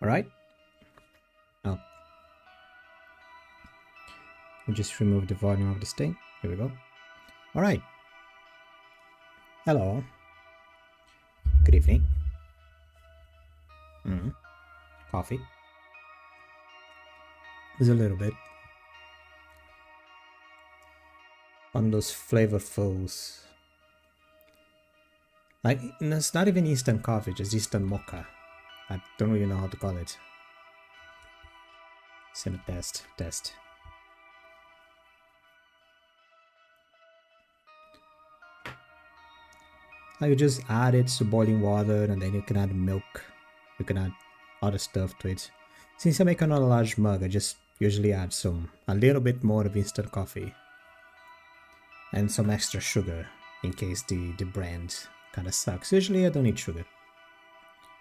All right. Oh, we just remove the volume of this thing. Here we go. All right. Hello. Good evening. Coffee. There's a little bit. One of those flavorfuls. Like, it's not even instant coffee, just instant mocha. I don't really know how to call it. Send a test. Like, you just add it to boiling water and then you can add milk. You can add other stuff to it. Since I make another large mug, I just usually add a little bit more of instant coffee. And some extra sugar in case the brand kind of sucks. Usually I don't need sugar.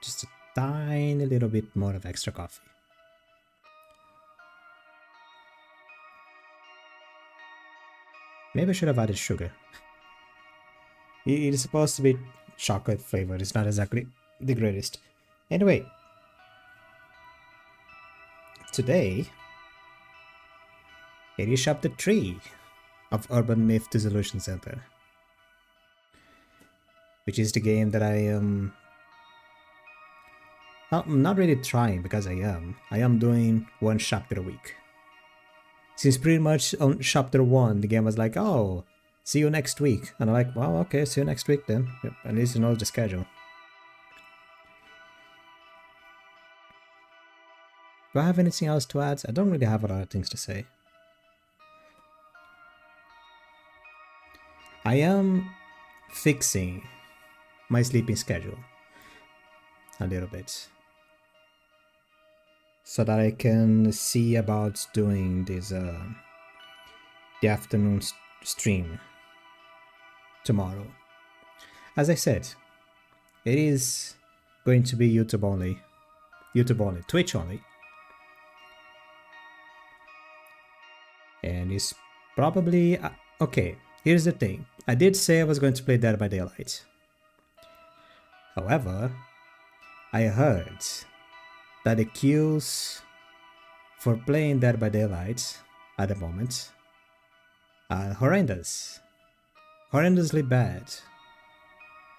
Just a tiny little bit more of extra coffee. Maybe I should have added sugar. It is supposed to be chocolate flavored. It's not exactly the greatest. Anyway, today it is chapter 3 of Urban Myth Dissolution Center, which is the game that I am I'm not really trying, because I am doing one chapter a week. Since pretty much on chapter 1 the game was like, oh, see you next week, and I'm like, well, okay, see you next week then. Yep, at least you know the schedule. Do I have anything else to add? I don't really have a lot of things to say. I am fixing my sleeping schedule a little bit so that I can see about doing this the afternoon stream tomorrow. As I said, it is going to be YouTube only, Twitch only, and it's probably okay. Here's the thing, I did say I was going to play Dead by Daylight. However, I heard that the queues for playing Dead by Daylight at the moment are horrendously bad,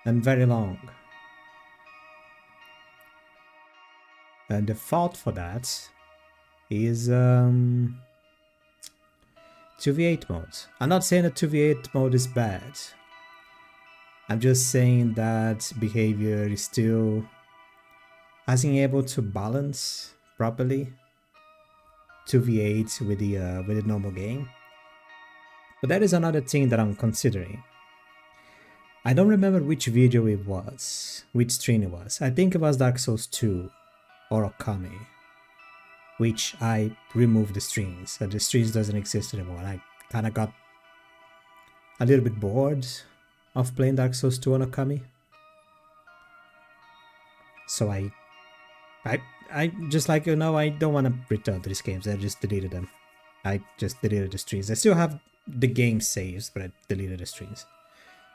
and very long. And the fault for that is 2v8 mode. I'm not saying that 2v8 mode is bad. I'm just saying that behavior is still hasn't able to balance properly 2v8 with the normal game. But that is another thing that I'm considering. I don't remember which video it was, which stream it was. I think it was Dark Souls 2 or Okami, which I removed the streams. So the streams doesn't exist anymore. I kind of got a little bit bored of playing Dark Souls 2 on Okami. So I just like, I don't want to return to these games. I just deleted them. I just deleted the streams. I still have the game saves, but I deleted the streams.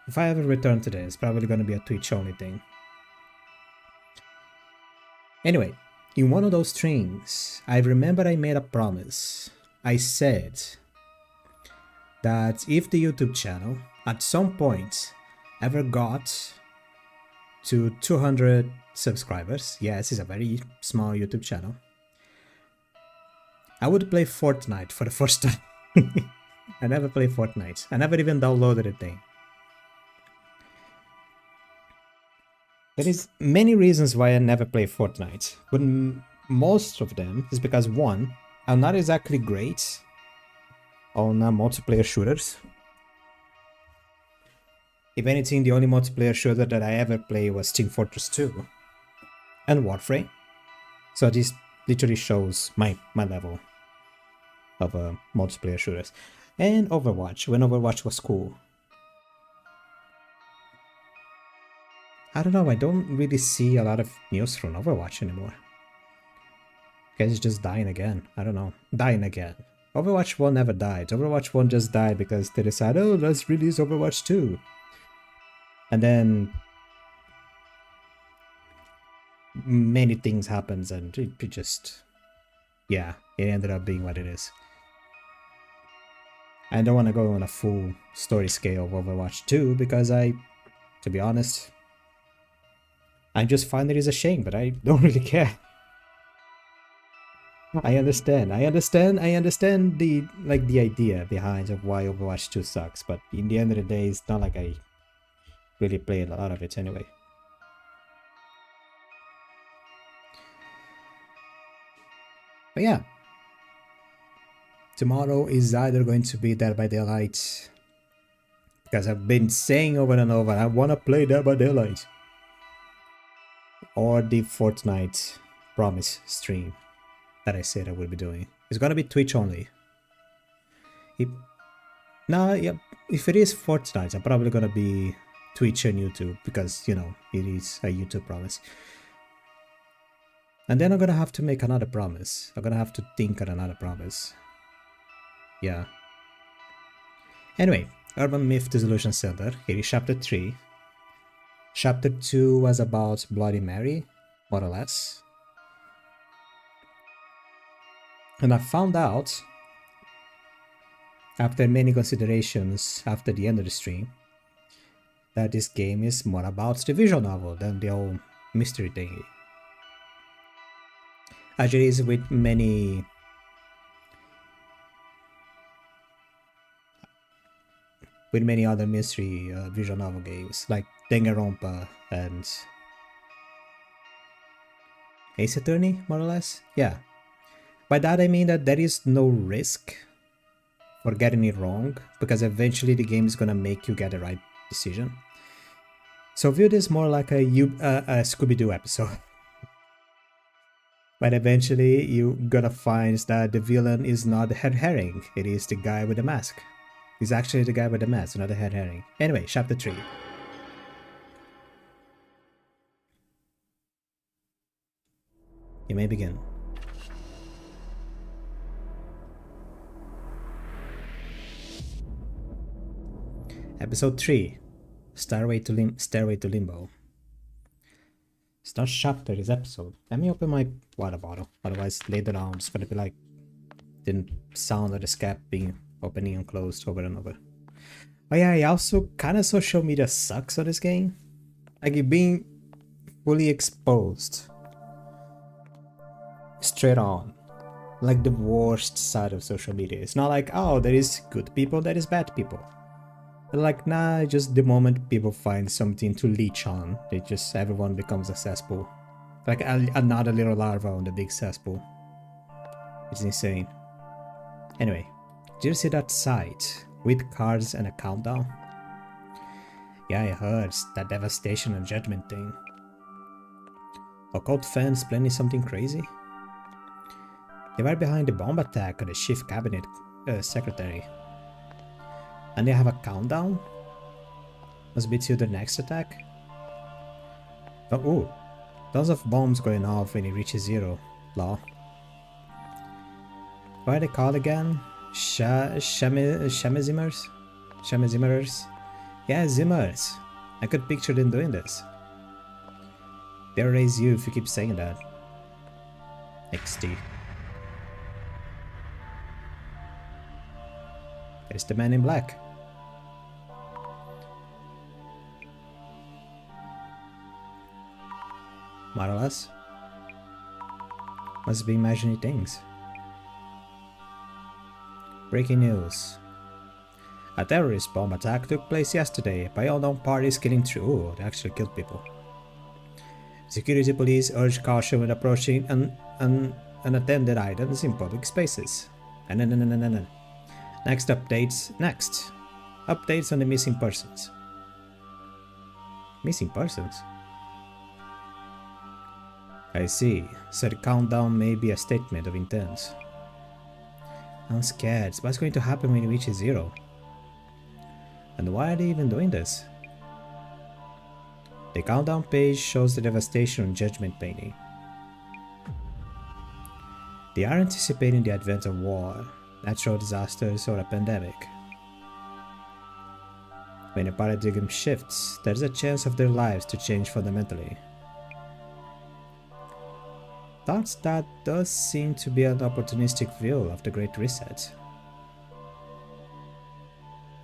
If I ever return to this, it's probably going to be a Twitch only thing. Anyway, in one of those streams, I remember I made a promise. I said that if the YouTube channel at some point ever got to 200 subscribers, yes, it's a very small YouTube channel, I would play Fortnite for the first time. I never played Fortnite. I never even downloaded the thing. There is many reasons why I never play Fortnite, but most of them is because, one, I'm not exactly great on multiplayer shooters. If anything, the only multiplayer shooter that I ever played was Team Fortress 2 and Warframe. So this literally shows my level of multiplayer shooters. And Overwatch, when Overwatch was cool. I don't know, I don't really see a lot of news from Overwatch anymore. Guys, it's just dying again. I don't know. Dying again. Overwatch 1 never died. Overwatch 1 just died because they decided, oh, let's release Overwatch 2. And then many things happens and it just, yeah, it ended up being what it is. I don't want to go on a full story scale of Overwatch 2 because to be honest, I just find it is a shame, but I don't really care. I understand the the idea behind of why Overwatch 2 sucks, but in the end of the day, it's not like I really played a lot of it anyway. But yeah, tomorrow is either going to be Dead by Daylight, because I've been saying over and over, I want to play Dead by Daylight, or the Fortnite promise stream that I said I would be doing. It's gonna be Twitch only. If it is Fortnite, I'm probably gonna be Twitch and YouTube because, you know, it is a YouTube promise. And then I'm gonna have to make another promise. I'm gonna have to think on another promise. Yeah. Anyway, Urban Myth Dissolution Center. Here is chapter 3. Chapter 2 was about Bloody Mary, more or less. And I found out, after many considerations after the end of the stream, that this game is more about the visual novel than the whole mystery thingy. Actually, it's with many other mystery visual novel games like Danganronpa and Ace Attorney, more or less. Yeah. By that I mean that there is no risk for getting it wrong, because eventually the game is gonna make you get the right decision. So view this more like a Scooby-Doo episode. But eventually you're gonna find that the villain is not the head herring, it is the guy with the mask. He's actually the guy with the mask, not the head herring. Anyway, chapter 3. You may begin. Episode 3. Stairway to Limbo. It's not chapter, it's episode. Let me open my water bottle, otherwise later on it's gonna be like the sound of the cap being opening and closed over and over. Oh yeah, I also kinda social media sucks on this game. Like it being fully exposed. Straight on. Like the worst side of social media. It's not like, oh, there is good people, there is bad people. Like, nah, just the moment people find something to leech on, everyone becomes a cesspool. Like another little larva on the big cesspool. It's insane. Anyway, did you see that site with cards and a countdown? Yeah, I heard that devastation and judgment thing. Occult fans planning something crazy? They were behind the bomb attack on the chief cabinet secretary. And they have a countdown? Must be till the next attack? Oh, ooh, tons of bombs going off when it reaches 0. Law. What are they called again? Shamazimers? Shamazimers? Yeah, Zimmers. I could picture them doing this. They'll raise you if you keep saying that. XD. There's the man in black. More or less. Must be imagining things. Breaking news. A terrorist bomb attack took place yesterday by unknown parties killing Ooh, they actually killed people. Security police urge caution when approaching unattended items in public spaces. Next updates. Updates on the missing persons. Missing persons? I see. So the countdown may be a statement of intent. I'm scared. What's going to happen when it reaches 0? And why are they even doing this? The countdown page shows the devastation and judgment painting. They are anticipating the advent of war, natural disasters, or a pandemic. When a paradigm shifts, there's a chance of their lives to change fundamentally. thoughts that does seem to be an opportunistic view of the Great Reset.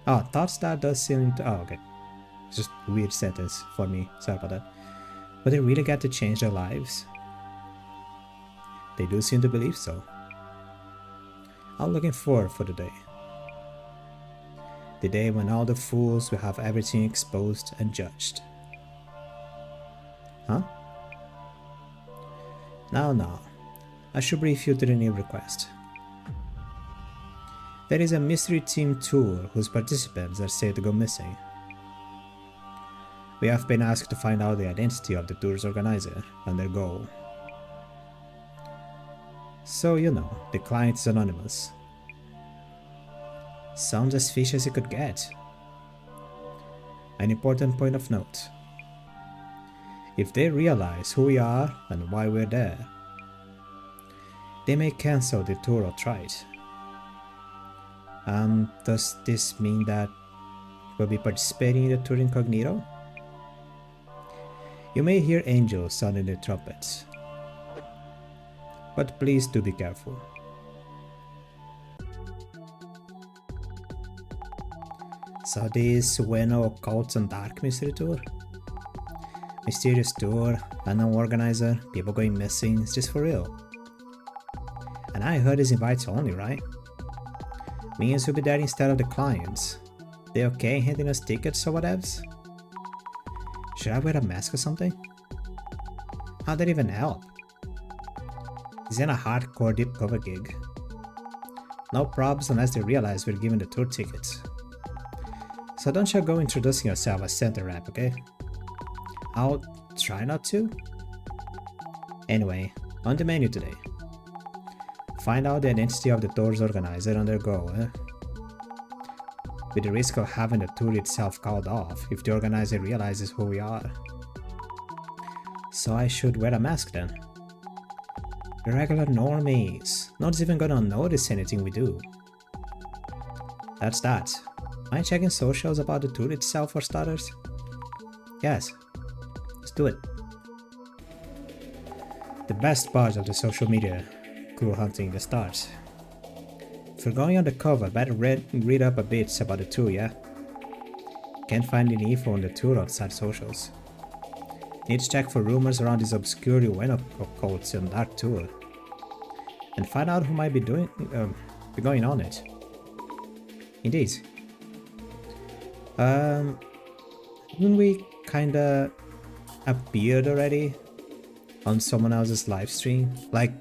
Oh, thoughts that does seem to... Oh, okay. It's just a weird sentence for me. Sorry about that. But they really get to change their lives? They do seem to believe so. I'm looking forward for the day. The day when all the fools will have everything exposed and judged. Huh? Now. I should brief you to the new request. There is a mystery team tour whose participants are said to go missing. We have been asked to find out the identity of the tour's organizer and their goal. So, you know, the client is anonymous. Sounds as fishy as it could get. An important point of note. If they realize who we are and why we're there, they may cancel the tour outright. Does this mean that we'll be participating in the tour incognito? You may hear angels sounding their trumpets, but please do be careful. So this Bueno Occult and Dark Mystery Tour? Mysterious tour, unknown organizer, people going missing, is this for real? And I heard it's invites only, right? Means we'll be there instead of the clients. They okay handing us tickets or whatevs? Should I wear a mask or something? How'd that even help? Is it a hardcore deep cover gig? No probs unless they realize we're giving the tour tickets. So don't you go introducing yourself as center rep, okay? I'll try not to. Anyway, on the menu today. Find out the identity of the tour's organizer and their goal, with the risk of having the tour itself called off if the organizer realizes who we are. So I should wear a mask then. The regular normies, not even gonna notice anything we do. That's that. Am I checking socials about the tour itself for starters? Yes. Let's do it. The best part of the social media clue hunting the stars. If you're going undercover, better read up a bit about the tour, yeah? Can't find any info on the tour outside socials. Need to check for rumors around this obscure Bueno Occults and Dark tour. And find out who might be going on it. Indeed. Haven't we kinda appeared already on someone else's live stream? Like,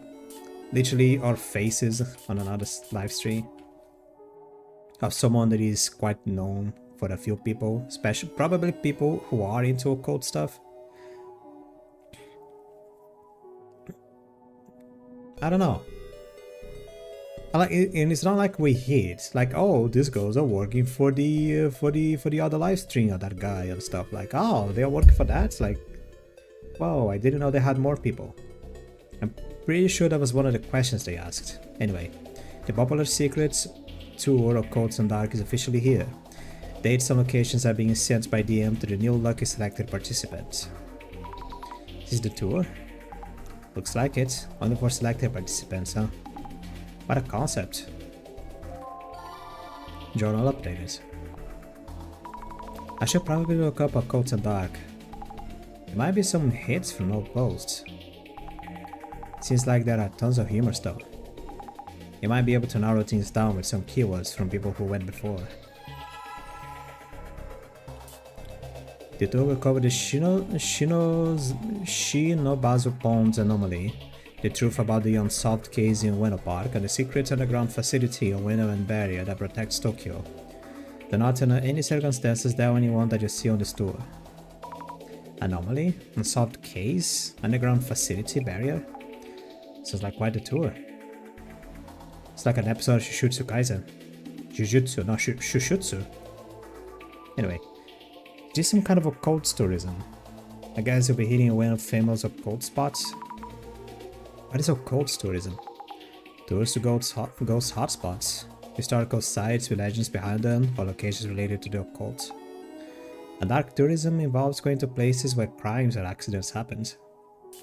literally our faces on another live stream of someone that is quite known for a few people, especially probably people who are into occult stuff. I don't know. And it's not like we hit like, oh, these girls are working for the other live stream of that guy and stuff. Like, oh, they are working for that. It's like, whoa, I didn't know they had more people. I'm pretty sure that was one of the questions they asked. Anyway, the Popular Secrets tour of Occults and Dark is officially here. Dates and locations are being sent by DM to the new lucky selected participants. This is the tour? Looks like it. Only for selected participants, huh? What a concept. Journal updated. I should probably look up Occults and Dark. There might be some hits from old posts. Seems like there are tons of humor stuff. You might be able to narrow things down with some keywords from people who went before. The tour will cover the Shinobazu Pond's anomaly, the truth about the unsolved case in Ueno Park, and the secret underground facility on Ueno and barrier that protects Tokyo. Do not under any circumstances tell anyone that you see on this tour. Anomaly? Unsolved case? Underground facility? Barrier? Sounds like quite a tour. It's like an episode of Jujutsu Kaisen. Jujutsu, not Shushutsu. Anyway, just some kind of occult tourism. I guess you'll be hitting one of famous occult spots. What is occult tourism? Tours to ghost hotspots, historical sites with legends behind them, or locations related to the occult. And dark tourism involves going to places where crimes or accidents happened,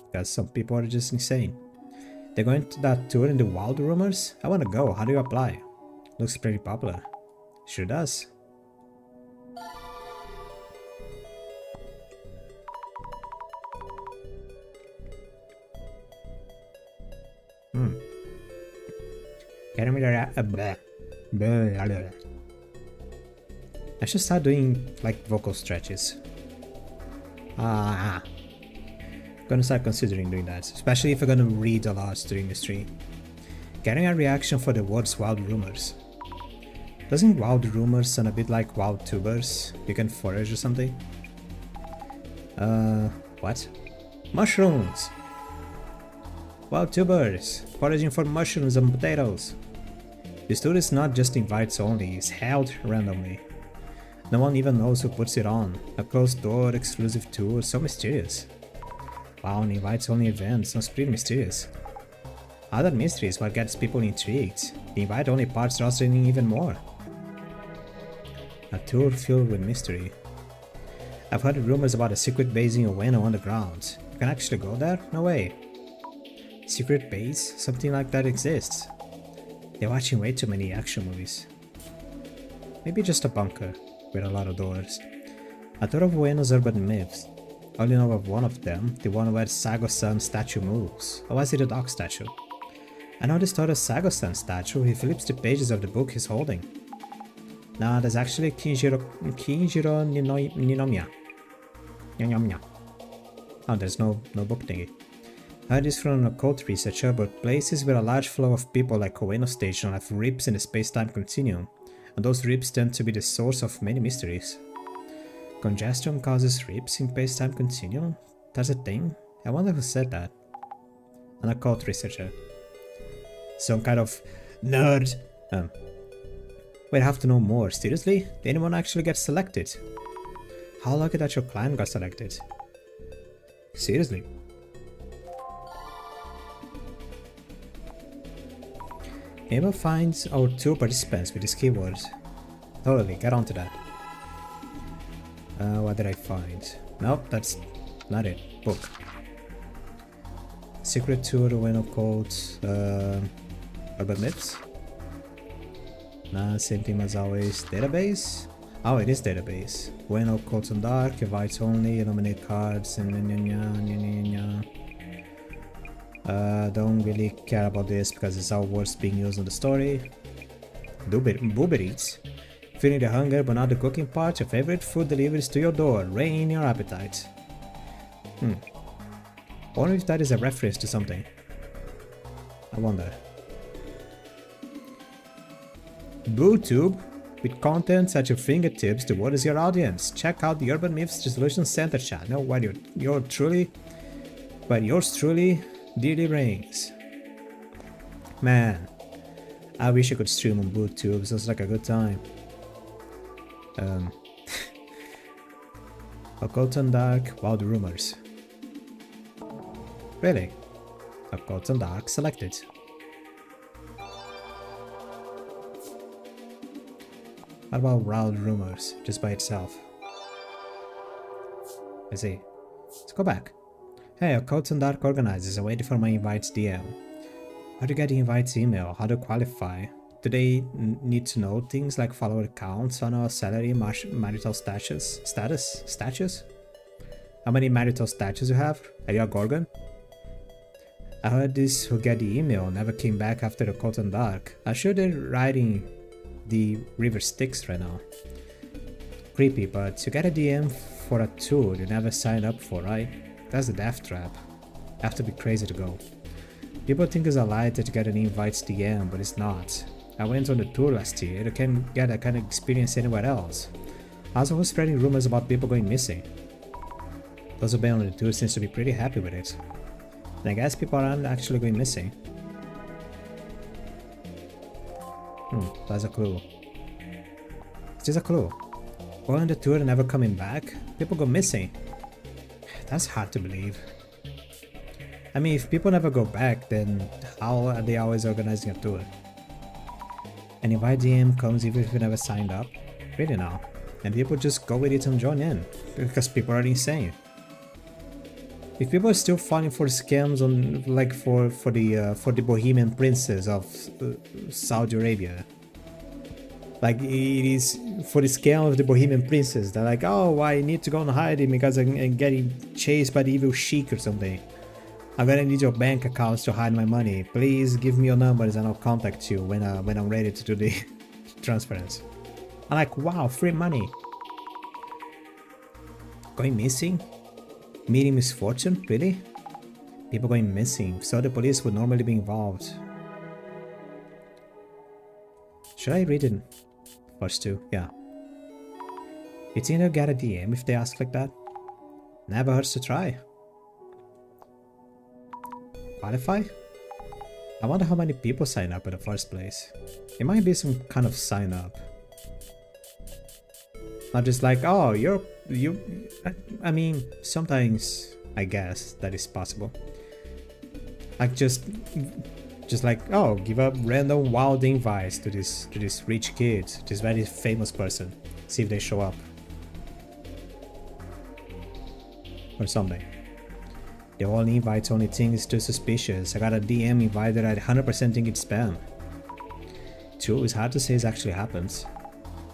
because some people are just insane. They're going to that tour in the Wild Rumors? I wanna go, how do you apply? Looks pretty popular. Sure does. Getting me the I should start doing like vocal stretches. Gonna start considering doing that, especially if I'm gonna read a lot during the stream. Getting a reaction for the words Wild Rumors. Doesn't Wild Rumors sound a bit like wild tubers? You can forage or something? What? Mushrooms! Wild tubers! Foraging for mushrooms and potatoes! This tour is not just invites only, it's held randomly. No one even knows who puts it on. A closed door, exclusive tour, so mysterious. Wow, an invites only event sounds pretty mysterious. Other mystery is what gets people intrigued. The invite only part's rustling even more. A tour filled with mystery. I've heard rumors about a secret base in Ueno underground. You can actually go there? No way. Secret base? Something like that exists. They're watching way too many action movies. Maybe just a bunker with a lot of doors. A tour of Ueno's urban myths. I only know of one of them, the one where Sago-san statue moves. Or was it a dog statue? I know the story of Sago-san statue, he flips the pages of the book he's holding. Nah, there's actually Kinjiro Ninomiya. Oh, there's no book thingy. I heard this from an occult researcher, but places with a large flow of people like Ueno Station have rips in the space-time continuum, and those rips tend to be the source of many mysteries. Congestion causes rips in space-time continuum? That's a thing? I wonder who said that. An occult researcher. Some kind of nerd. Wait, I have to know more. Seriously? Did anyone actually get selected? How lucky that your clan got selected. Seriously. Able finds our 2 participants with these keywords. Totally, get onto that. What did I find? Nope, that's not it. Book. Secret tour, Ueno code, urban myths. Nah, same thing as always. Database? Oh, it is database. Ueno codes on dark, invites only, nominate cards, and don't really care about this because it's all words being used in the story. Boober Eats. Feeling the hunger but not the cooking part, your favorite food delivers to your door, reign your appetite. I wonder if that is a reference to something. I wonder. BooTube, with contents at your fingertips, the world is your audience. Check out the Urban Myths Resolution Center channel where yours truly, dearly reigns. Man, I wish I could stream on BooTube, sounds like a good time. Occult and Dark, Wild Rumors. Really? Occult and Dark selected. What about Wild Rumors, just by itself? I see. Let's go back. Hey, Occult and Dark organizers are waiting for my invites DM. How do you get the invites email? How to qualify? Do they need to know things like follower counts, annual salary, marital status? How many marital statues you have? Are you a Gorgon? I heard this who get the email never came back after the Occult and Dark. I'm sure they're riding the river Styx right now. Creepy, but you get a DM for a tour you never signed up for, right? That's the death trap. Have to be crazy to go. People think it's a lie that you get an invite DM, but it's not. I went on the tour last year, you can't get that kind of experience anywhere else. Also, who's spreading rumors about people going missing? Those who've been on the tour seems to be pretty happy with it. And I guess people aren't actually going missing. That's a clue. Is this a clue? Going on the tour and never coming back? People go missing. That's hard to believe. I mean, if people never go back, then how are they always organizing a tour? An invite DM comes even if you never signed up? Really now? And people just go with it and join in, because people are insane. If people are still falling for scams on like for the Bohemian princess of Saudi Arabia, like it is for the scam of the Bohemian princess, they're like, oh, I need to go and hide him because I'm getting chased by the evil sheik or something. I'm gonna need your bank accounts to hide my money. Please give me your numbers and I'll contact you when I'm ready to do the transference. I'm like, wow, free money. Going missing? Meeting misfortune? Really? People going missing, so the police would normally be involved. Should I read it first too? Yeah. You think they'll get a DM if they ask like that? Never hurts to try. Qualify? I wonder how many people sign up in the first place. It might be some kind of sign up. Not just like, oh, I mean, sometimes I guess that is possible. Like just like, oh, give up random wild invites to this rich kid, this very famous person. See if they show up. Or something. The whole invite's only thing is too suspicious. I got a DM invite that I 100% think it's spam. True, it's hard to say it actually happens.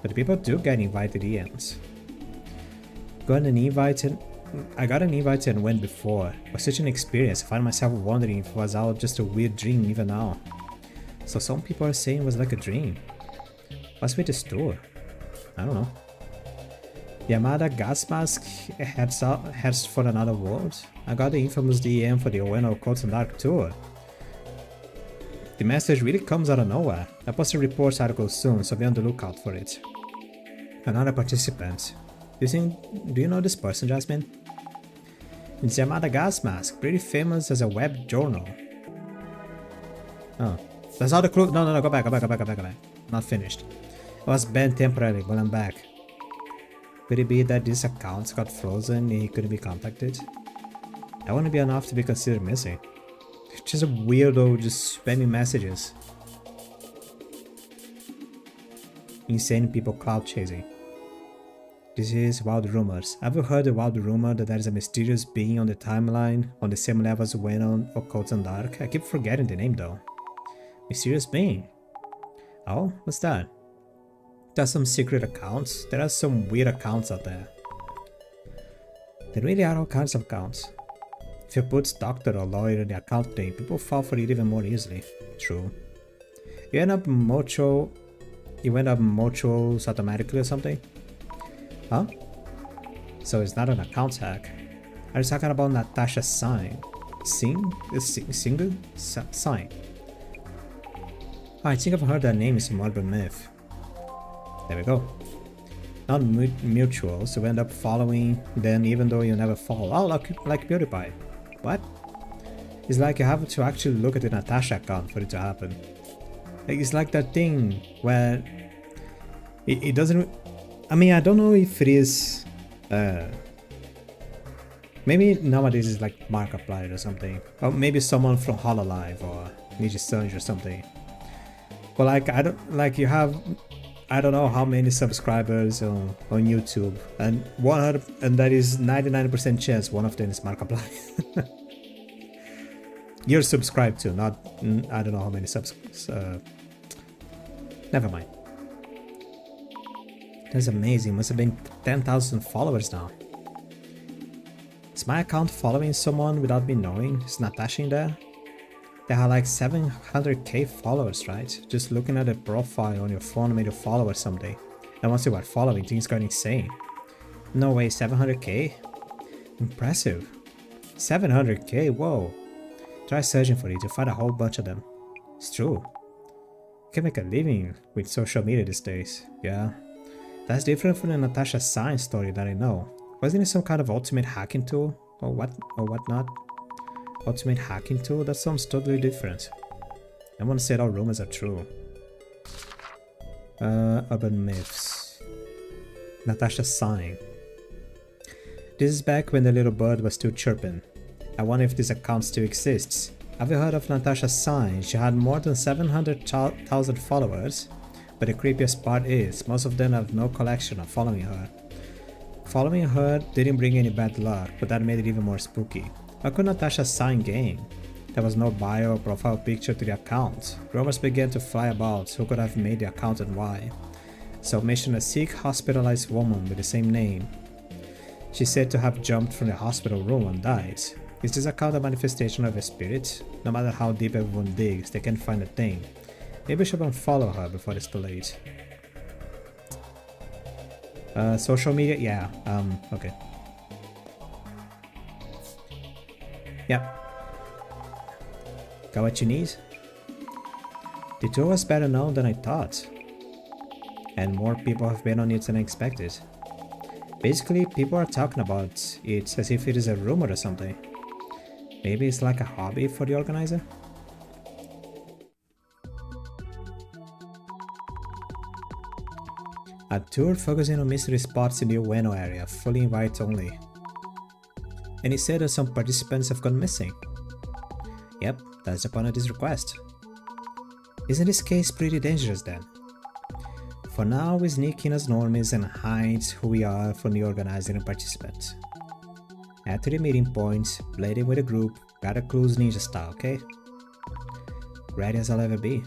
But people do get invited DMs. I got an invite and went before. It was such an experience. I find myself wondering if it was all just a weird dream even now. So some people are saying it was like a dream. What's with this tour? I don't know. Yamada gas mask heads for another world. I got the infamous DM for the Oeno Occult and Dark tour. The message really comes out of nowhere. I post a reports article soon, so be on the lookout for it. Another participant. Do you know this person, Jasmine? It's Yamada Gas Mask, pretty famous as a web journal. Oh, that's all the clue. No, go back. Not finished. I was banned temporarily, but I'm back. Could it be that these accounts got frozen and he couldn't be contacted? That wouldn't be enough to be considered missing. Just a weirdo just spamming messages. Insane people cloud chasing. This is wild rumors. Have you heard the wild rumor that there is a mysterious being on the timeline on the same level as Venom, Occult and Dark? I keep forgetting the name though. Mysterious being? Oh, what's that? There's some secret accounts. There are some weird accounts out there. There really are all kinds of accounts. If you put doctor or lawyer in the account name, people fall for it even more easily. True. You end up mutuals automatically or something? Huh? So it's not an account hack. Are you talking about Natasha Sign? Single? Sign. Oh, I think I've heard that name in some urban myth. There we go. Not mutual, so you end up following them even though you never follow. Oh, like PewDiePie. What? It's like you have to actually look at the Natasha account for it to happen. Like, it's like that thing where it doesn't... I mean, I don't know if it is... maybe nowadays it's like Markiplier or something. Or maybe someone from Hololive or Ninja Sunge or something. But like, I don't know how many subscribers on YouTube, and that is 99% chance one of them is Markiplier. You're subscribed to, not I don't know how many subs. Never mind. That's amazing. Must have been 10,000 followers now. Is my account following someone without me knowing? Is Natasha in there? They have like 700k followers, right? Just looking at the profile on your phone made you follow or something. And once you are following, things got insane. No way, 700k? Impressive. 700k, whoa. Try searching for it, you'll find a whole bunch of them. It's true. You can make a living with social media these days, yeah. That's different from the Natasha Sign story that I know. Wasn't it some kind of ultimate hacking tool? Or whatnot? Ultimate hacking tool? That sounds totally different. I want to say all rumors are true. Urban myths. Natasha Sign. This is back when the little bird was still chirping. I wonder if this account still exists. Have you heard of Natasha Sign? She had more than 700,000 followers. But the creepiest part is, most of them have no collection of following her. Following her didn't bring any bad luck, but that made it even more spooky. Why could Natasha sign game? There was no bio or profile picture to the account. Rumors began to fly about who could have made the account and why. So mentioned a sick, hospitalized woman with the same name. She said to have jumped from the hospital room and died. Is this account a manifestation of a spirit? No matter how deep everyone digs, they can't find a thing. Maybe I should unfollow her before it's too late. Social media? Yeah, okay. Yep. Got what you need? The tour was better known than I thought. And more people have been on it than I expected. Basically, people are talking about it as if it is a rumor or something. Maybe it's like a hobby for the organizer? A tour focusing on mystery spots in the Ueno area, fully invite only. And he said that some participants have gone missing. Yep, that's the point of this request. Isn't this case pretty dangerous then? For now, we sneak in as normies and hide who we are from the organizer and participants. Head to the meeting point, blend in with the group, gather clues ninja style, okay? Ready as I'll ever be.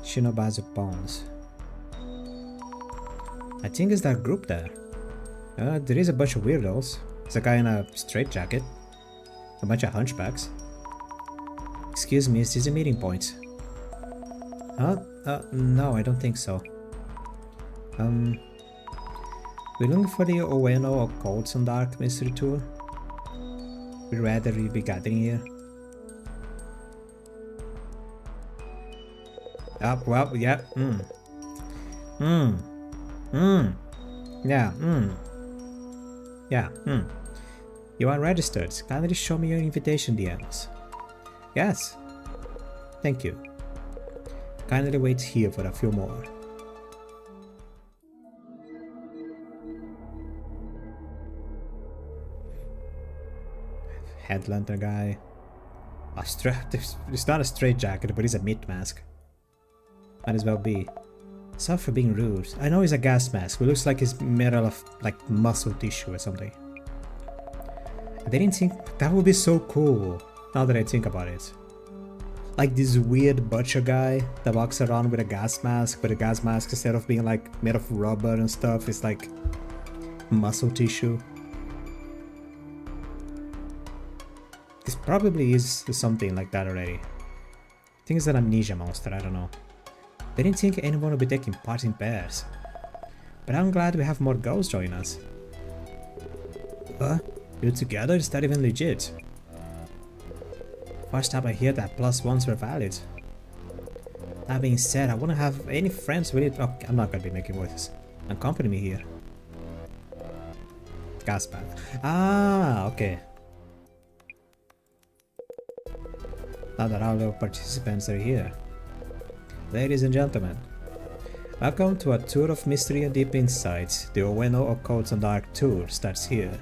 Shinobazu Ponds. I think it's that group there. There is a bunch of weirdos. There's a guy in a straitjacket. A bunch of hunchbacks. Excuse me, is this a meeting point? No, I don't think so. We're looking for the Ueno Occults and Dark Mystery Tour. We'd rather we be gathering here. Well, yeah, You are registered. Kindly show me your invitation DMs. Yes. Thank you. Kindly wait here for a few more. Headlantern guy. It's not a straight jacket, but it's a meat mask. Might as well be. Sorry for being rude. I know it's a gas mask, but it looks like it's made out of like muscle tissue or something. I didn't think that would be so cool, now that I think about it. Like this weird butcher guy that walks around with a gas mask, but the gas mask, instead of being like made of rubber and stuff, is like muscle tissue. This probably is something like that already. I think it's an amnesia monster, I don't know. Didn't think anyone would be taking part in pairs. But I'm glad we have more girls join us. You together? Is that even legit? First time I hear that +1s were valid. That being said, I wouldn't have any friends with it. Okay, I'm not gonna be making voices. Accompany me here. Gas bag. Ah, okay. Now that all the participants are here. Ladies and gentlemen, welcome to a tour of mystery and deep insights. The Ueno Occult and Dark Tour starts here.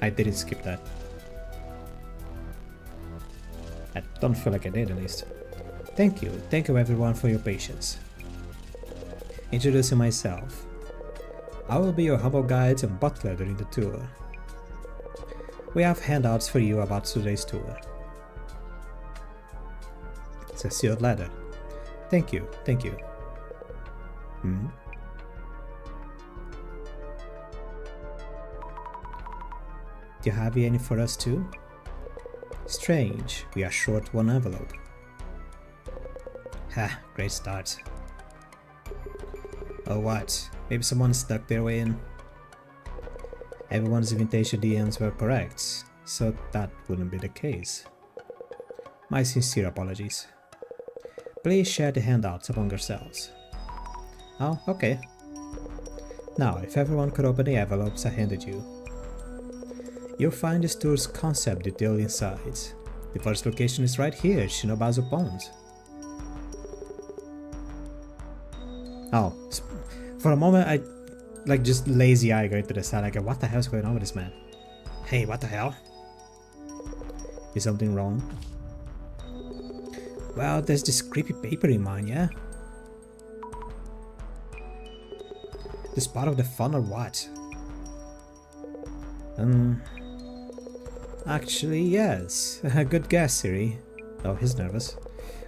I didn't skip that. I don't feel like I did, at least. Thank you everyone for your patience. Introducing myself. I will be your humble guide and butler during the tour. We have handouts for you about today's tour. It's a sealed letter. Thank you. Do you have any for us too? Strange, we are short one envelope. Ha, great start. Oh what, maybe someone stuck their way in? Everyone's invitation DMs were correct, so that wouldn't be the case. My sincere apologies. Please share the handouts among yourselves. Oh, okay. Now, if everyone could open the envelopes I handed you. You'll find this tour's concept detailed inside. The first location is right here, Shinobazu Pond. Oh, for a moment I like just lazy eye going to the side, like what the hell's going on with this man? Hey, what the hell? Is something wrong? Well, there's this creepy paper in mine, yeah? This part of the fun or what? Actually, yes. Good guess, Siri. Oh, he's nervous.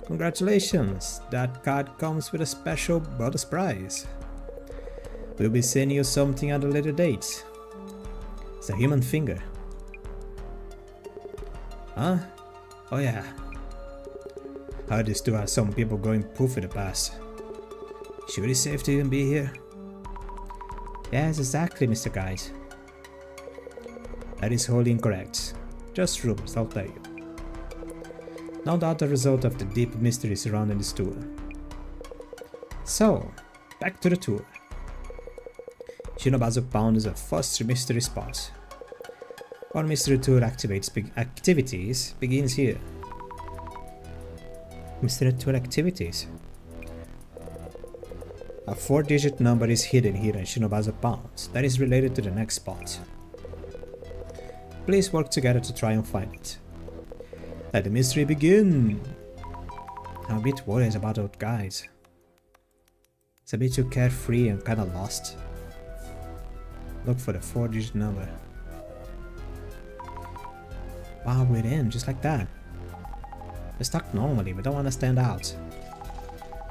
Congratulations! That card comes with a special bonus prize. We'll be sending you something at a later date. It's a human finger. Huh? Oh yeah. Heard these two have some people going poof in the past. Sure it's safe to even be here? Yes, exactly, Mr. Guide. That is wholly incorrect. Just rumors, I'll tell you. No doubt the result of the deep mystery surrounding this tour. So, back to the tour. Shinobazu Pound is a first mystery spot. Our mystery tour activities begins here. Mystery tour activities. A 4-digit number is hidden here in Shinobazu Pound that is related to the next spot. Please work together to try and find it. Let the mystery begin! I'm a bit worried about those guys. It's a bit too carefree and kinda lost. Look for the 4-digit number. Wow, we're in, just like that. We're stuck normally, we don't want to stand out.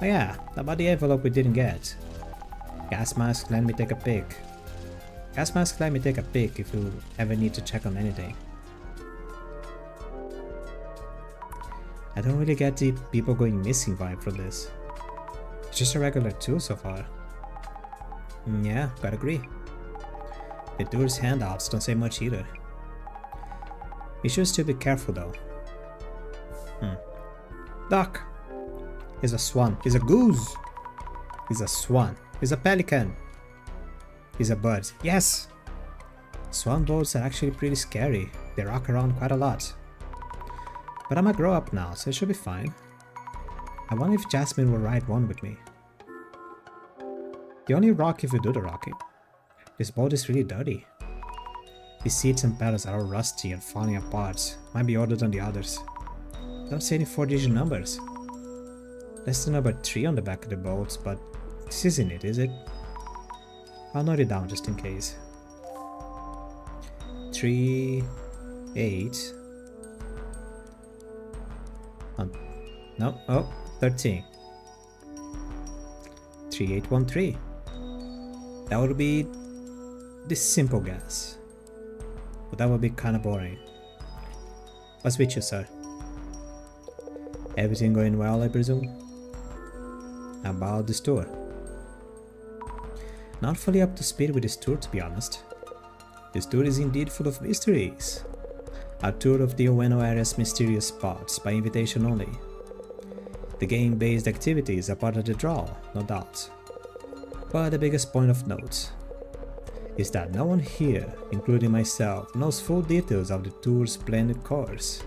Oh yeah, about the envelope we didn't get. Gas mask, let me take a pic. Gas mask, let me take a pic if you ever need to check on anything. I don't really get the people going missing vibe from this. It's just a regular tour so far. Yeah, gotta agree. The tour's handouts don't say much either. You should still be careful though. Duck! He's a swan. He's a goose! He's a swan. He's a pelican. He's a bird. Yes! Swan birds are actually pretty scary. They rock around quite a lot. But I'm a grown-up now, so it should be fine. I wonder if Jasmine will ride one with me. You only rock if you do the rocking. This boat is really dirty. The seats and pedals are all rusty and falling apart. Might be older than the others. Don't see any 4-digit numbers. That's the number 3 on the back of the boat, but this isn't it, is it? I'll note it down just in case. 3, 8. No, oh, 13. 3813. That would be the simple guess. But that would be kinda boring. What's with you, sir? Everything going well, I presume? About this tour? Not fully up to speed with this tour, to be honest. This tour is indeed full of mysteries. A tour of the Ueno area's mysterious spots by invitation only. The game-based activities are part of the draw, no doubt. But the biggest point of note is that no one here, including myself, knows full details of the tour's planned course.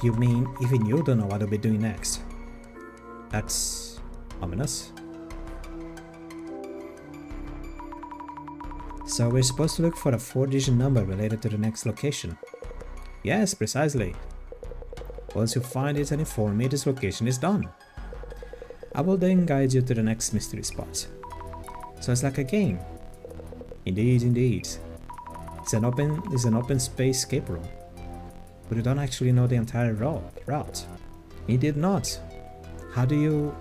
You mean even you don't know what we'll be doing next? That's ominous. So we're supposed to look for a 4-digit number related to the next location. Yes, precisely. Once you find it and inform me this location is done. I will then guide you to the next mystery spot. So it's like a game. Indeed, indeed. It's an open space escape room. But you don't actually know the entire route. You did not. How do you...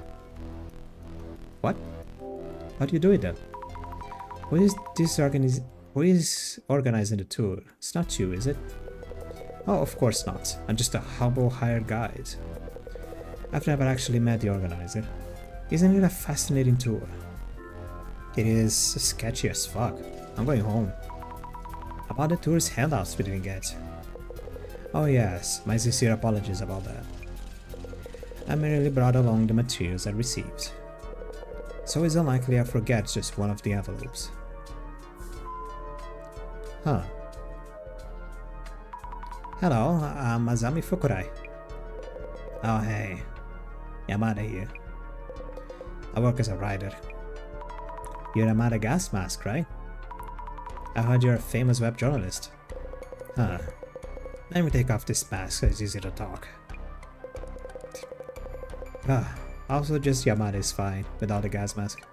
What? How do you do it then? Who is organizing the tour? It's not you, is it? Oh, of course not. I'm just a humble hired guide. I've never actually met the organizer. Isn't it a fascinating tour? It is sketchy as fuck. I'm going home. About the tour's handouts we didn't get. Oh yes, my sincere apologies about that. I merely brought along the materials I received. So it's unlikely I forget just one of the envelopes. Huh. Hello, I'm Azami Fukurai. Oh hey, Yamada here. I work as a writer. You're Yamada Gas Mask, right? I heard you're a famous web journalist. Huh. Let me take off this mask so it's easy to talk. Also just Yamada is fine without the gas mask.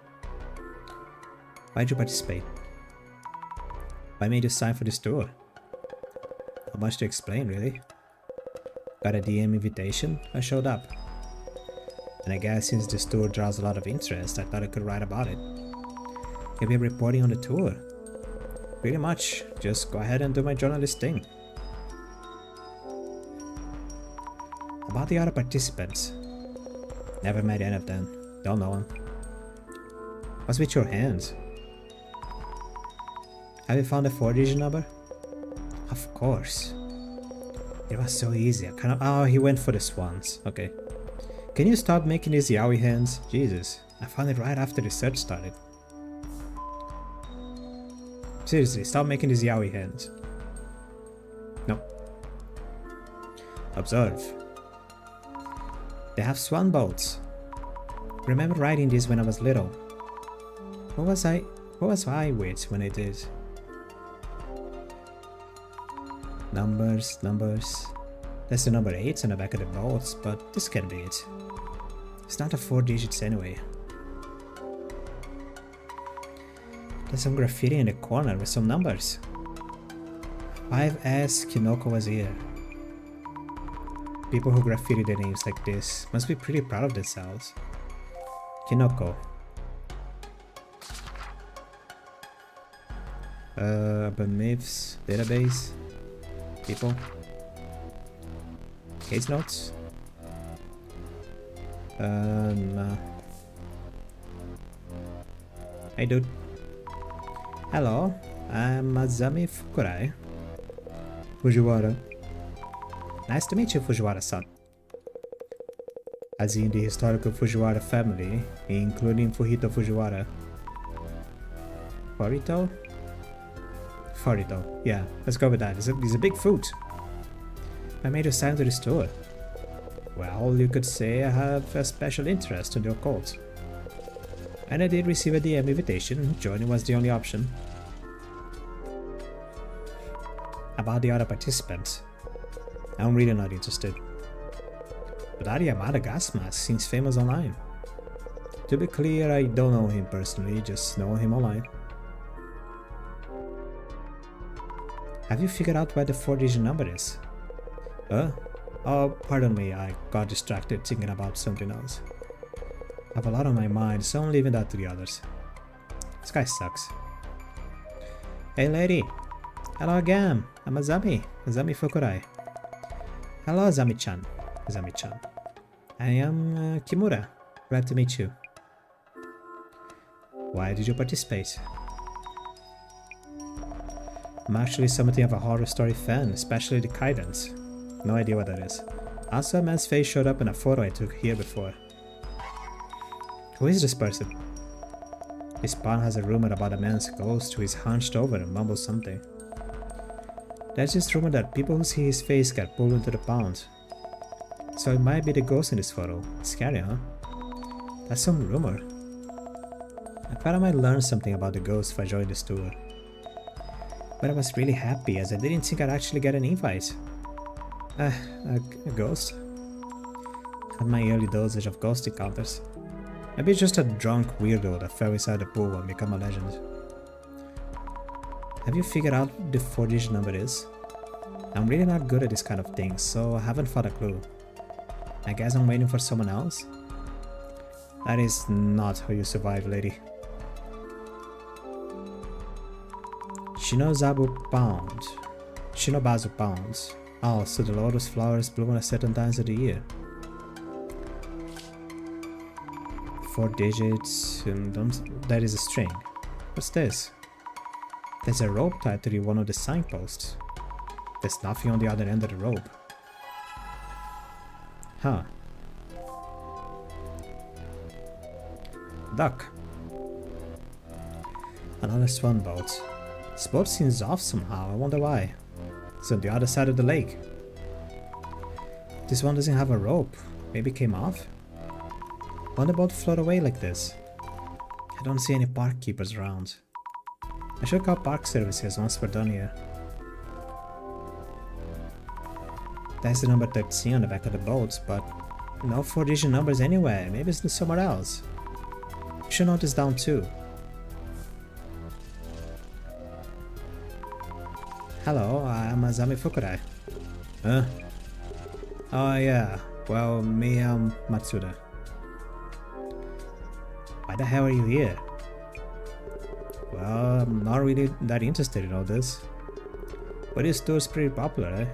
Why'd you participate? Why made you sign for this tour? Not much to explain, really. Got a DM invitation, I showed up. And I guess since this tour draws a lot of interest, I thought I could write about it. You'll be reporting on the tour. Pretty much, just go ahead and do my journalist thing. About the other participants. Never met any of them. Don't know them. What's with your hands? Have you found the 4-digit number? Of course. It was so easy. Oh, he went for the swans. Okay. Can you stop making these yaoi hands? Jesus. I found it right after the search started. Seriously, stop making these yaoi hands. No. Observe. They have swan boats. Remember riding these when I was little. What was I with when I did? Numbers. That's the number 8 on the back of the boats, but this can't be it. It's not a 4 digits anyway. There's some graffiti in the corner with some numbers. 5S Kinoko was here. People who graffiti their names like this must be pretty proud of themselves. Kinoko. Urban myths, database, people, case notes. Nah. Hey dude. Hello, I'm Azami Fukurai. Fujiwara. Nice to meet you, Fujiwara-san. As in the historical Fujiwara family, including Fujito Fujiwara. Forito? Forito, yeah, let's go with that. He's a big fruit. I made a sign to this tour. Well, you could say I have a special interest in the occult. And I did receive a DM invitation. Joining was the only option. About the other participants, I'm really not interested. But that Yamada gas mask seems famous online. To be clear, I don't know him personally, just know him online. Have you figured out where the 4-digit number is? Oh, pardon me, I got distracted thinking about something else. I have a lot on my mind, so I'm leaving that to the others. This guy sucks. Hey lady! Hello again! I'm Azami Fukurai. Hello Azami-chan. Azami-chan. I am Kimura. Glad to meet you. Why did you participate? I'm actually something of a horror story fan, especially the Kaidens. No idea what that is. Also, a man's face showed up in a photo I took here before. Who is this person? This pawn has a rumor about a man's ghost who is hunched over and mumbles something. There's this rumor that people who see his face get pulled into the pond. So it might be the ghost in this photo. Scary, huh? That's some rumor. I thought I might learn something about the ghost if I joined this tour. But I was really happy as I didn't think I'd actually get an invite. A ghost? Had my early dosage of ghost encounters. Maybe just a drunk weirdo that fell inside the pool and became a legend. Have you figured out what the 4-digit number is? I'm really not good at this kind of thing, so I haven't found a clue. I guess I'm waiting for someone else? That is not how you survive, lady. Shinobazu pounds. Oh, so the lotus flowers bloom at certain times of the year. 4 digits, that is a string. What's this? There's a rope tied to one of the signposts. There's nothing on the other end of the rope. Huh. Duck. Another swan boat. This boat seems off somehow, I wonder why. It's on the other side of the lake. This one doesn't have a rope. Maybe it came off? Why the boat float away like this? I don't see any park keepers around. I should call park services once we're done here. That's the number 13 on the back of the boat, but no 4-digit numbers anywhere. Maybe it's somewhere else. You should note this down too. Hello, I'm Azami Fukurai. Huh? Oh yeah, well, me, Matsuda. Why the hell are you here? Well, I'm not really that interested in all this. But this tour's pretty popular, eh?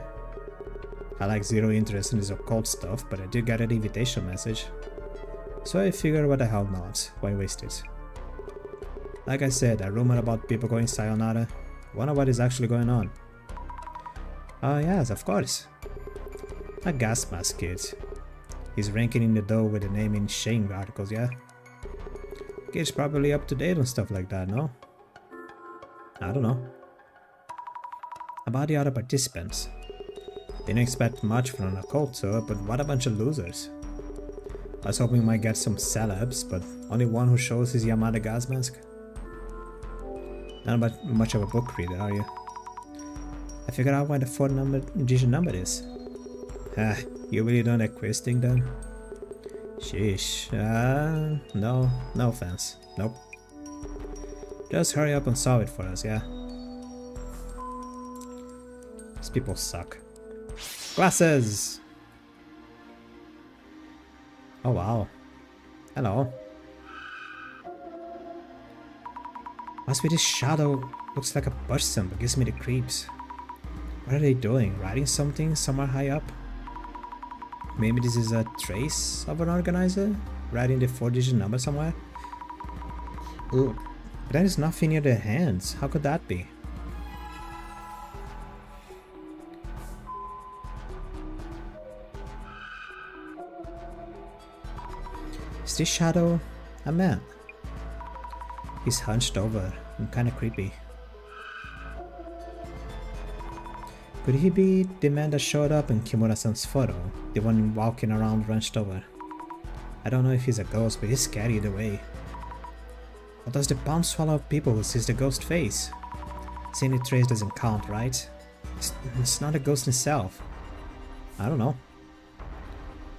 I like zero interest in this occult stuff, but I did get an invitation message. So I figured what the hell not, why waste it? Like I said, a rumor about people going sayonara. Wonder what is actually going on. Oh yes, of course. A gas mask kid. He's ranking in the dough with the name in shame articles, yeah? Kid's probably up to date on stuff like that, no? I don't know. About the other participants. Didn't expect much from an occult tour, but what a bunch of losers. I was hoping we might get some celebs, but only one who shows his Yamada gas mask. Not much of a book reader, are you? I figured out why the 4-digit number is. Ah, you really done that quiz thing then? Sheesh. No offense. Nope. Just hurry up and solve it for us, yeah? These people suck. Glasses! Oh wow. Hello. Must be this shadow. Looks like a person, but gives me the creeps. What are they doing? Writing something somewhere high up? Maybe this is a trace of an organizer? Writing the 4-digit number somewhere? Ooh. But there is nothing near their hands. How could that be? Is this shadow a man? He's hunched over and kinda creepy. Could he be the man that showed up in Kimura-san's photo? The one walking around hunched over? I don't know if he's a ghost, but he's scary either way. What does the palm swallow of people who sees the ghost face? Seeing the trace doesn't count, right? It's not a ghost himself. I don't know.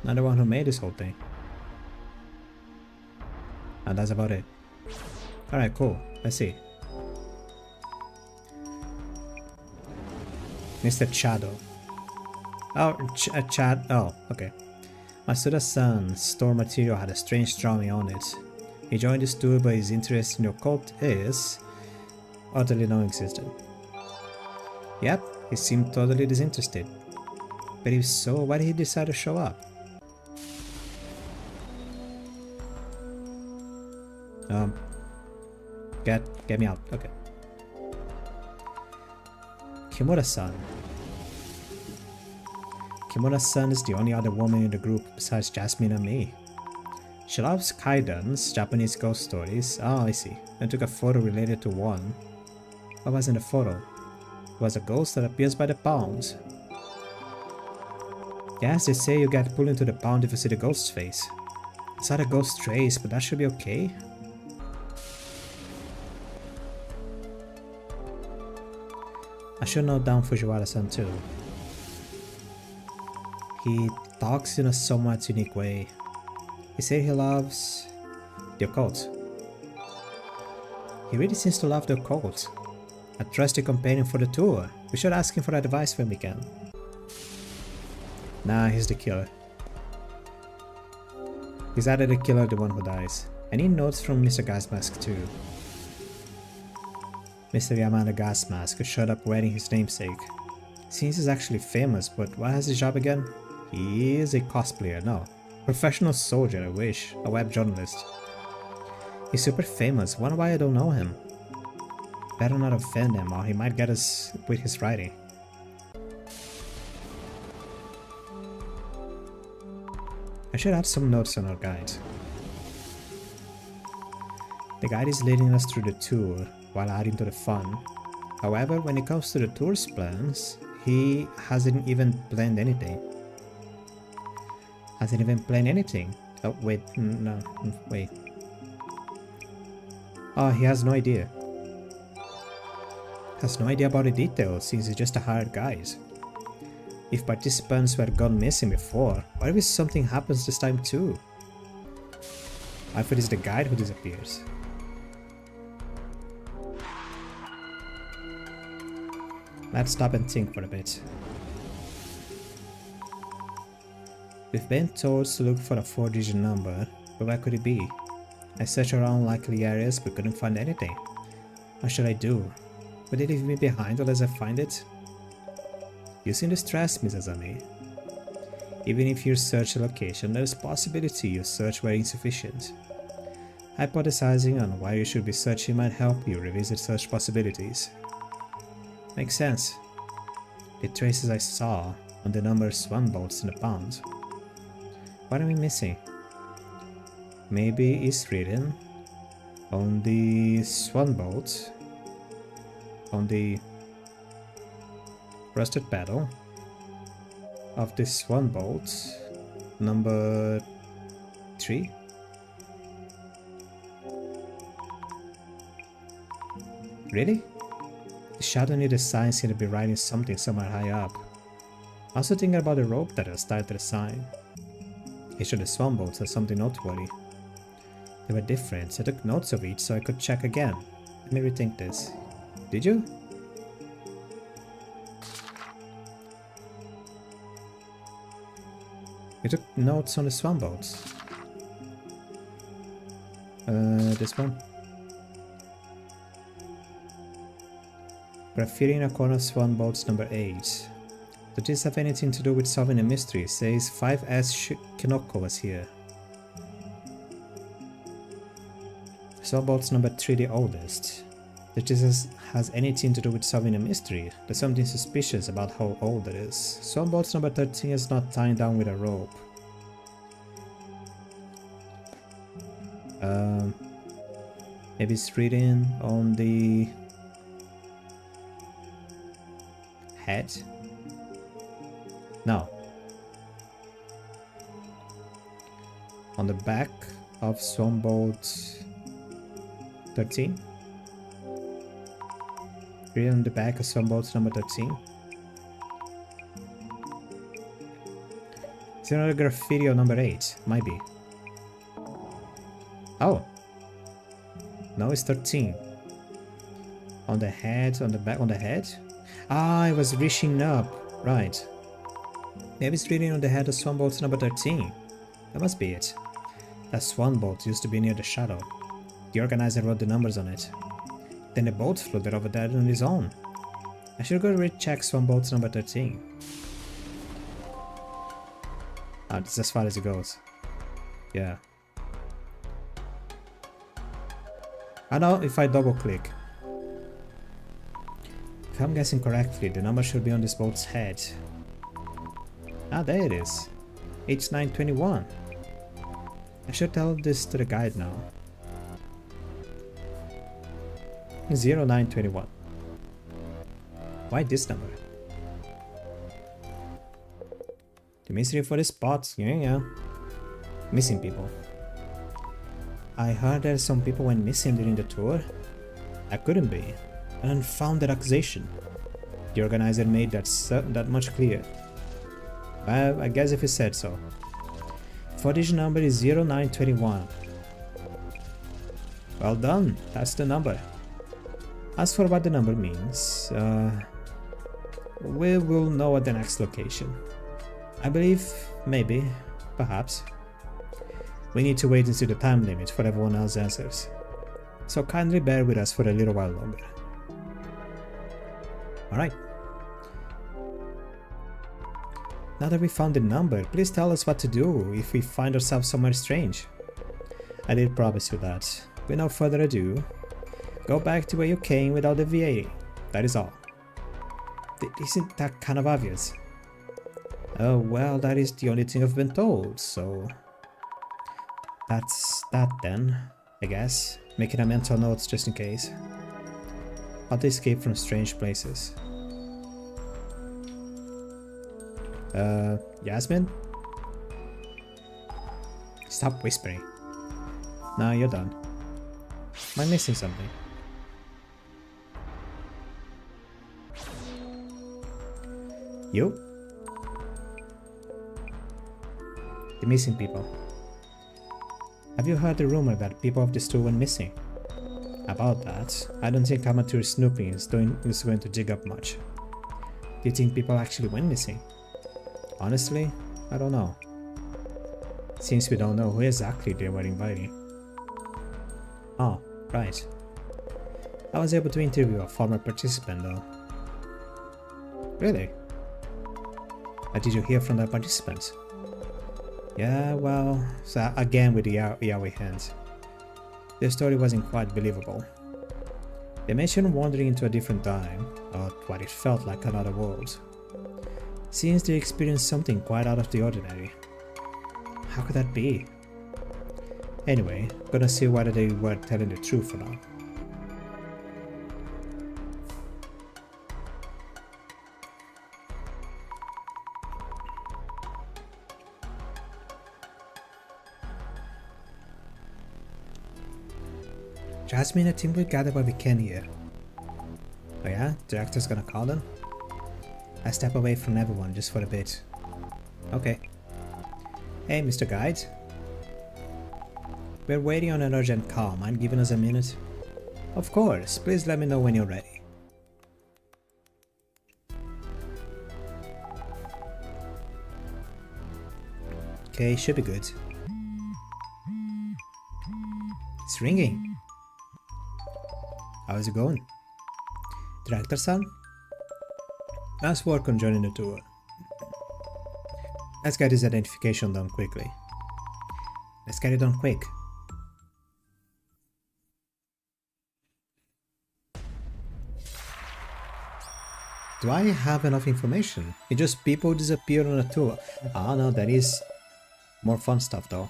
Not the one who made this whole thing. And that's about it. Alright, cool. Let's see. Mr. Chado. Oh, Chad. Oh, okay. Matsuda-san's store material had a strange drawing on it. He joined this tour, but his interest in the occult is utterly non-existent. Yep, he seemed totally disinterested. But if so, why did he decide to show up? Get me out. Okay. Kimura-san. Kimura-san is the only other woman in the group besides Jasmine and me. She loves kaidans, Japanese ghost stories. Oh, I see. I took a photo related to one. What was in the photo? It was a ghost that appears by the pound. Yes, they say you get pulled into the pound if you see the ghost's face. It's not a ghost trace, but that should be okay. I should note down Fujiwara-san too. He talks in a somewhat unique way. He said he loves the occult. He really seems to love the occult. A trusty companion for the tour. We should ask him for advice when we can. Nah, he's the killer. He's either the killer or the one who dies. I need notes from Mr. Gasmask too. Mr. Yamada Gasmask, who showed up wearing his namesake. Seems he's actually famous, but what has his job again? He is a cosplayer, no. Professional soldier, I wish. A web journalist. He's super famous, wonder why I don't know him. Better not offend him or he might get us with his writing. I should add some notes on our guide. The guide is leading us through the tour while adding to the fun. However, when it comes to the tour's plans, he hasn't even planned anything. Hasn't even planned anything. Oh, wait, no, wait. Oh, he has no idea. Has no idea about the details since he's just a hired guide. If participants were gone missing before, what if something happens this time too? What if it is the guide who disappears? Let's stop and think for a bit. We've been told to look for a 4-digit number, but where could it be? I searched around likely areas but couldn't find anything. What should I do? Would it leave me behind unless I find it? You seem distressed, Mrs. Ami. Even if you search a location, there is possibility your search were insufficient. Hypothesizing on why you should be searching might help you revisit search possibilities. Makes sense. The traces I saw on the number swan boats in the pond. What are we missing? Maybe it's written on the swan boat, on the rusted paddle of the swan boat number 3. Really? The shadow near the sign seemed to be writing something somewhere high up. Also thinking about the rope that was tied to the sign. Each of the swan boats had something noteworthy. They were different. I took notes of each so I could check again. Let me rethink this. Did you? You took notes on the swan boats. This one. Graffiti in a corner of swan boats number 8. Does this have anything to do with solving a mystery? It says 5S Kinoko was here. Swan boats number 3 the oldest. Does this has anything to do with solving a mystery? There's something suspicious about how old it is. Swan boats number 13 is not tied down with a rope. Maybe it's written on the head? No. On the back of swan boat 13? Written on the back of swan boat number 13? Is there another graffiti on number 8? Might be. Oh. No, it's 13. On the head, on the back, on the head? Ah, I was reaching up. Right. Maybe it's written on the head of swan boat number 13. That must be it. That swan boat used to be near the shadow. The organizer wrote the numbers on it. Then the boat floated over there on his own. I should go recheck swan boat number 13. Ah, this is as far as it goes. Yeah. I know if I double click. If I'm guessing correctly, the number should be on this boat's head. Ah, there it is. H921. I should tell this to the guide now. 0921. Why this number? The mystery for the spot. Yeah. Missing people. I heard that some people went missing during the tour. That couldn't be. An unfounded accusation. The organizer made that much clear. Well, I guess if he said so. 4-digit number is 0921. Well done, that's the number. As for what the number means, we will know at the next location. I believe, maybe, perhaps. We need to wait and see the time limit for everyone else's answers. So kindly bear with us for a little while longer. Alright. Now that we found the number, please tell us what to do if we find ourselves somewhere strange. I did promise you that. With no further ado, go back to where you came without deviating. That is all. Isn't that kind of obvious? Oh well, that is the only thing I've been told, so... That's that then, I guess. Making a mental notes just in case. How to escape from strange places. Yasmin? Stop whispering. Now you're done. Am I missing something? You? The missing people. Have you heard the rumor that people of the store went missing? About that, I don't think amateur snooping is going to dig up much. Do you think people actually went missing? Honestly, I don't know. Since we don't know who exactly they were inviting. Oh, right. I was able to interview a former participant though. Really? Did you hear from the participants? Yeah, well, so again with the Yahweh hands. The story wasn't quite believable. They mentioned wandering into a different time, or what it felt like another world. Since they experienced something quite out of the ordinary. How could that be? Anyway, gonna see whether they were telling the truth or not. Jasmine, I think we gather what we can here. Oh yeah? Director's gonna call them? I step away from everyone just for a bit. Okay. Hey, Mr. Guide. We're waiting on an urgent call. Mind giving us a minute? Of course. Please let me know when you're ready. Okay, should be good. It's ringing. How's it going? Director-san? Nice work on joining the tour. Let's get his identification done quickly. Let's get it done quick. Do I have enough information? It just people disappeared on a tour. Ah no, that is more fun stuff though.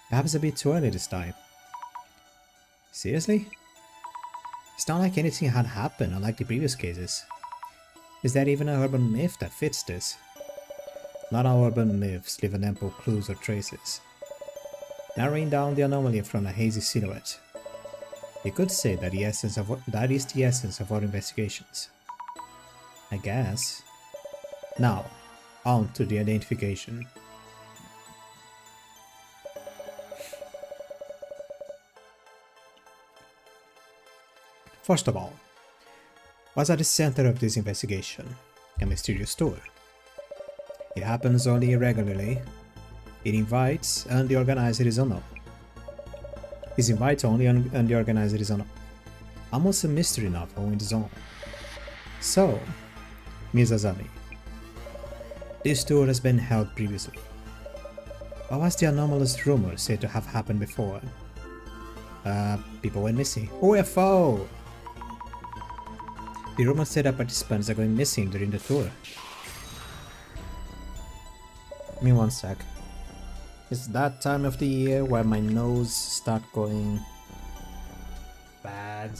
Perhaps a bit too early this time. Seriously? It's not like anything had happened unlike the previous cases. Is there even an urban myth that fits this? Not all urban myths leave an ample clues or traces. Narrowing down the anomaly from a hazy silhouette. You could say that that is the essence of our investigations. I guess. Now, on to the identification. First of all, what's at the center of this investigation? A mysterious tour. It happens only irregularly. It invites and the organizer is unknown. It invites only and the organizer is unknown. Almost a mystery novel in its own. So, Ms. Azami, this tour has been held previously. What was the anomalous rumor said to have happened before? People went missing. UFO! The rumor said that participants are going missing during the tour. Give me one sec. It's that time of the year where my nose starts going bad.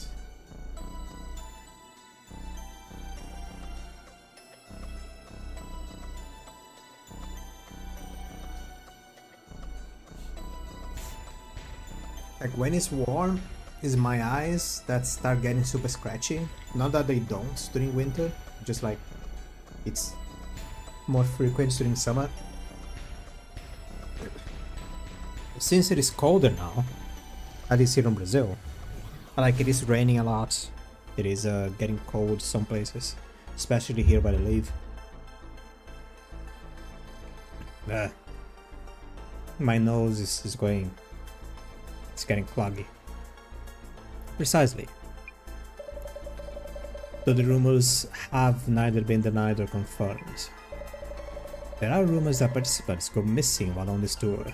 Like when it's warm, it's my eyes that start getting super scratchy. Not that they don't during winter, just like it's more frequent during summer. Since it is colder now, at least here in Brazil, like it is raining a lot, it is getting cold some places, especially here where I live. My nose is going, it's getting cloggy. Precisely. Though the rumors have neither been denied or confirmed. There are rumors that participants go missing while on this tour.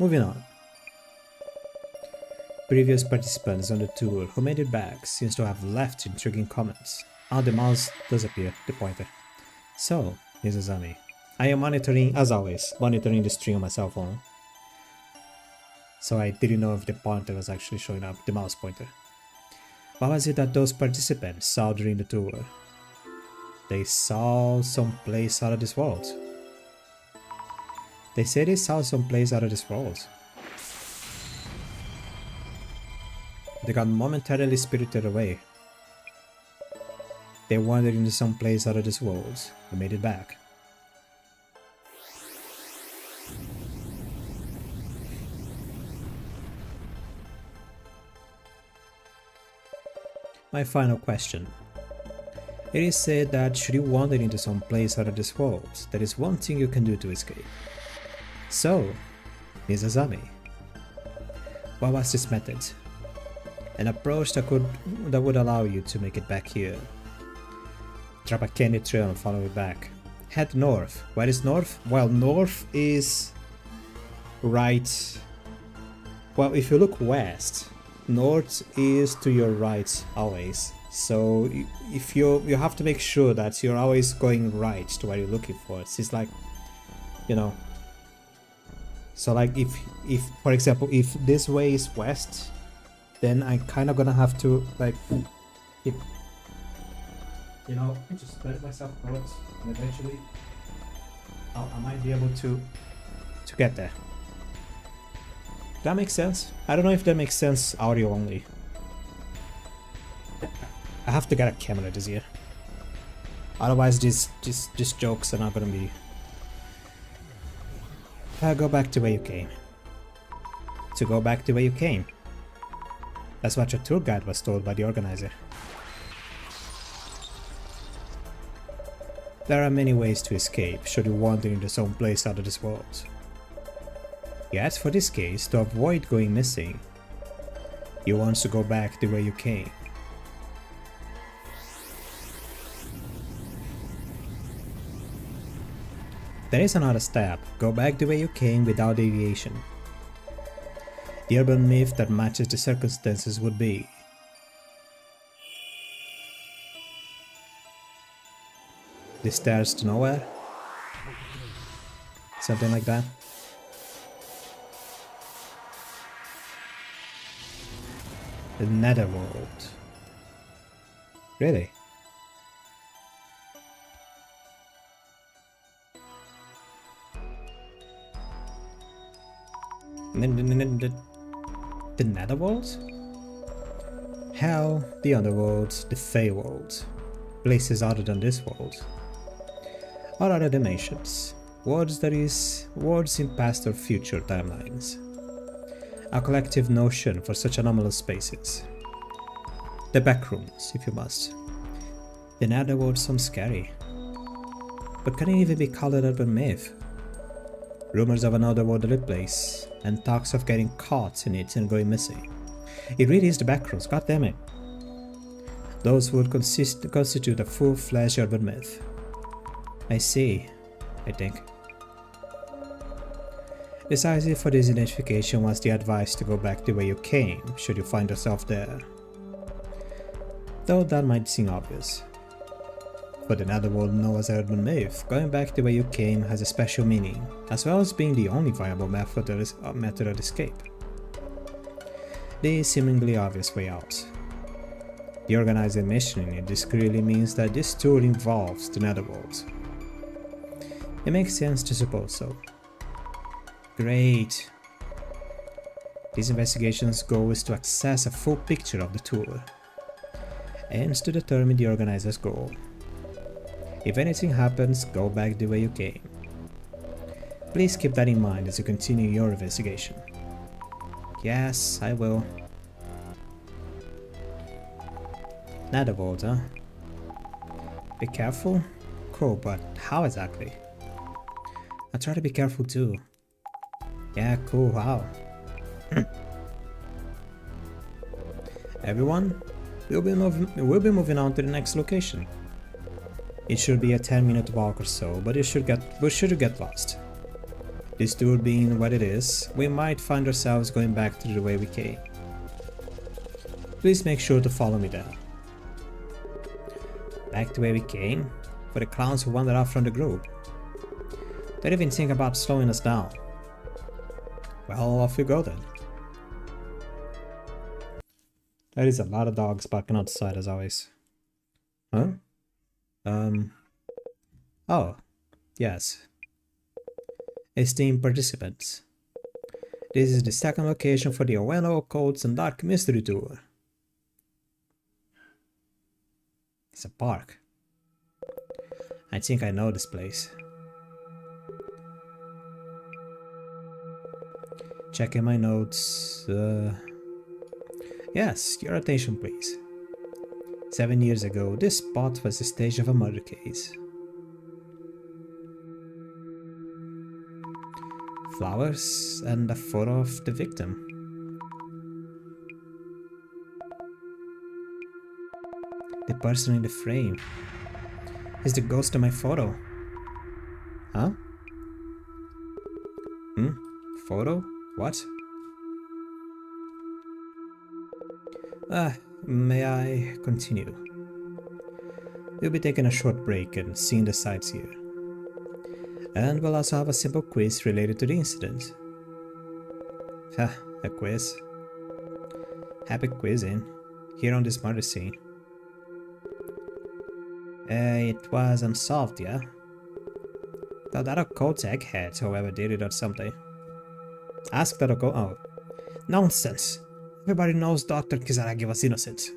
Moving on. Previous participants on the tour who made it back seems to have left intriguing comments. Oh, the mouse does appear, the pointer. So, Ms. Azami, I am monitoring, as always, monitoring the stream on my cell phone. So I didn't know if the pointer was actually showing up, the mouse pointer. What was it that those participants saw during the tour? They saw some place out of this world. They say they saw some place out of this world. They got momentarily spirited away. They wandered into some place out of this world and made it back. my final question. It is said that should you wander into some place out of this world, there is one thing you can do to escape. So, Ms. Azami, what was this method? An approach that would allow you to make it back here. Drop a candy trail and follow it back. Head north. Where is north? Well, north is right. Well, if you look west, north is to your right always. So if you have to make sure that you're always going right to where you're looking for. It's like, you know. So like if for example, if this way is west, then I'm kind of gonna have to like, just let myself north, and eventually I might be able to get there. That makes sense? I don't know if that makes sense audio only. I have to get a camera this year. Otherwise these jokes are not gonna be... go back to where you came. To go back to where you came. That's what your tour guide was told by the organizer. There are many ways to escape should you wander into some place out of this world. Yet for this case, to avoid going missing, you want to go back the way you came. There is another step, go back the way you came without deviation. The urban myth that matches the circumstances would be: the stairs to nowhere? Something like that. The netherworld. Really? The netherworld? Hell, the underworld, the Feyworld. Places other than this world. Or other dimensions. Worlds in past or future timelines. A collective notion for such anomalous spaces. The backrooms, if you must. The netherworld sounds scary. But can it even be called an urban myth? Rumors of an otherworldly place, and talks of getting caught in it and going missing. It really is the backrooms, goddammit. Those would constitute a full-fledged urban myth. I see, I think. Decisive for this identification was the advice to go back the way you came, should you find yourself there. Though that might seem obvious. For the netherworld known as urban myth, going back the way you came has a special meaning, as well as being the only viable method of escape. The seemingly obvious way out. The organizer mentioning it discreetly means that this tour involves the netherworld. It makes sense to suppose so. Great! This investigation's goal is to access a full picture of the tour, and to determine the organizer's goal. If anything happens, go back the way you came. Please keep that in mind as you continue your investigation. Yes, I will. Netherworld, huh? Be careful? Cool, but how exactly? I try to be careful too. Yeah, cool, how? Everyone, we'll be moving on to the next location. It should be a 10-minute walk or so, but we should get lost. This tour being what it is, we might find ourselves going back to the way we came. Please make sure to follow me there. Back the way we came? For the clowns who wandered off from the group. Don't even think about slowing us down. Well, off you go then. There is a lot of dogs barking outside as always. Huh? Oh, yes. Esteemed participants, this is the second location for the Ueno Occults and Dark Mystery Tour. It's a park. I think I know this place. Checking my notes. Yes, your attention please. 7 years ago, this spot was the stage of a murder case. Flowers and a photo of the victim. The person in the frame is the ghost of my photo. Huh? Photo? What? May I continue? We'll be taking a short break and seeing the sights here. And we'll also have a simple quiz related to the incident. A quiz. Happy quizzing here on this murder scene. It was unsolved, yeah? Thought that occult egghead, whoever did it or something. Ask that occult. Oh. Nonsense! Everybody knows Dr. Kisaragi was innocent.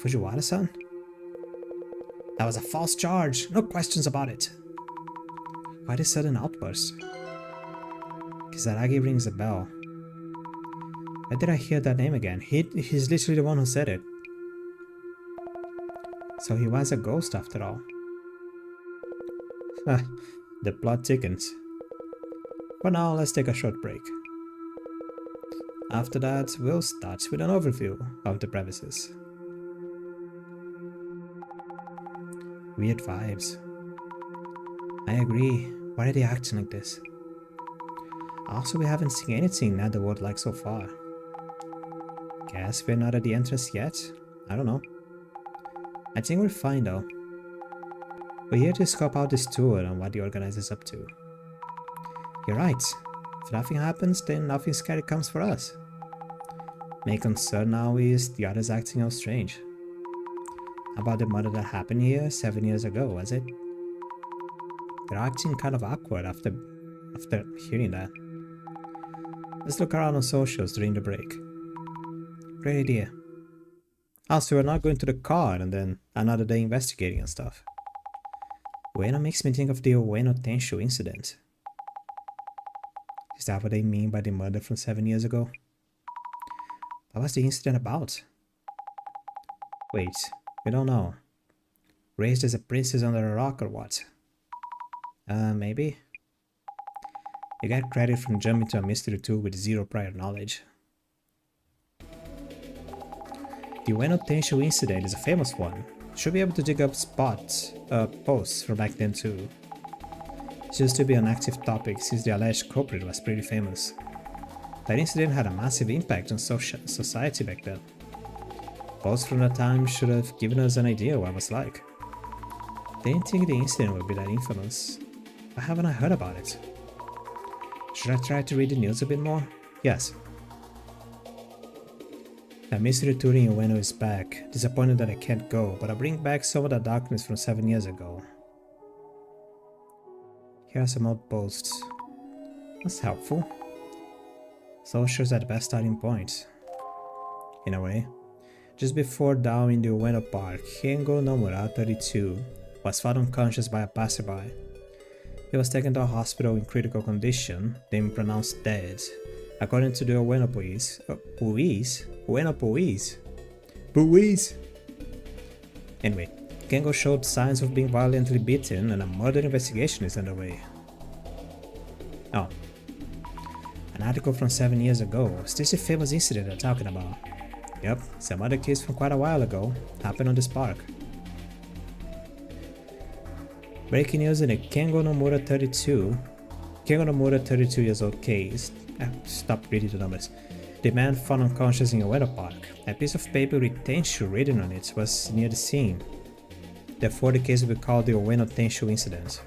Fujiwara-san? That was a false charge, no questions about it. Why this sudden outburst? Kisaragi rings a bell. Why did I hear that name again? He's literally the one who said it. So he was a ghost after all. The plot thickens. For now, let's take a short break. After that, we'll start with an overview of the premises. Weird vibes. I agree. Why are they acting like this? Also, we haven't seen anything Netherworld like so far. Guess we're not at the entrance yet? I don't know. I think we're fine though. We're here to scope out this tour and what the organizer's up to. You're right. If nothing happens, then nothing scary comes for us. Main concern now is the others acting all strange. About the murder that happened here 7 years ago, was it? They're acting kind of awkward after hearing that. Let's look around on socials during the break. Great idea. Also, we're not going to the car and then another day investigating and stuff. Ueno makes me think of the Ueno Tenshu incident. Is that what they mean by the murder from 7 years ago? What was the incident about? Wait, we don't know. Raised as a princess under a rock or what? Maybe? You get credit from jumping to a mystery tour with zero prior knowledge. The Ueno Tenshu incident is a famous one. Should be able to dig up posts from back then too. It used to be an active topic since the alleged culprit was pretty famous. That incident had a massive impact on society back then. Posts from that time should have given us an idea what it was like. Didn't think the incident would be that infamous. Why haven't I heard about it? Should I try to read the news a bit more? Yes. That mystery tour in Ueno is back. Disappointed that I can't go, but I'll bring back some of the darkness from 7 years ago. Here are some old posts. That's helpful. Socials are the best starting point. In a way. Just before dawn in the Ueno Park, Kengo Nomura, 32, was found unconscious by a passerby. He was taken to a hospital in critical condition, then pronounced dead. According to the Ueno police, Police! Anyway, Kengo showed signs of being violently beaten and a murder investigation is underway. Oh. An article from 7 years ago. Is this the famous incident they're talking about? Yep, some other case from quite a while ago happened on this park. Breaking news in the Kengo Nomura 32 years old case. Stop reading the numbers. The man found unconscious in Ueno Park. A piece of paper with Tenshu written on it was near the scene. Therefore, the case will be called the Ueno Tenshu incident.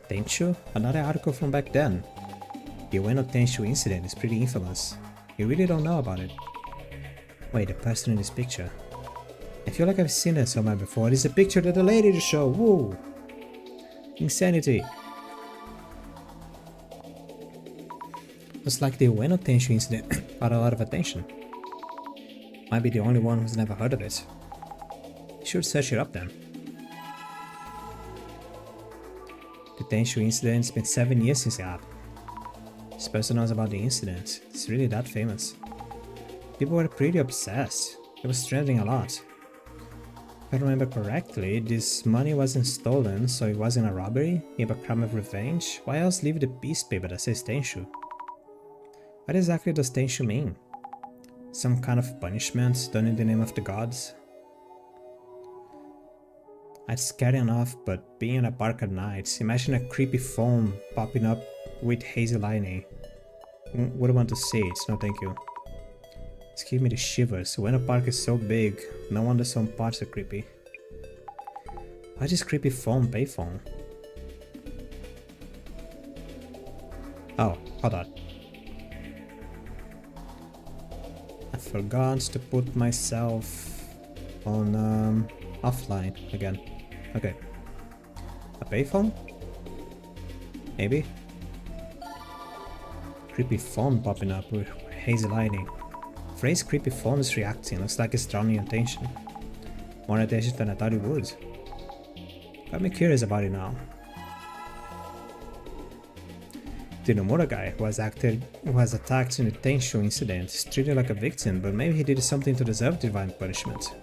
Tenshu? Another article from back then. The Ueno Tenshu incident is pretty infamous. You really don't know about it. Wait, the person in this picture. I feel like I've seen it somewhere before. It is a picture that the lady to show. Woo! Insanity. Looks like the Ueno Tenshu incident got a lot of attention. Might be the only one who's never heard of it. You should search it up then. The Tenshu incident, it's been 7 years since it happened. This person knows about the incident. It's really that famous. People were pretty obsessed. It was trending a lot. If I remember correctly, this money wasn't stolen, so it wasn't a robbery, maybe a crime of revenge. Why else leave the piece paper that says Tenshu? What exactly does Tenshu mean? Some kind of punishment done in the name of the gods? It's scary enough, but being in a park at night, imagine a creepy phone popping up with hazy lighting. Wouldn't want to see it, no thank you. It's giving me the shivers. When a park is so big, no wonder some parts are creepy. Why this creepy phone payphone? Oh, hold on. I forgot to put myself on offline again. Okay. A payphone? Maybe? Creepy phone popping up with hazy lighting. Phrase creepy phone is reacting, looks like it's drawing your attention. More attention than I thought it would. Got me curious about it now. The Nomura guy who was attacked in the Tenshu incident is treated like a victim, but maybe he did something to deserve divine punishment.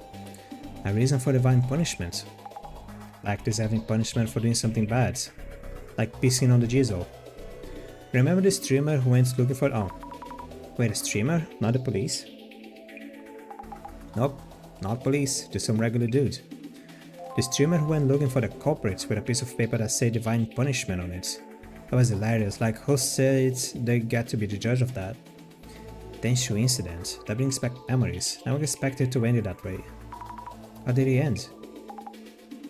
A reason for divine punishment. Like deserving punishment for doing something bad. Like pissing on the Jizo. Remember the streamer who went looking for— oh. Wait, a streamer? Not the police? Nope, not police, just some regular dude. The streamer who went looking for the culprits with a piece of paper that said divine punishment on it. That was hilarious, like who said they get to be the judge of that? Tenshu incident, that brings back memories. I would expect it to end it that way. How did it end?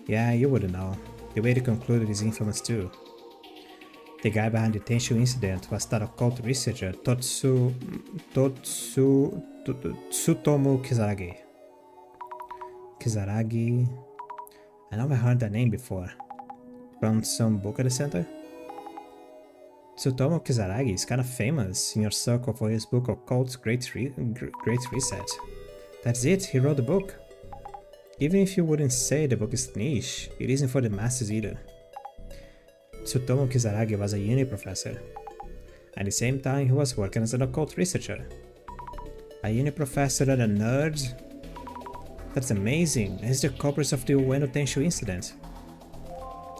Yeah, you wouldn't know. The way they concluded is infamous too. The guy behind the Tenshu incident was that occult researcher Tsutomu Kizaragi. Kizaragi... I never heard that name before. From some book at the center? Tsutomu Kizaragi is kind of famous in your circle for his book Occult Great Reset. That's it, he wrote the book. Even if you wouldn't say the book is niche, it isn't for the masses either. Tsutomu Kizaragi was a uni professor. At the same time, he was working as an occult researcher. A uni professor and a nerd? That's amazing. He's the culprit of the Ueno Tenshu incident.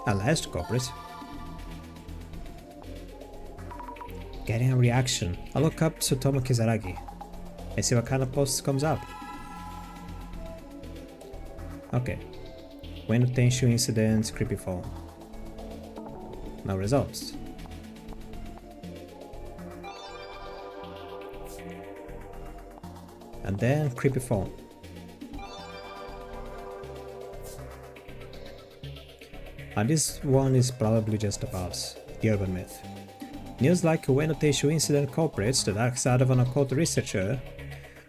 Alleged culprit. Getting a reaction. I'll look up Tsutomu Kizaragi and see what kind of post comes up. Okay. Ueno Tenshu incident, creepy phone. No results. And then creepy phone. And this one is probably just about the urban myth. News like Ueno Tenshu incident culprits, the dark side of an occult researcher,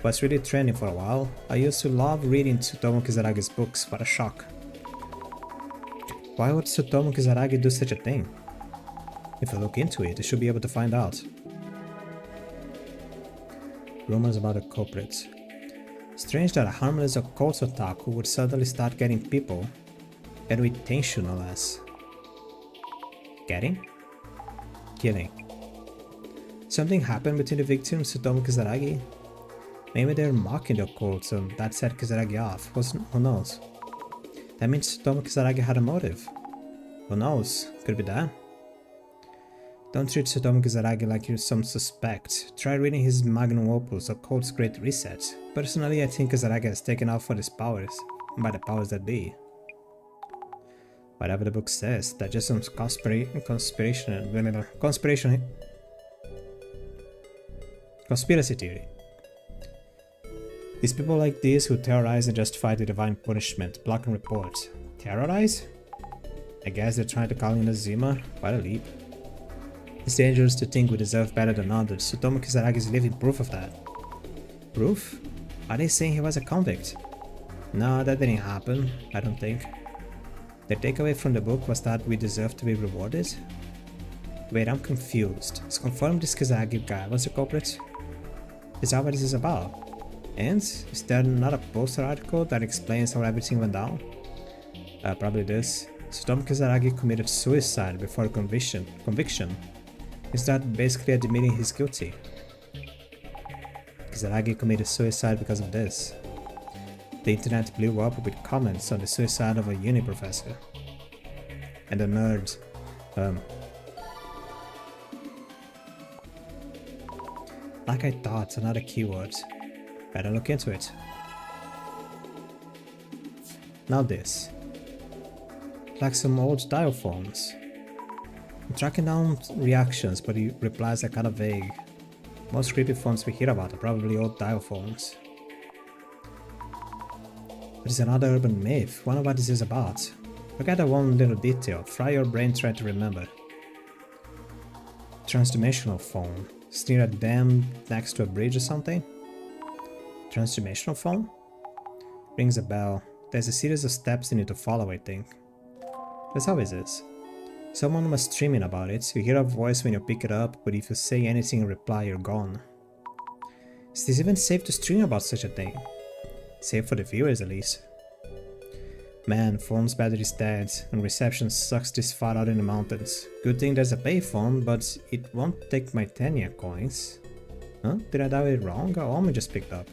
was really trending for a while. I used to love reading Tsutomu Kizaragi's books, what a shock. Why would Tsutomu Kizaragi do such a thing? If I look into it, I should be able to find out. Rumors about the culprits. Strange that a harmless occult otaku would suddenly start getting people, and with Tenshu no less. Getting? Killing. Something happened between the victim and Tsutomu Kizaragi? Maybe they're mocking the occult, so that set Kizaragi off. Who knows? That means Tsutomu Kizaragi had a motive. Who knows? Could be that. Don't treat Tsutomu Kizaragi like you're some suspect. Try reading his magnum opus, Occult's Great Reset. Personally, I think Kizaragi has taken off for his powers, by the powers that be. Whatever the book says, that's just some conspiracy theory. It's people like this who terrorize and justify the divine punishment, block and report. Terrorize? I guess they're trying to call in a Zima. What a leap. It's dangerous to think we deserve better than others. Tsutomu Kizaragi is living proof of that. Proof? Are they saying he was a convict? No, that didn't happen, I don't think. The takeaway from the book was that we deserve to be rewarded? Wait, I'm confused. It's confirmed this Kizaragi guy was the culprit? Is that what this is about? And is there not a poster article that explains how everything went down? Probably this. Tsutomu Kizaragi committed suicide before conviction. Is that basically admitting he's guilty? Kisaragi committed suicide because of this. The internet blew up with comments on the suicide of a uni professor. And the nerd, like I thought, another keyword. Better look into it. Now this. Like some old dial phones. I'm tracking down reactions, but the replies are kind of vague. Most creepy phones we hear about are probably old dial phones. But it's another urban myth. Wonder what this is about. Forget that one little detail. Fry your brain trying to remember. Transdimensional phone. It's near a dam next to a bridge or something? Transdimensional phone? Rings a bell. There's a series of steps you need to follow, I think. As always is. Someone was streaming about it. You hear a voice when you pick it up, but if you say anything in reply, you're gone. Is this even safe to stream about such a thing? Safe for the viewers, at least. Man, phone's battery's dead, and reception sucks this far out in the mountains. Good thing there's a payphone, but it won't take my 10-year coins. Huh? Did I dial it wrong? Or Omi just picked up?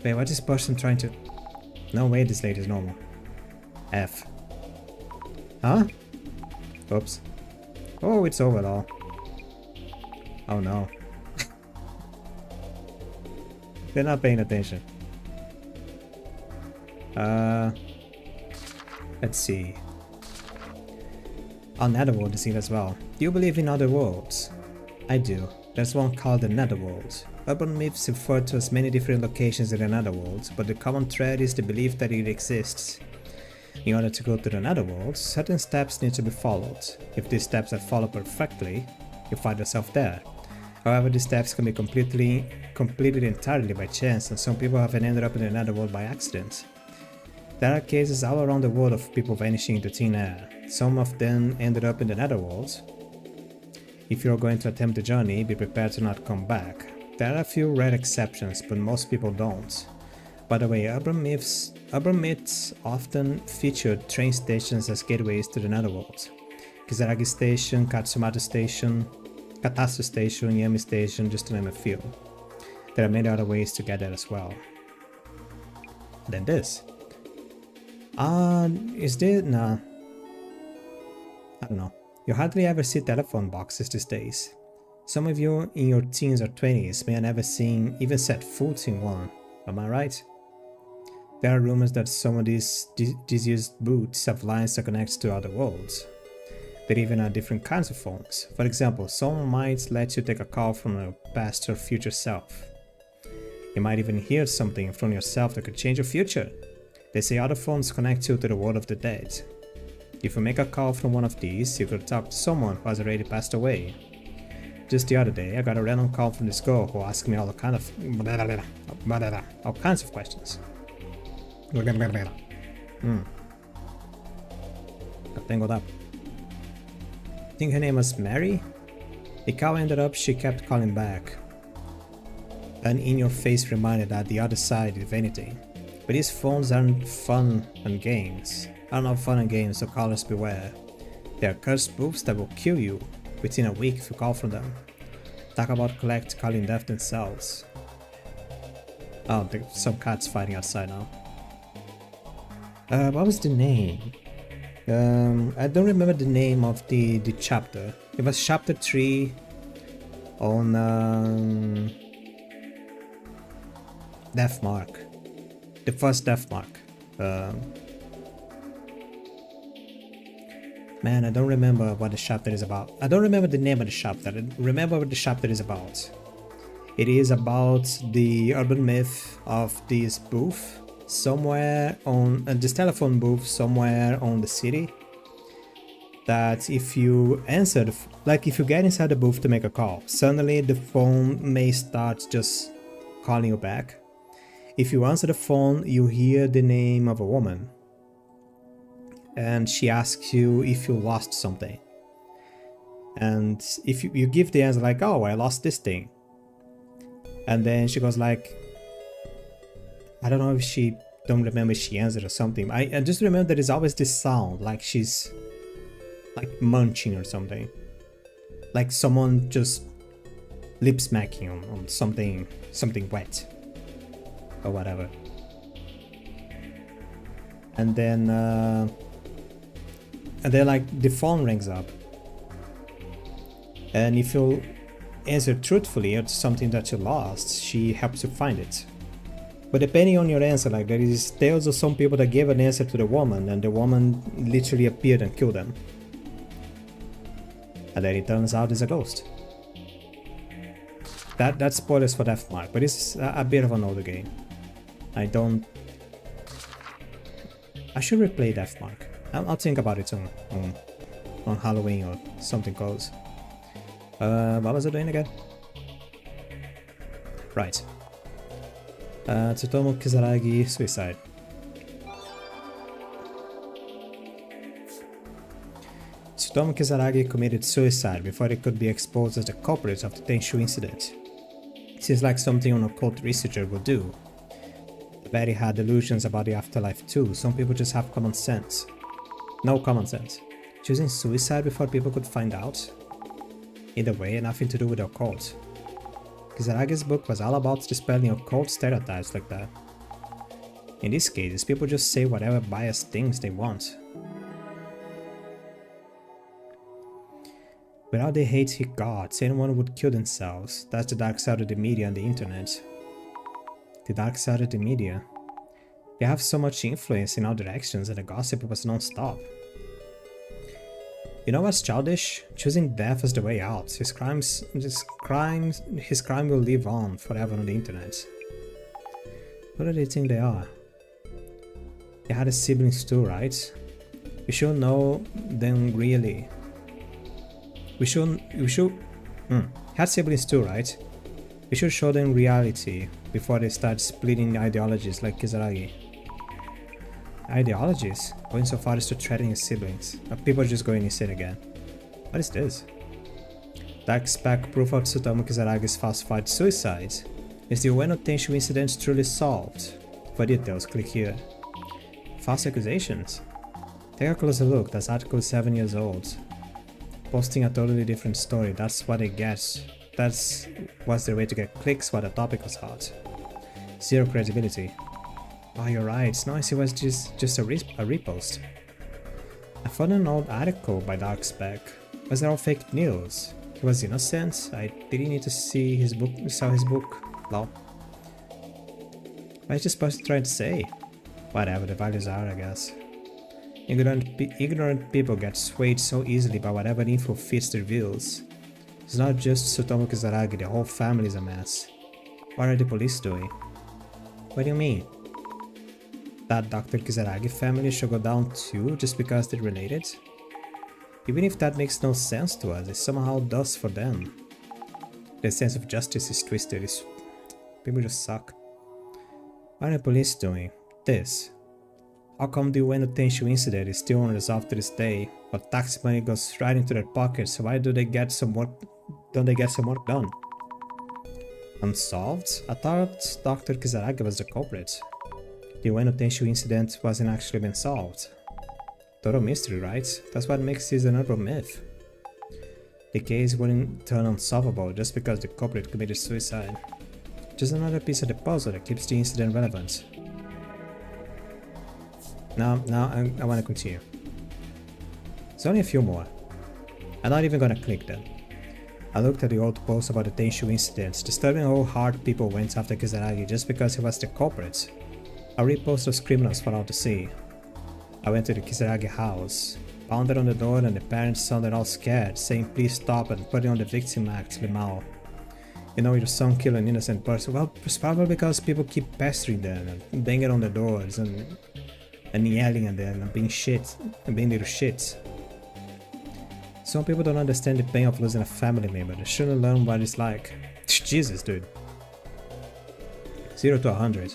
Wait, what is this person trying to... No way this lady's normal. F. Huh? Oops. Oh, it's over though. Oh no. They're not paying attention. Let's see. Oh, Netherworld is here as well. Do you believe in other worlds? I do. There's one called the Netherworld. Urban myths refer to as many different locations in the Netherworld, but the common thread is the belief that it exists. In order to go to the Netherworld, certain steps need to be followed. If these steps are followed perfectly, you find yourself there. However, these steps can be completed entirely by chance, and some people have ended up in the Netherworld by accident. There are cases all around the world of people vanishing into thin air. Some of them ended up in the Netherworld. If you're going to attempt the journey, be prepared to not come back. There are a few rare exceptions, but most people don't. By the way, urban myths often feature train stations as gateways to the Netherworld. Kisaragi Station, Katsumata Station, Katase Station, Yami Station, just to name a few. There are many other ways to get there as well. Then this. Is there... Nah. I don't know. You hardly ever see telephone boxes these days. Some of you in your teens or 20s may have never seen, even set foot in one. Am I right? There are rumors that some of these disused booths have lines that connect to other worlds. There even are different kinds of phones. For example, someone might let you take a call from a past or future self. You might even hear something from yourself that could change your future. They say other phones connect you to the world of the dead. If you make a call from one of these, you could talk to someone who has already passed away. Just the other day, I got a random call from this girl who asked me all kinds of questions. Got tangled up. I think her name was Mary? The call ended up she kept calling back. An in-your-face reminder that the other side, if anything. But these phones aren't fun and games. Are not fun and games, so callers beware. They are cursed spoofs that will kill you within a week if you call from them. Talk about collect calling death themselves. Oh, there's some cats fighting outside now. What was the name? I don't remember the name of the chapter. It was chapter 3 on Death Mark. The first Death Mark. Man, I don't remember what the chapter is about. I don't remember the name of the chapter. I remember what the chapter is about. It is about the urban myth of this booth somewhere on this telephone booth somewhere on the city. That if you answer, if you get inside the booth to make a call, suddenly the phone may start just calling you back. If you answer the phone, you hear the name of a woman. And she asks you if you lost something. And if you give the answer like, oh, I lost this thing. And then she goes like, I don't know if she don't remember if she answered or something. I just remember there is always this sound, like she's like munching or something. Like someone just lip smacking on something wet or whatever. And then like the phone rings up, and if you answer truthfully or something that you lost, she helps you find it. But depending on your answer, like there is tales of some people that gave an answer to the woman and the woman literally appeared and killed them. And then it turns out it's a ghost. That's spoilers for Deathmark, but it's a bit of an older game. I should replay Deathmark. I'll think about it on Halloween or something close. What was I doing again? Right. Tsutomu Kizaragi suicide. Tsutomu Kizaragi committed suicide before he could be exposed as the culprit of the Tenshu incident. Seems like something an occult researcher would do. I bet he had delusions about the afterlife too. Some people just have common sense. No common sense. Choosing suicide before people could find out? Either way, nothing to do with the occult. Kizaragi's book was all about dispelling occult stereotypes like that. In these cases, people just say whatever biased things they want. Without the hate he got, anyone would kill themselves. That's the dark side of the media and the internet. The dark side of the media. They have so much influence in all directions and the gossip was non-stop. You know what's childish? Choosing death as the way out. His crime will live on forever on the internet. What do they think they are? They had siblings too, right? We should know them really. Had siblings too, right? We should show them reality before they start splitting ideologies like Kizaragi. Ideologies? Going so far as to threaten his siblings. People are just going insane again. What is this? Dark spec proof of Tsutomu Kizaragi's falsified suicide. Is the Ueno Tenshu incident truly solved? For details, click here. False accusations? Take a closer look, this article is 7 years old. Posting a totally different story, that's what they get. That's what's their way to get clicks while the topic was hot. Zero credibility. Oh, you're right, no, I see it was just a repost. I found an old article by Darkspec. Was that all fake news? He was innocent? I didn't need to see his book, sell his book. Lol. What is this person trying to say? Whatever, the values are, I guess. Ignorant people get swayed so easily by whatever info fits their views. It's not just Tsutomu Kizaragi, the whole family is a mess. What are the police doing? What do you mean? That Dr. Kizaragi family should go down too just because they're related? Even if that makes no sense to us, it somehow does for them. Their sense of justice is twisted. People just suck. What are the police doing? This. How come the Ueno Tenshu incident is still unresolved to this day, but tax money goes right into their pockets, so why don't they get some work done? Unsolved? I thought Dr. Kizaragi was the culprit. The Ueno Tenshu incident wasn't actually been solved. Total mystery, right? That's what makes this an urban myth. The case wouldn't turn unsolvable just because the culprit committed suicide. Just another piece of the puzzle that keeps the incident relevant. Now I want to continue. There's only a few more. I'm not even gonna click them. I looked at the old post about the Tenshu incident, disturbing how hard people went after Kizaragi just because he was the culprit. I reposted those criminals for all to see. I went to the Kizaragi house, pounded on the door and the parents sounded all scared, saying please stop and putting on the victim act, Lemme. You know your son killed an innocent person. Well, it's probably because people keep pestering them and banging on the doors and yelling at them and being little shits. Some people don't understand the pain of losing a family member. They shouldn't learn what it's like. Jesus, dude. 0 to 100.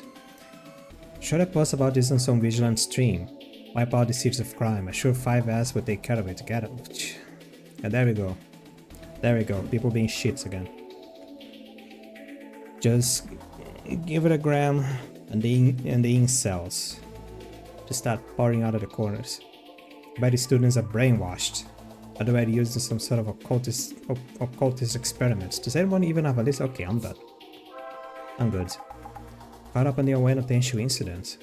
Should I post about this on some vigilant stream? Wipe out the seeds of crime. I'm sure 5S would take care of it. Get it. And there we go. There we go. People being shits again. Just give it a gram and the incels just start pouring out of the corners. But the students are brainwashed. Or do I use this some sort of occultist experiments? Does anyone even have a list? Okay, I'm done. I'm good. Caught up on the Ueno Tenshu incident.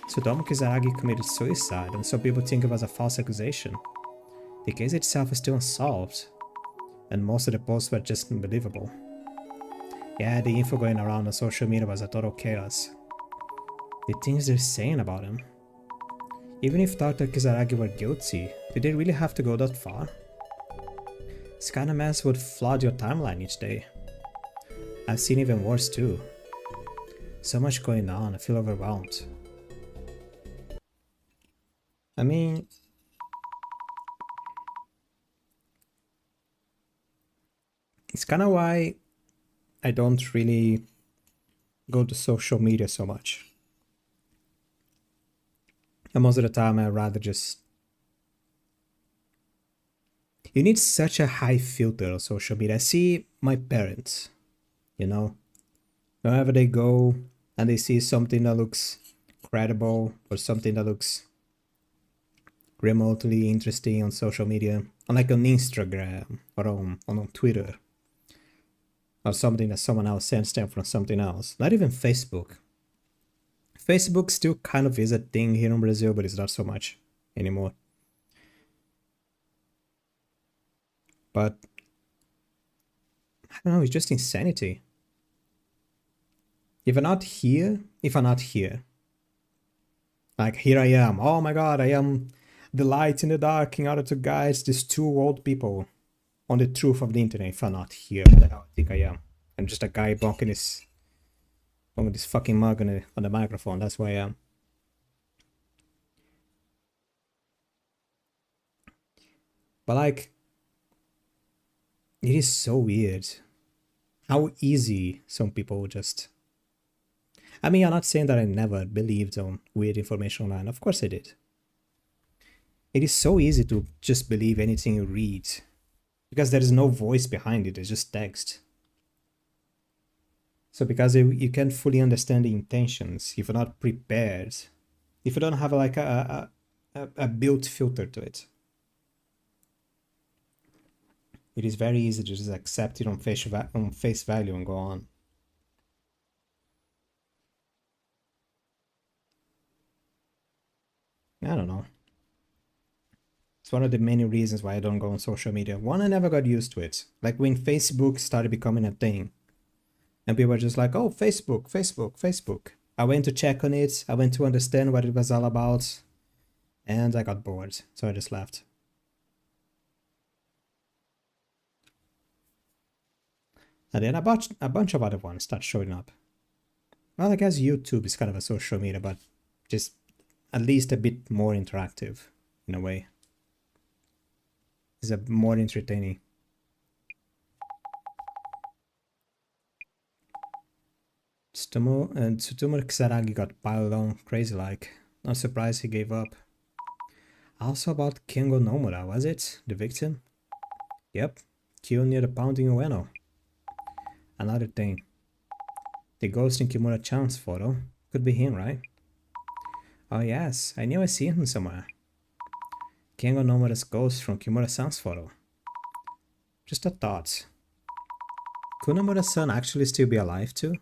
Tsutomu Kizaragi committed suicide, and some people think it was a false accusation. The case itself is still unsolved, and most of the posts were just unbelievable. Yeah, the info going around on social media was a total chaos. The things they're saying about him. Even if Dr. Kizaragi were guilty, did they really have to go that far? This kind of mess would flood your timeline each day. I've seen even worse too. So much going on, I feel overwhelmed. I mean, it's kind of why I don't really go to social media so much. And most of the time I'd rather just... You need such a high filter on social media. I see my parents, you know, wherever they go and they see something that looks credible or something that looks remotely interesting on social media, on like on Instagram or on Twitter, or something that someone else sends them from something else. Not even Facebook. Facebook still kind of is a thing here in Brazil, but it's not so much anymore. But I don't know, it's just insanity. If I'm not here, like here I am, oh my god, I am the light in the dark in order to guide these two old people on the truth of the internet. If I'm not here, then I think I am. I'm just a guy bonking this fucking mug on the microphone. That's why I am. But like, it is so weird how easy some people just... I mean, I'm not saying that I never believed on weird information online. Of course I did. It is so easy to just believe anything you read, because there is no voice behind it, it's just text. So because you can't fully understand the intentions, if you're not prepared, if you don't have like a built filter to it, it is very easy to just accept it on face value and go on. I don't know. It's one of the many reasons why I don't go on social media. One, I never got used to it. Like when Facebook started becoming a thing, and people were just like, oh, Facebook, Facebook, Facebook. I went to check on it, I went to understand what it was all about, and I got bored, so I just left. And then a bunch of other ones start showing up. Well, I guess YouTube is kind of a social media, but just at least a bit more interactive in a way. It's a more entertaining. Tsutomu Kisaragi got piled on crazy like. Not surprised he gave up. Also about Kengo Nomura, was it? The victim? Yep, killed near the pounding Ueno. Another thing. The ghost in Kimura-chan's photo. Could be him, right? Oh yes, I knew I seen him somewhere. Kengo Nomura's ghost from Kimura-san's photo. Just a thought. Could Nomura-san actually still be alive too?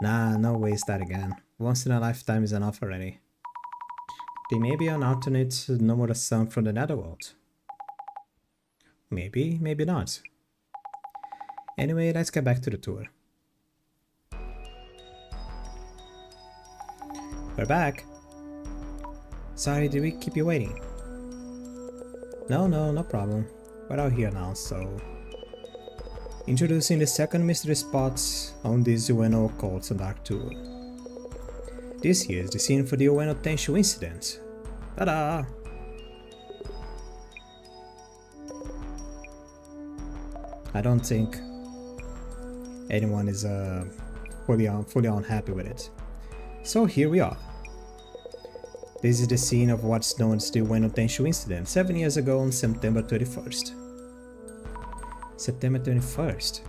Nah, no waste that again. Once in a lifetime is enough already. They may be an alternate Nomura-san from the Netherworld. Maybe, maybe not. Anyway, let's get back to the tour. We're back. Sorry, did we keep you waiting? No problem. We're out here now, so... Introducing the second mystery spots on this Ueno Occult and Dark tour. This here is the scene for the Ueno Tenshu incident. Ta-da! I don't think anyone is fully unhappy with it. So here we are. This is the scene of what's known as the Ueno Tenshu incident 7 years ago on September 31st. September 21st.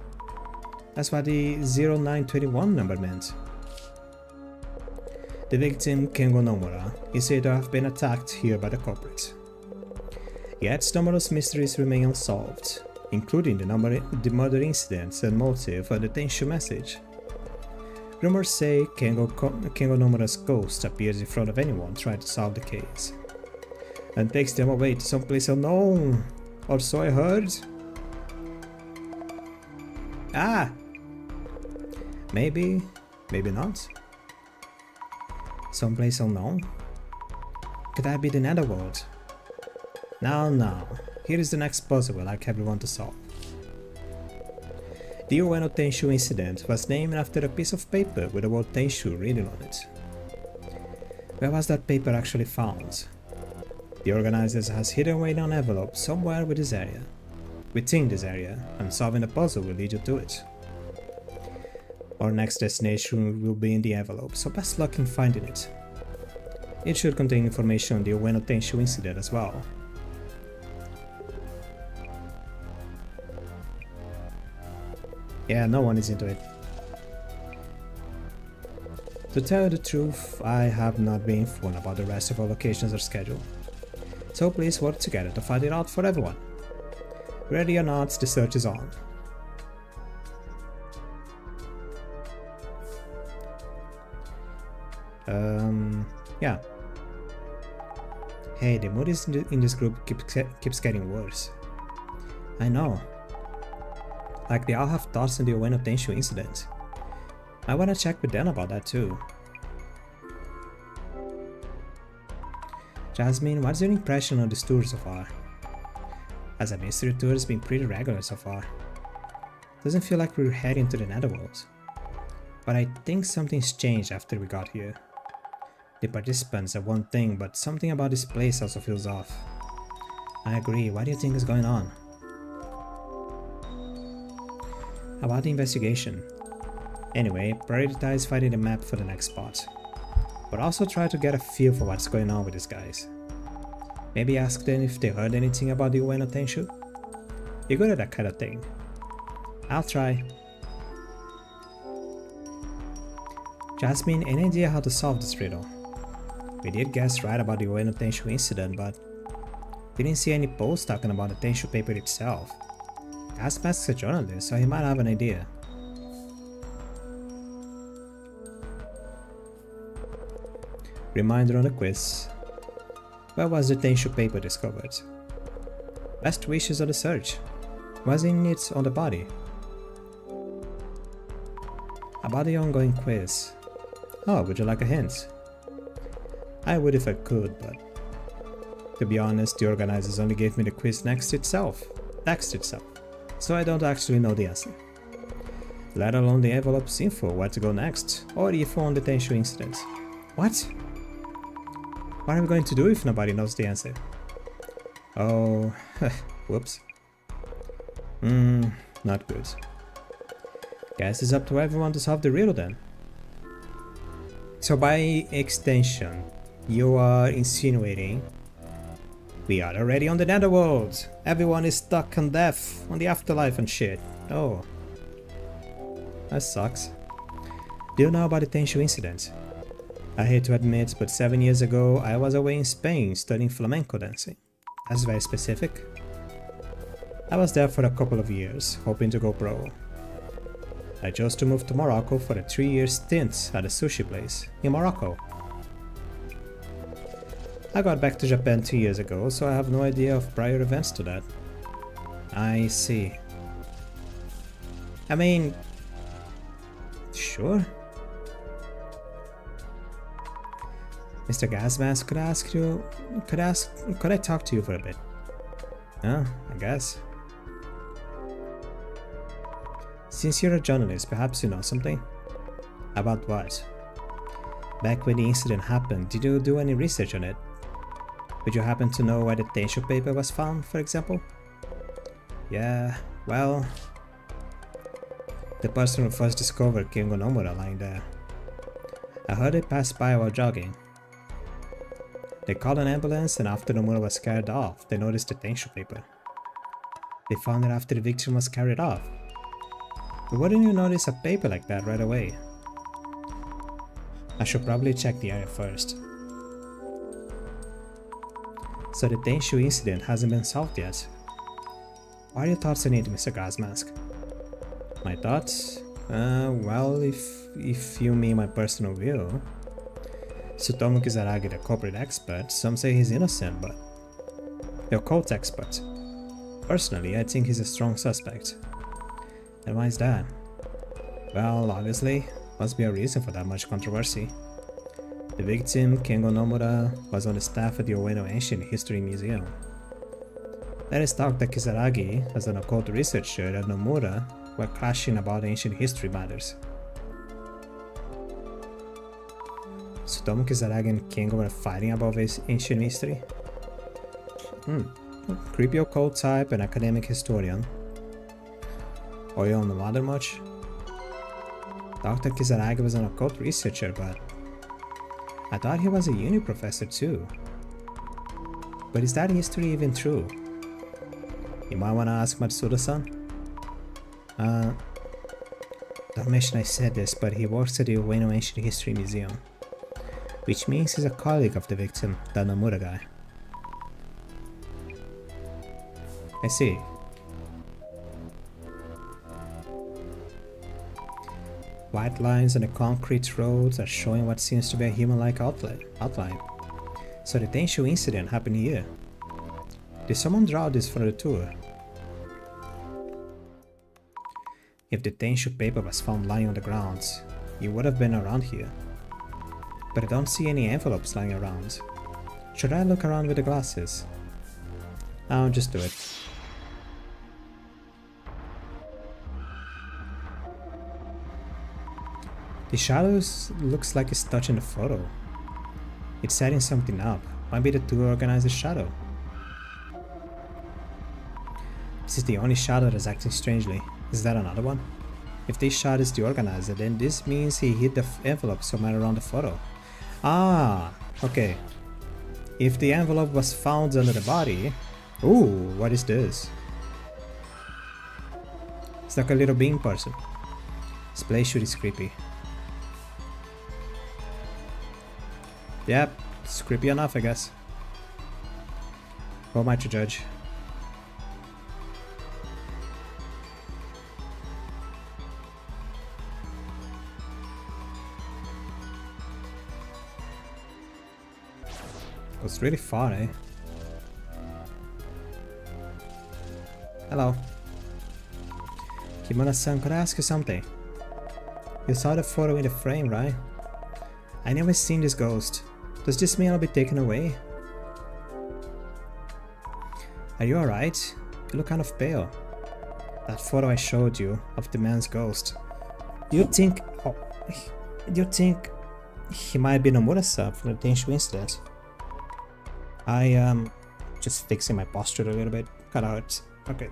That's what the 0921 number meant. The victim, Kengo Nomura, is said to have been attacked here by the culprit. Yet numerous mysteries remain unsolved, including the murder incidents and motive for the Tenshu message. Rumors say Kengo Nomura's ghost appears in front of anyone trying to solve the case, and takes them away to someplace unknown, or so I heard. Ah! Maybe not. Someplace unknown? Could that be the Netherworld? Now, here is the next puzzle I'd like everyone to solve. The Ueno Tenshu incident was named after a piece of paper with the word Tenshu written on it. Where was that paper actually found? The organizers has hidden away an envelope somewhere within this area, and solving the puzzle will lead you to it. Our next destination will be in the envelope, so best luck in finding it. It should contain information on the Ueno Tenshu incident as well. Yeah, no one is into it. To tell you the truth, I have not been informed about the rest of our locations or schedule, so please work together to find it out for everyone. Ready or not, the search is on. Yeah. Hey, the mood in this group keeps getting worse. I know. Like they all have thoughts on the Ueno Tenshu incident. I wanna check with them about that too. Jasmine, what's your impression on this tour so far? As a mystery tour has been pretty regular so far. Doesn't feel like we're heading to the Netherworld. But I think something's changed after we got here. The participants are one thing, but something about this place also feels off. I agree, what do you think is going on? About the investigation. Anyway, prioritize finding the map for the next spot. But also try to get a feel for what's going on with these guys. Maybe ask them if they heard anything about the Ueno Tenshu? You're good at that kind of thing. I'll try. Jasmine, any idea how to solve this riddle? We did guess right about the Ueno Tenshu incident, but didn't see any posts talking about the Tenshu paper itself. Gasmask's a journalist, so he might have an idea. Reminder on the quiz. Where was the Tenshu paper discovered? Best wishes on the search. Wasn't it on the body? About the ongoing quiz. Oh, would you like a hint? I would if I could, but to be honest, the organizers only gave me the quiz text itself, so I don't actually know the answer. Let alone the envelope's info where to go next, or the info on the Tenshu incident. What? What are we going to do if nobody knows the answer? Oh, whoops. Not good. Guess it's up to everyone to solve the riddle then. So by extension, you are insinuating we are already on the Netherworld. Everyone is stuck on death, on the afterlife and shit. Oh. That sucks. Do you know about the Tenshu incident? I hate to admit, but 7 years ago I was away in Spain studying flamenco dancing. That's very specific. I was there for a couple of years, hoping to go pro. I chose to move to Morocco for a 3-year stint at a sushi place in Morocco. I got back to Japan 2 years ago, so I have no idea of prior events to that. I see. I mean, sure. Mr. Gasmask, could I talk to you for a bit? I guess. Since you're a journalist, perhaps you know something? About what? Back when the incident happened, did you do any research on it? Would you happen to know where the Tenshu paper was found, for example? Yeah, well... the person who first discovered Kengo Nomura lying there. I heard it pass by while jogging. They called an ambulance, and after Nomura was carried off, they noticed the Tenshu paper. They found it after the victim was carried off. But wouldn't you notice a paper like that right away? I should probably check the area first. So the Tenshu incident hasn't been solved yet. What are your thoughts on it, Mr. Grassmask? My thoughts? Well, if you mean my personal view, Tsutomu Kizaragi, the corporate expert, some say he's innocent, but the occult expert. Personally, I think he's a strong suspect. And why is that? Well, obviously, must be a reason for that much controversy. The victim, Kengo Nomura, was on the staff at the Ueno Ancient History Museum. There is talk that Kizaragi, as an occult researcher, and Nomura were clashing about ancient history matters. Tsutomu Kizaragi and Kengo were fighting about this ancient history? Creepy occult type and academic historian. Or you don't know other much? Dr. Kizaragi was an occult researcher, but I thought he was a uni professor too. But is that history even true? You might wanna ask Matsuda-san. Don't mention I said this, but he works at the Ueno Ancient History Museum. Which means he's a colleague of the victim, that Nomura guy. I see. White lines on the concrete roads are showing what seems to be a human-like outline. So the Tenshu incident happened here. Did someone draw this for the tour? If the Tenshu paper was found lying on the ground, it would have been around here. But I don't see any envelopes lying around. Should I look around with the glasses? I'll just do it. The shadows looks like it's touching the photo. It's setting something up. Might be the tour organizer's shadow. This is the only shadow that's acting strangely. Is that another one? If this shadow is the organizer, then this means he hid the envelope somewhere around the photo. Ah, okay. If the envelope was found under the body... Ooh, what is this? It's like a little bean person. This place sure is creepy. Yep, it's creepy enough, I guess. Who am I to judge? It's really far, eh? Hello. Kimura-san, could I ask you something? You saw the photo in the frame, right? I never seen this ghost. Does this mean I'll be taken away? Are you alright? You look kind of pale. That photo I showed you of the man's ghost. Do you think he might be Nomura-san from the Tenshu incident? I just fixing my posture a little bit. Kinda hurts. Okay.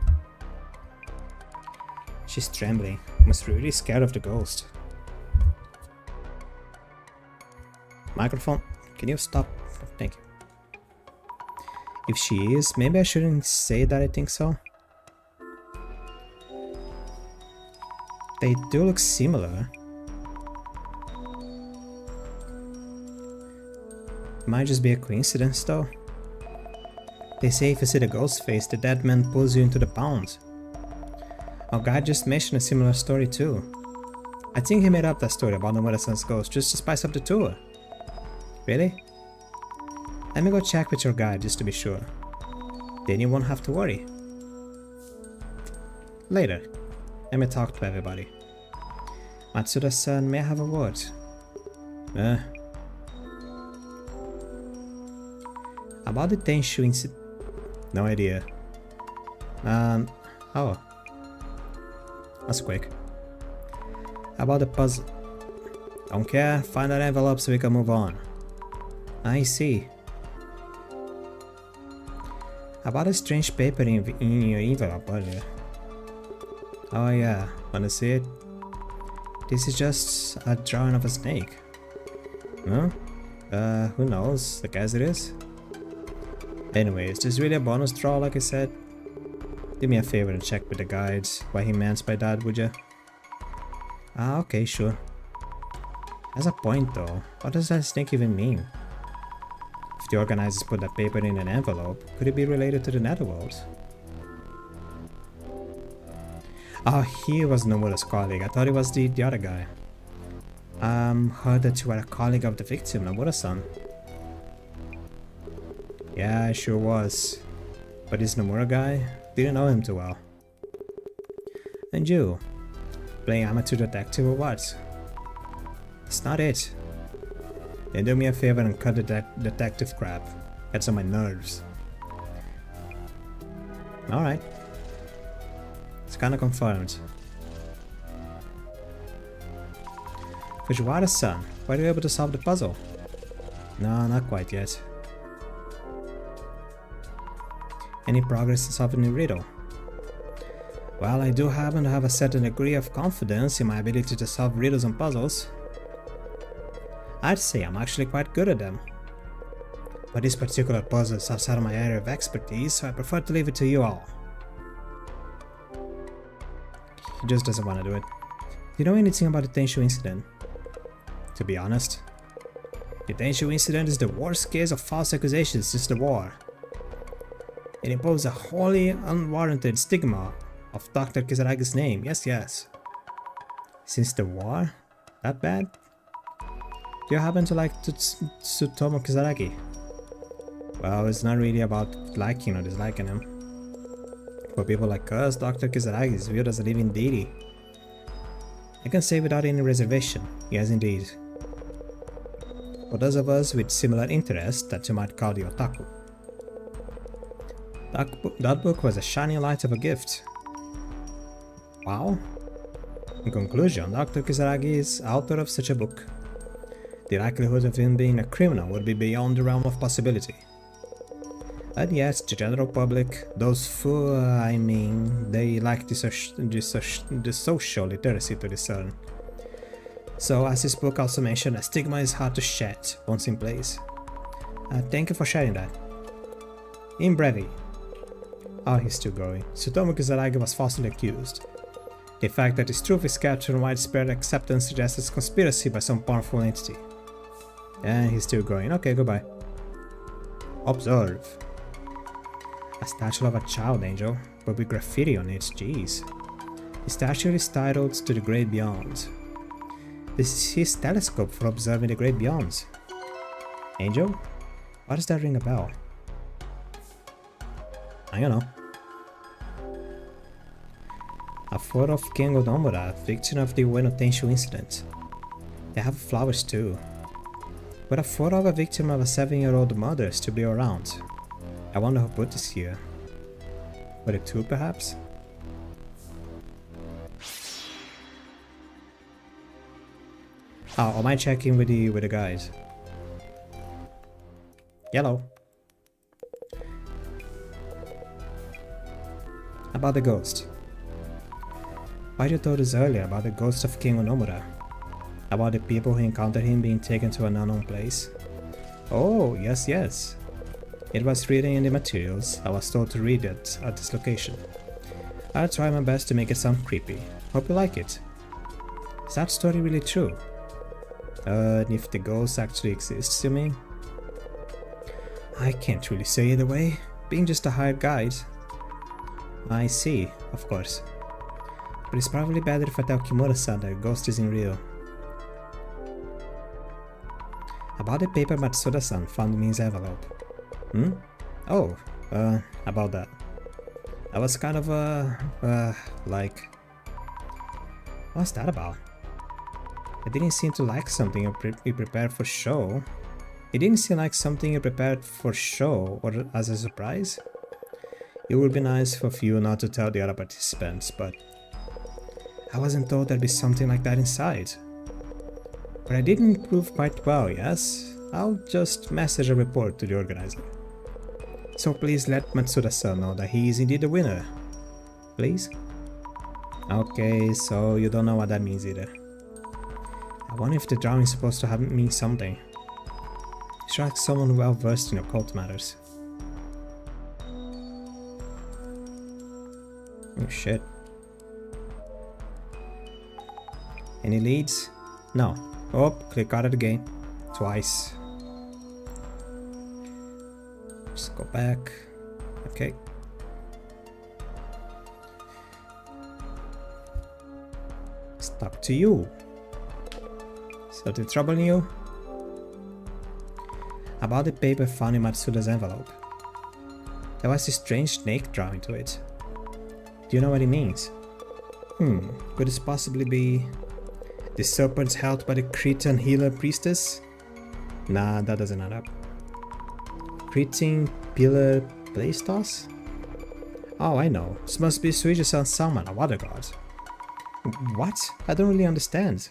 She's trembling. Must be really scared of the ghost. Microphone, can you stop? Thank you. If she is, maybe I shouldn't say that I think so. They do look similar. Might just be a coincidence though. They say if you see the ghost face, the dead man pulls you into the pound. Our guy just mentioned a similar story too. I think he made up that story about Nomura-san's ghost just to spice up the tour. Really? Let me go check with your guide just to be sure. Then you won't have to worry. Later. Let me talk to everybody. Matsuda-san, may I have a word? About the Tenshu incident. No idea. Oh. That's quick. About the puzzle. Don't care, find that envelope so we can move on. I see. About a strange paper in your envelope earlier. Oh yeah, wanna see it? This is just a drawing of a snake. Huh? Who knows? I guess it is. Anyways, this is really a bonus draw like I said. Do me a favor and check with the guides what he meant by that, would ya? Ah, okay, sure. Has a point though. What does that snake even mean? If The organizers put that paper in an envelope. Could it be related to the netherworld? Oh, he was Nomura's colleague. I thought it was the other guy. Heard that you were a colleague of the victim, Nomura-san. Yeah, I sure was. But this Nomura guy, didn't know him too well. And you? Playing amateur detective or what? That's not it. Then do me a favor and cut the detective crap. Gets on my nerves. Alright. It's kinda confirmed. Fujiwara-san, were you able to solve the puzzle? No, not quite yet. Any progress in solving the riddle? Well, I do happen to have a certain degree of confidence in my ability to solve riddles and puzzles. I'd say I'm actually quite good at them. But this particular puzzle is outside of my area of expertise, so I prefer to leave it to you all. He just doesn't want to do it. Do you know anything about the Tenshu incident? To be honest, the Tenshu incident is the worst case of false accusations since the war. It imposed a wholly unwarranted stigma of Dr. Kisaragi's name, yes. Since the war? That bad? Do you happen to like Tsutomu Kisaragi? Well, it's not really about liking or disliking him. For people like us, Dr. Kisaragi is viewed as a living deity. I can say without any reservation, yes indeed. For those of us with similar interests that you might call the otaku. That book was a shining light of a gift. Wow. In conclusion, Dr. Kisaragi is author of such a book. The likelihood of him being a criminal would be beyond the realm of possibility. But yes, the general public, those they lack the social literacy to discern. So, as this book also mentioned, a stigma is hard to shed once in place. Thank you for sharing that. In brevity. Oh, he's still going. Tsutomu Kisaragi was falsely accused. The fact that his truth is captured in widespread acceptance suggests a conspiracy by some powerful entity. And he's still going. Okay, goodbye. Observe. A statue of a child angel, but with graffiti on it, jeez. The statue is titled To the Great Beyond. This is his telescope for observing the great beyond. Angel? Why does that ring a bell? I don't know. A photo of Kengo Nomura, victim of the Ueno Tenshu incident. They have flowers too. But a photo of a victim of a 7-year-old mother is to be around. I wonder who put this here. Were it two, perhaps? Oh, am I checking with the guys? Yellow. About the ghost. Why you told us earlier about the ghost of King Onomura? About the people who encountered him being taken to an unknown place? Oh, yes. It was written in the materials. I was told to read it at this location. I'll try my best to make it sound creepy. Hope you like it. Is that story really true? If the ghost actually exists, you mean? I can't really say either way, being just a hired guide. I see, of course. But it's probably better if I tell Kimura-san that the ghost isn't real. About the paper Matsuda-san found in his envelope. Oh, about that. I was kind of, like... What's that about? It didn't seem to like something you prepared for show. It didn't seem like something you prepared for show or as a surprise. It would be nice for you not to tell the other participants, but I wasn't told there'd be something like that inside. But I didn't prove quite well, yes? I'll just message a report to the organizer. So please let Matsuda-san know that he is indeed the winner. Please? Okay, so you don't know what that means either. I wonder if the drawing is supposed to mean something. Sure, like someone well versed in occult matters. Oh shit. Any leads? No. Oh, click out it again. Twice. Go back. Okay. Stuck to you. Something troubling you? About the paper found in Matsuda's envelope. There was a strange snake drawing to it. Do you know what it means? Could this possibly be the serpents held by the Cretan healer priestess? Nah, that doesn't add up. Cretan pillar Plaistos? Oh, I know. This must be Swedish Salmon, a water god. What? I don't really understand.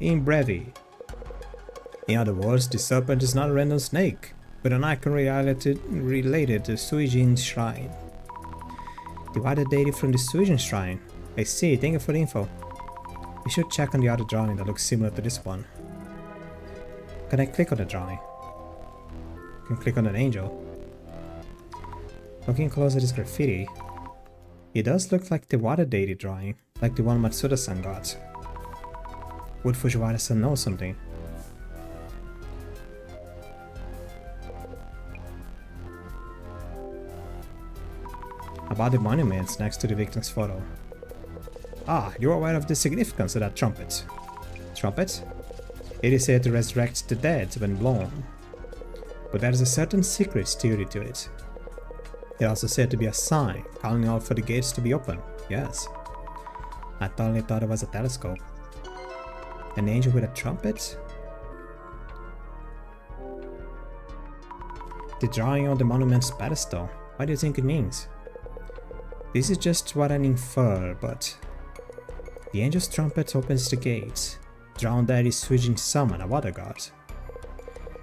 In brevi. In other words, the serpent is not a random snake, but an icon related to Suijin shrine. The water deity from the Suijin shrine. I see, thank you for the info. We should check on the other drawing that looks similar to this one. Can I click on the drawing? I can click on an angel. Looking closer at this graffiti, it does look like the water deity drawing, like the one Matsuda-san got. Would Fujiwara-san know something? About the monuments next to the victim's photo. Ah, you're aware of the significance of that trumpet. Trumpet? It is said to resurrect the dead when blown. But there is a certain secret theory to it. It also said to be a sign, calling out for the gates to be open. Yes. I totally thought it was a telescope. An angel with a trumpet? The drawing on the monument's pedestal. What do you think it means? This is just what I infer, but... The angel's trumpet opens the gates. Drawn there is Suijin Summon, a water god.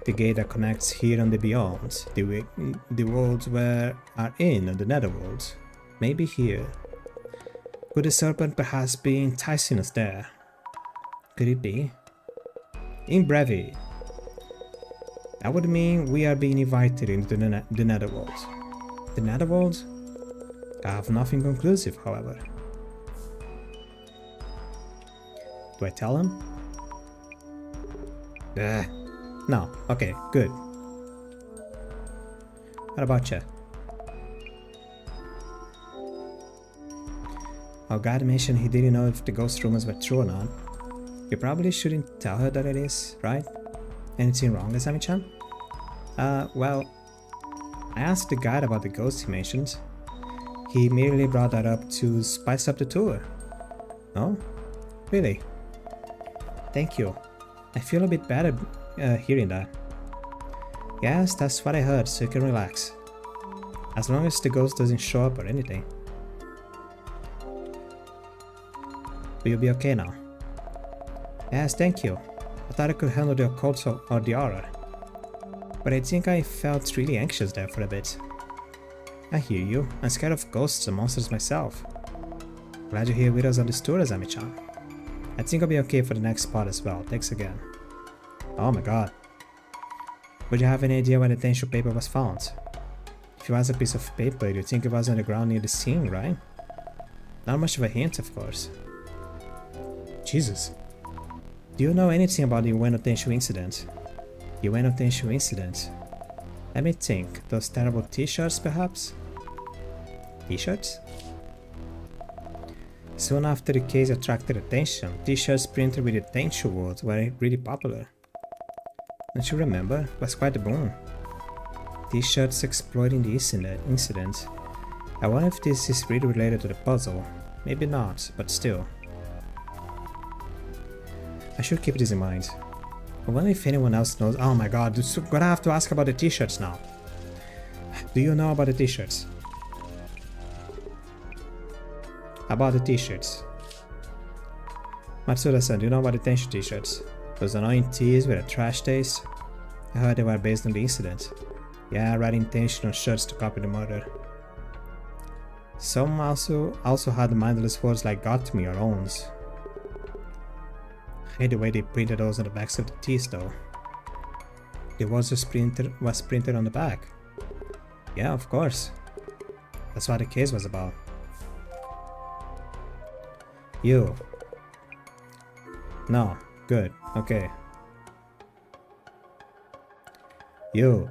The gate that connects here and the beyond, the worlds where are in and the netherworld. Maybe here. Could the serpent perhaps be enticing us there? Could it be? In brevi. That would mean we are being invited into the netherworld. The netherworld? I have nothing conclusive, however. Do I tell him? No. Okay, good. What about you? Our guide mentioned he didn't know if the ghost rumors were true or not. You probably shouldn't tell her that it is, right? Anything wrong, Asami-chan? Well, I asked the guide about the ghost he mentioned. He merely brought that up to spice up the tour. Oh? Really? Thank you. I feel a bit better hearing that. Yes, that's what I heard, so you can relax. As long as the ghost doesn't show up or anything. Will you be okay now? Yes, thank you. I thought I could handle the occult or the aura. But I think I felt really anxious there for a bit. I hear you. I'm scared of ghosts and monsters myself. Glad you're here with us on this tour, Asami-chan. I think I'll be okay for the next spot as well. Thanks again. Oh my god. Would you have any idea where the tenshu paper was found? If it was a piece of paper, you'd think it was on the ground near the scene, right? Not much of a hint, of course. Jesus. Do you know anything about the Ueno Tenshu incident? The Ueno Tenshu incident? Let me think. Those terrible t-shirts, perhaps? T-shirts? Soon after the case attracted attention, t-shirts printed with the Tenshu word were really popular. Don't you remember? It was quite a boom. T-shirts exploiting the incident. I wonder if this is really related to the puzzle. Maybe not, but still. I should keep this in mind. I wonder if anyone else knows. Oh my god, I'm gonna have to ask about the t-shirts now. Do you know about the t-shirts? About the t-shirts. Matsuda-san, do you know about the Tenshu t-shirts? Those annoying tees with a trash taste? I heard they were based on the incident. Yeah, writing Tenshu on shirts to copy the murder. Some also had mindless words like got me or owns. I hate the way they printed those on the backs of the tees though. The words was printed on the back. Yeah, of course. That's what the case was about. You. No. Good. Okay. You.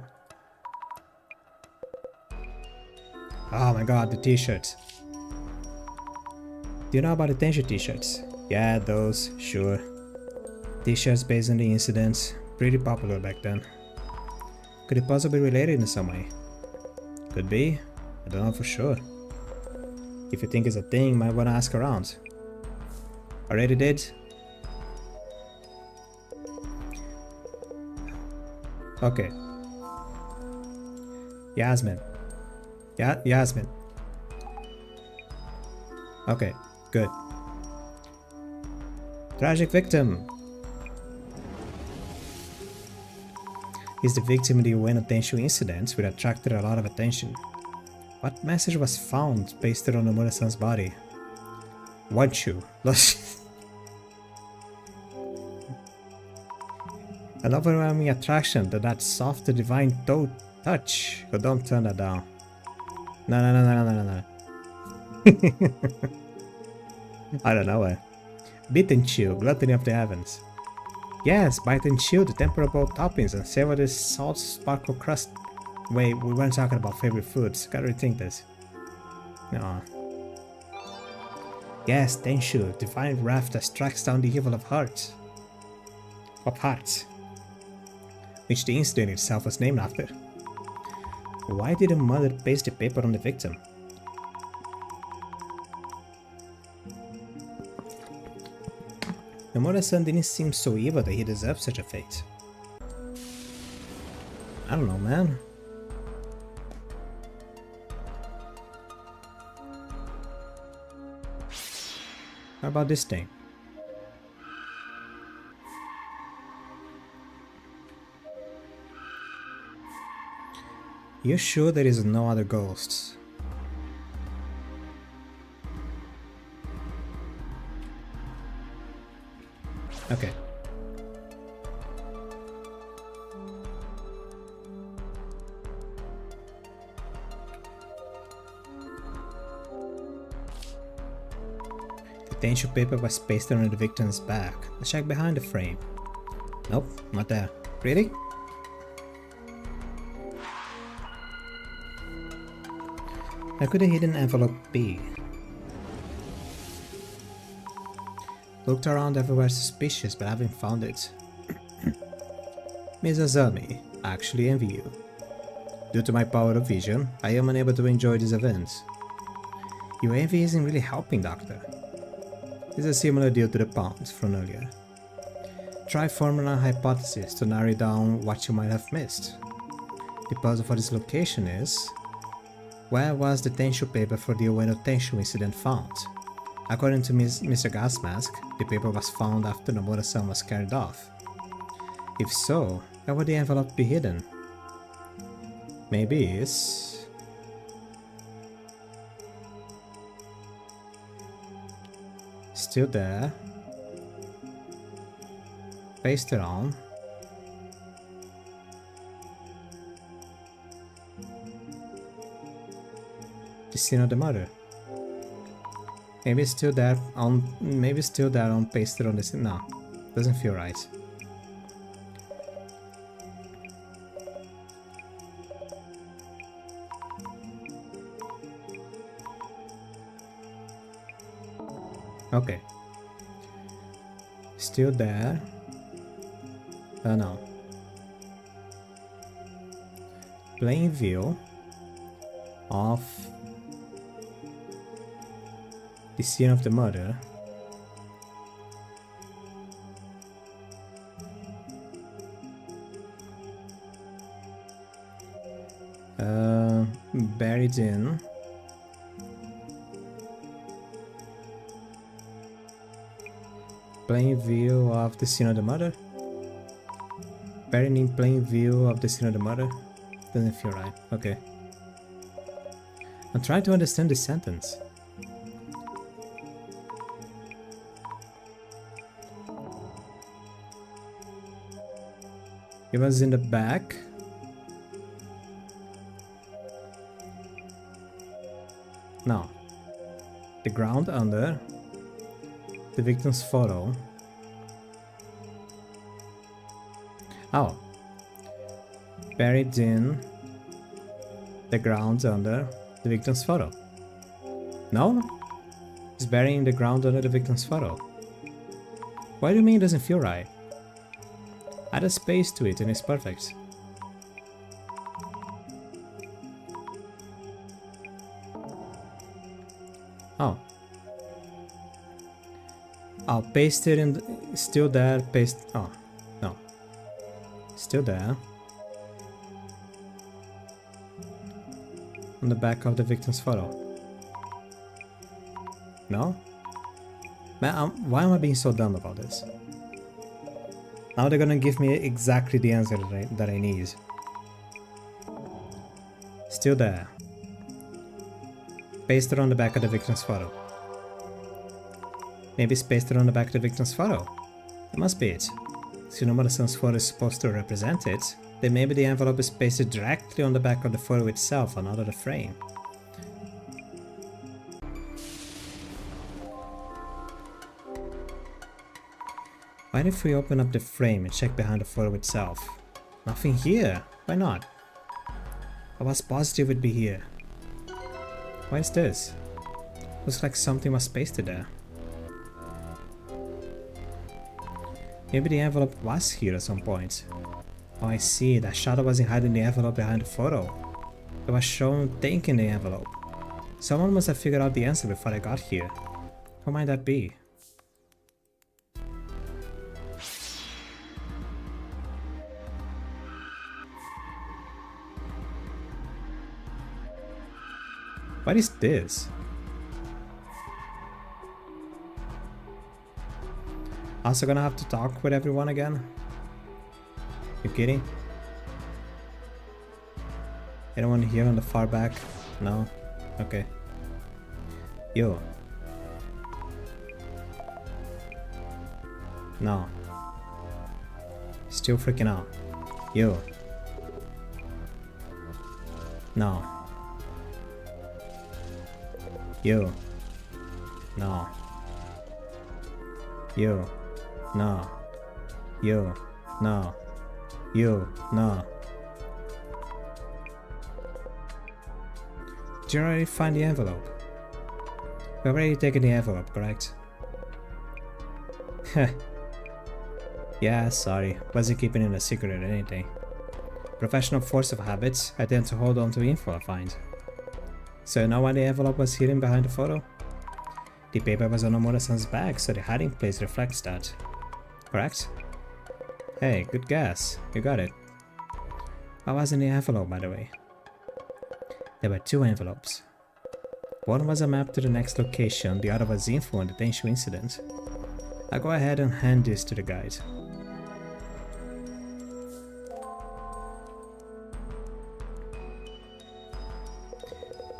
Oh my god, the t-shirts. Do you know about the tension t-shirts? Yeah, those, sure. T-shirts based on the incidents, pretty popular back then. Could it possibly be related in some way? Could be, I don't know for sure. If you think it's a thing, might wanna ask around. Already did? Okay. Yasmin. Yasmin. Okay, good. Tragic victim. He's the victim of the unintentional incident which attracted a lot of attention. What message was found pasted on Nomura-san's body? Want you. An overwhelming attraction to that soft divine touch. But don't turn that down. No. I don't know. Bite and chill, gluttony of the heavens. Yes, bite and chill, the temperable toppings and savor this salt sparkle crust. Wait, we weren't talking about favorite foods. Gotta rethink this. No. Yes, Tenshu, divine wrath that strikes down the evil of hearts. Which the incident itself was named after. Why did the mother paste the paper on the victim? Nomura-san didn't seem so evil that he deserved such a fate. I don't know, man. How about this thing? You sure there is no other ghosts? Okay. The tissue paper was pasted on the victim's back. Let's check behind the frame. Nope, not there. Really? How could a hidden envelope be? Looked around everywhere suspicious, but haven't found it. Ms. Azami, I actually envy you. Due to my power of vision, I am unable to enjoy these events. Your envy isn't really helping, Doctor. It's a similar deal to the pounds from earlier. Try forming a hypothesis to narrow down what you might have missed. The puzzle for this location is... where was the tissue paper for the Ueno Tenshu incident found? According to Mr. Gasmask, the paper was found after Nomura-san was carried off. If so, where would the envelope be hidden? Maybe it's... still there. Pasted on. The scene of the murder. Maybe it's still there on pasted on this. No, doesn't feel right. Okay. Still there. No. Plain view of the scene of the murder. Buried in plain view of the scene of the murder. Buried in plain view of the scene of the murder. Doesn't feel right. Okay. I'm trying to understand this sentence. It was in the back. No. The ground under. The victim's photo. Oh. Buried in the ground under The victim's photo. No? It's buried in the ground under the victim's photo. What do you mean it doesn't feel right? Add a space to it and it's perfect. Oh. I'll paste it in. Still there. Paste. Oh, no. Still there. On the back of the victim's photo. No? Man, why am I being so dumb about this? Now they're gonna give me exactly the answer that I need. Still there. Pasted on the back of the victim's photo. Maybe it's pasted on the back of the victim's photo. It must be it. Si Nomura-san's photo is supposed to represent it, then maybe the envelope is pasted directly on the back of the photo itself and not on the frame. What if we open up the frame and check behind the photo itself? Nothing here. Why not? I was positive it'd be here. What is this? Looks like something was pasted there. Maybe the envelope was here at some point. Oh, I see. That shadow wasn't hiding the envelope behind the photo. It was shown taking the envelope. Someone must have figured out the answer before I got here. Who might that be? What is this? Also gonna have to talk with everyone again? You kidding? Anyone here on the far back? No? Okay. Yo. No. Still freaking out. Yo. No. Yo. No. Yo. No. Yo. No. Yo. No. Did you already find the envelope? We already taken the envelope, correct? Heh. Yeah, sorry. Wasn't keeping it a secret or anything. Professional force of habits, I tend to hold on to info I find. So you know why the envelope was hidden behind the photo? The paper was on Nomura-san's bag, so the hiding place reflects that. Correct? Hey, good guess. You got it. What was in the envelope, by the way? There were two envelopes. One was a map to the next location, the other was info on the Tenshu incident. I'll go ahead and hand this to the guide.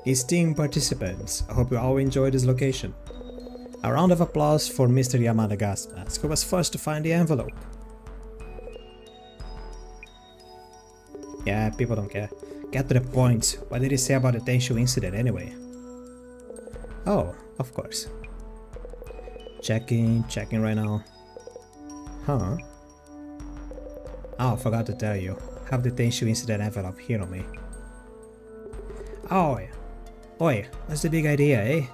Esteemed participants, I hope you all enjoyed this location. A round of applause for Mr. Yamada Gasmask, who was first to find the envelope. Yeah, people don't care. Get to the point. What did he say about the Tenshu incident anyway? Oh, of course. Checking right now. Huh? Oh, I forgot to tell you. I have the Tenshu incident envelope here on me. Oh, yeah. Oi, what's the big idea, eh?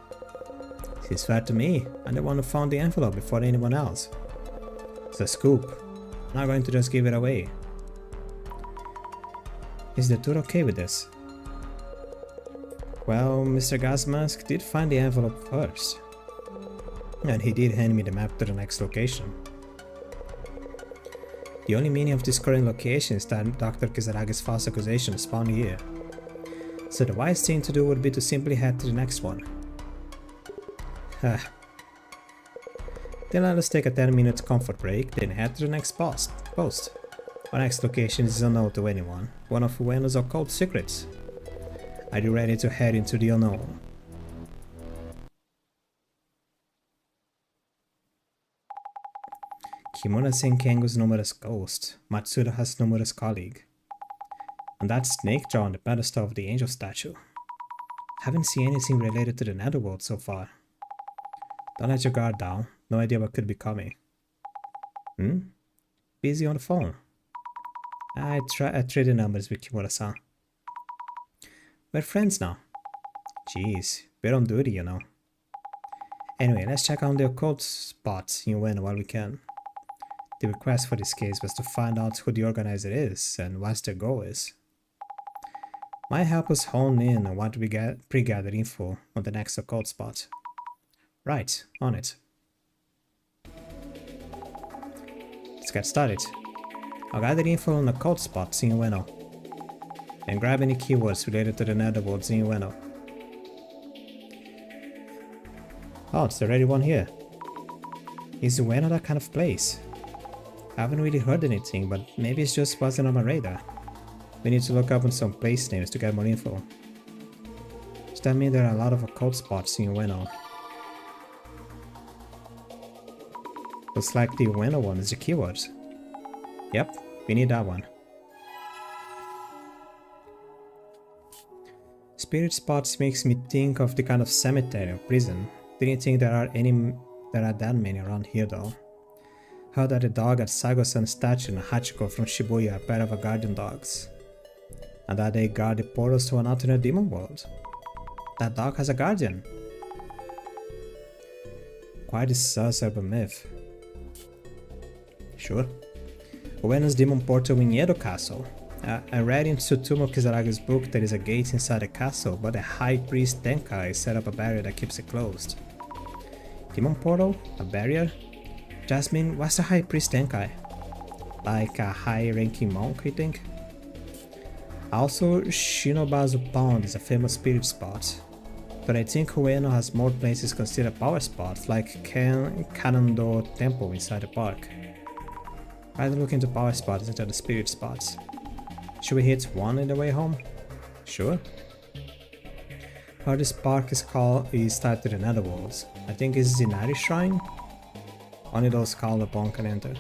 Seems fair to me. I'm the one who found the envelope before anyone else. It's a scoop. I'm not going to just give it away. Is the tour okay with this? Well, Mr. Gasmask did find the envelope first. And he did hand me the map to the next location. The only meaning of this current location is that Dr. Kisaragi's false accusation is found here. So the wise thing to do would be to simply head to the next one. Then let us take a 10-minute comfort break, then head to the next post. Our next location is unknown to anyone, one of Ueno's occult secrets. Are you ready to head into the unknown? Kimura Senkengo's Nomura's ghost, Matsuda has Nomura's colleague. And that snake jaw on the pedestal of the angel statue. Haven't seen anything related to the netherworld so far. Don't let your guard down, no idea what could be coming. Busy on the phone. I traded numbers with Kimura-san. We're friends now. Jeez, we're on duty, you know. Anyway, let's check on the occult spots in Ueno while we can. The request for this case was to find out who the organizer is and what their goal is. Might help us hone in on what we get pre-gathered info on the next occult spot. Right, on it. Let's get started. I'll gather info on occult spots in Ueno, and grab any keywords related to the netherworlds in Ueno. Oh, it's already one here. Is Ueno that kind of place? I haven't really heard anything, but maybe it just wasn't on my radar. We need to look up on some place names to get more info. Does that mean there are a lot of occult spots in Ueno? Looks like the Ueno one is the keyword. Yep, we need that one. Spirit spots makes me think of the kind of cemetery or prison. Didn't think there are that many around here though. Heard that the dog at Saigo-san's statue and Hachiko from Shibuya are a pair of guardian dogs. And that they guard the portals to an alternate demon world. That dog has a guardian. Quite a sus urban myth. Sure. Ueno's demon portal in Edo Castle. I read in Tsutomu Kisaragi's book there is a gate inside the castle, but the High Priest Tenkai set up a barrier that keeps it closed. Demon portal? A barrier? Jasmine, what's the High Priest Tenkai? Like a high-ranking monk, you think? Also, Shinobazu Pond is a famous spirit spot, but I think Ueno has more places considered power spots, like Kanando Temple inside the park. Rather look into power spots instead of spirit spots. Should we hit one on the way home? Sure. How this park is tied to the netherworlds. I think it's Zinari Shrine? Only those called upon can enter.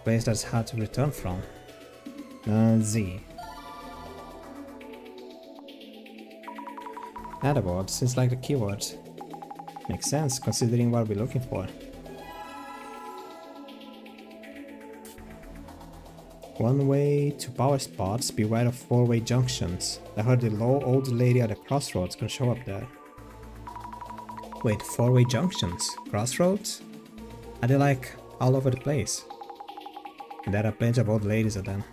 Place that's hard to return from. Z. Netherworld seems like the keyword. Makes sense considering what we're looking for. One way to power spots, beware of four-way junctions. I heard the low old lady at the crossroads can show up there. Wait, four-way junctions? Crossroads? Are they like all over the place? And there are plenty of old ladies at them.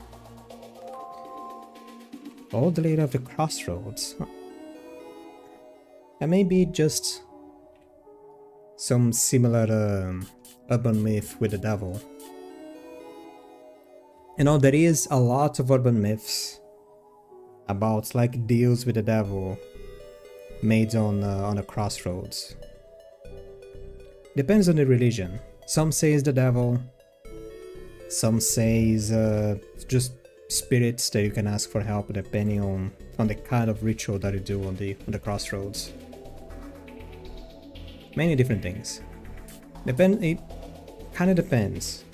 Old lady of the crossroads? And maybe just some similar urban myth with the devil. You know, there is a lot of urban myths about like deals with the devil made on a crossroads. Depends on the religion. Some say it's the devil, some say it's just spirits that you can ask for help depending on the kind of ritual that you do on the crossroads. Many different things. It kind of depends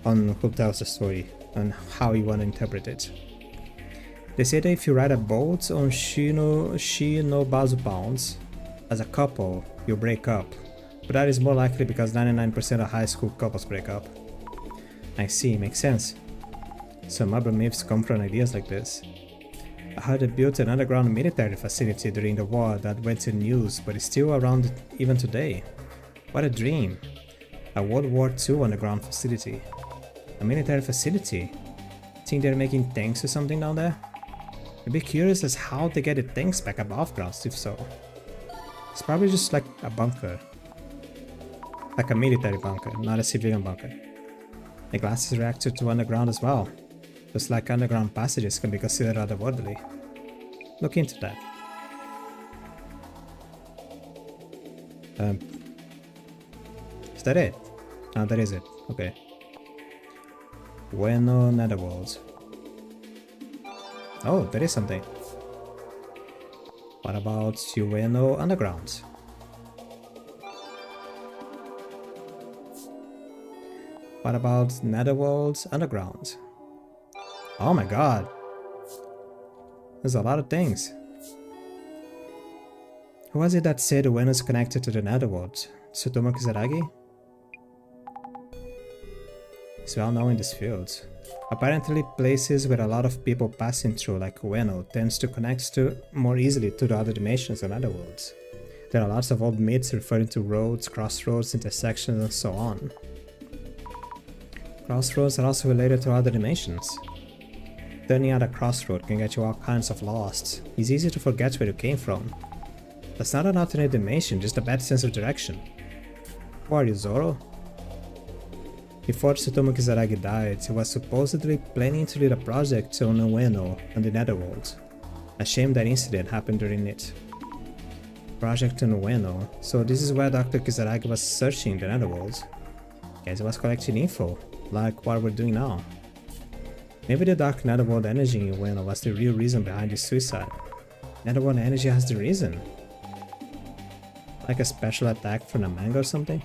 on who tells the story and how you want to interpret it. They say that if you ride a boat on Shinobazu Bounds, as a couple, you'll break up. But that is more likely because 99% of high school couples break up. I see, makes sense. Some urban myths come from ideas like this. I heard they built an underground military facility during the war that went in news but is still around even today. What a dream. A World War II underground facility. A military facility? Think they're making tanks or something down there? I'd be curious as how they get the tanks back above ground if so. It's probably just like a bunker. Like a military bunker, not a civilian bunker. The glass is reacted to underground as well. Just like underground passages can be considered otherworldly. Look into that. Is that it? Oh, that is it. Okay. Ueno Netherworld. Oh, there is something. What about Ueno Underground? What about Netherworld Underground? Oh my god! There's a lot of things. Who was it that said Ueno is connected to the Netherworld? Tsutomu Kisaragi? He's well known in this field. Apparently places where a lot of people passing through like Ueno tends to connect more easily to the other dimensions and other worlds. There are lots of old myths referring to roads, crossroads, intersections and so on. Crossroads are also related to other dimensions. Turning at a crossroad can get you all kinds of lost. It's easy to forget where you came from. That's not an alternate dimension, just a bad sense of direction. Who are you, Zoro? Before Tsutomu Kizaragi died, he was supposedly planning to lead a project on Ueno and the Netherworld. A shame that incident happened during it. Project on Ueno, so this is where Dr. Kizaragi was searching the Netherworld. Guess he was collecting info, like what we're doing now. Maybe the dark Netherworld energy in Ueno was the real reason behind his suicide. Netherworld energy has the reason. Like a special attack from a manga or something?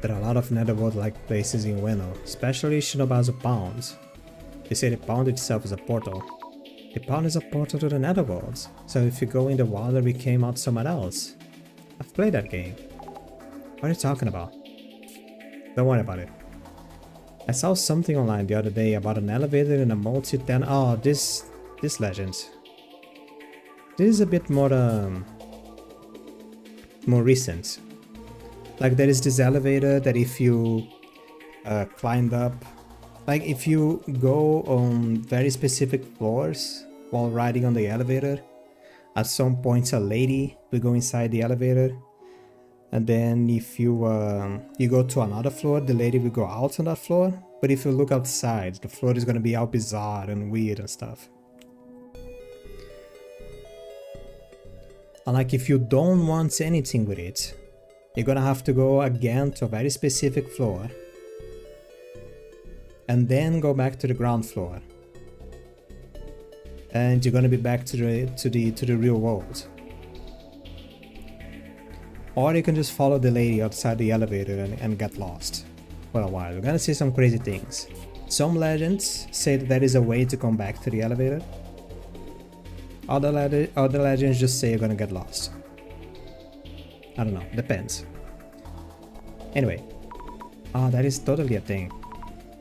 There are a lot of Netherworld-like places in Ueno, especially Shinobazu Pound. They say the Pound itself is a portal. The Pound is a portal to the Netherworld, so if you go in the water we came out somewhere else. I've played that game. What are you talking about? Don't worry about it. I saw something online the other day about an elevator in a multi-10. Oh, this legend. This is a bit more recent. Like there is this elevator that if you climbed up, like if you go on very specific floors while riding on the elevator, at some points a lady will go inside the elevator. And then if you go to another floor, the lady will go out on that floor. But if you look outside, the floor is gonna be all bizarre and weird and stuff. And like if you don't want anything with it, you're gonna have to go again to a very specific floor. And then go back to the ground floor. And you're gonna be back to the real world. Or you can just follow the lady outside the elevator and get lost for a while. You're gonna see some crazy things. Some legends say that there is a way to come back to the elevator. Other legends just say you're gonna get lost. I don't know, depends. Anyway. Oh, that is totally a thing.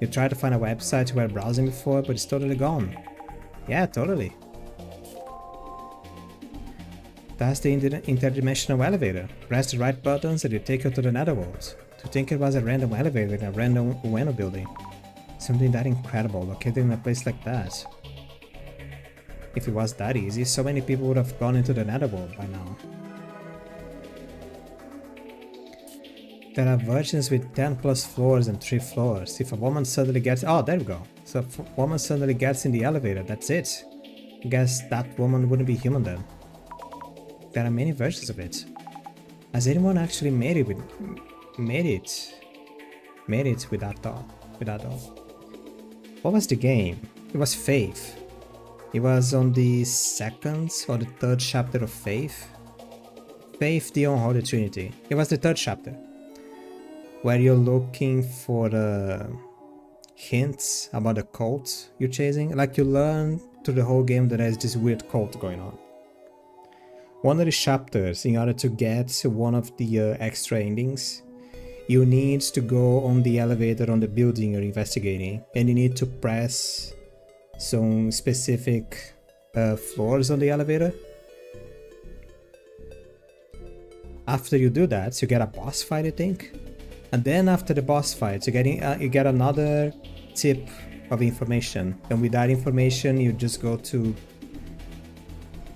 You try to find a website you were browsing before, but it's totally gone. Yeah, totally. That's the interdimensional elevator. Press the right buttons and it take you to the Netherworld. To think it was a random elevator in a random Ueno building. Something that incredible located in a place like that. If it was that easy, so many people would have gone into the Netherworld by now. There are versions with 10 plus floors and 3 floors. If a woman suddenly gets... Oh, there we go. So if a woman suddenly gets in the elevator, that's it. I guess that woman wouldn't be human then. There are many versions of it. Has anyone actually made it with that doll? What was the game? It was Faith. It was on the 2nd or the 3rd chapter of Faith. Faith, the Unholy Trinity. It was the 3rd chapter. Where you're looking for hints about the cult you're chasing. Like you learn through the whole game that there's this weird cult going on. One of the chapters, in order to get one of the extra endings, you need to go on the elevator on the building you're investigating, and you need to press some specific floors on the elevator. After you do that, you get a boss fight, I think. And then after the boss fight, you get another tip of information, and with that information you just go to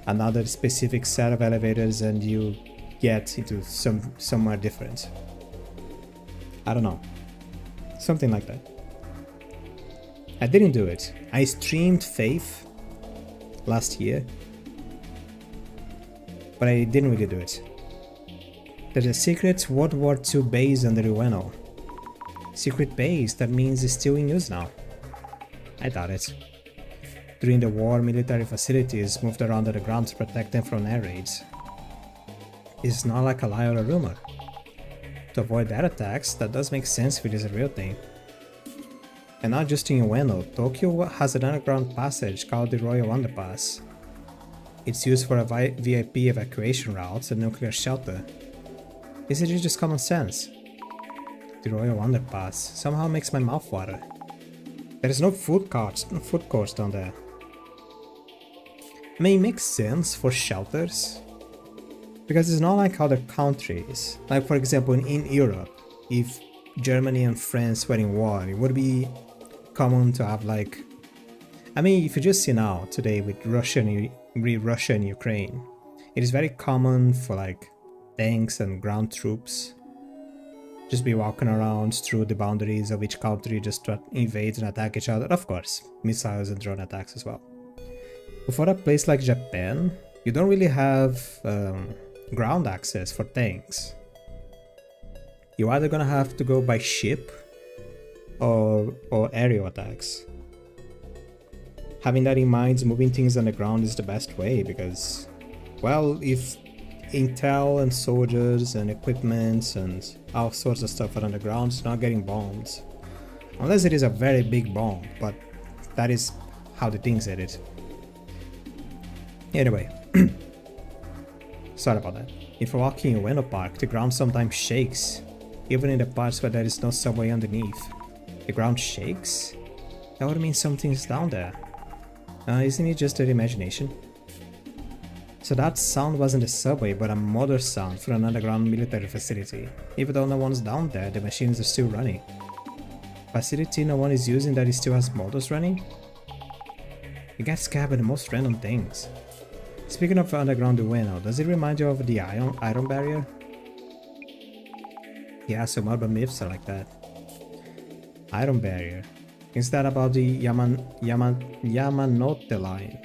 another specific set of elevators and you get into somewhere different. I don't know. Something like that. I didn't do it. I streamed Faith last year, but I didn't really do it. There's a secret World War II base under Ueno. Secret base, that means it's still in use now. I doubt it. During the war, military facilities moved around the ground to protect them from air raids. It's not like a lie or a rumor. To avoid that attacks, that does make sense if it is a real thing. And not just in Ueno, Tokyo has an underground passage called the Royal Underpass. It's used for a VIP evacuation route and nuclear shelter. Is it just common sense? The Royal Underpass somehow makes my mouth water. There is no food courts down there. I mean, it makes sense for shelters, because it's not like other countries. Like, for example, in Europe, if Germany and France were in war, it would be common to have like... I mean, if you just see now, today, with Russia and Ukraine, it is very common for like tanks and ground troops just be walking around through the boundaries of each country just to invade and attack each other. Of course, missiles and drone attacks as well. But for a place like Japan, you don't really have ground access for tanks. You're either gonna have to go by ship or aerial attacks. Having that in mind, moving things on the ground is the best way because, well, if intel and soldiers and equipment and all sorts of stuff are on the ground, it's not getting bombed. Unless it is a very big bomb, but that is how the things hit it. Anyway, sorry about that. If you're walking in Ueno Park, the ground sometimes shakes, even in the parts where there is no subway underneath. The ground shakes? That would mean something's down there. Isn't it just their imagination? So that sound wasn't a subway, but a motor sound for an underground military facility. Even though no one's down there, the machines are still running. Facility no one is using that it still has motors running? You get scared by the most random things. Speaking of underground Ueno, does it remind you of the iron barrier? Yeah, some urban myths are like that. Iron barrier. Is that about the Yamanote line?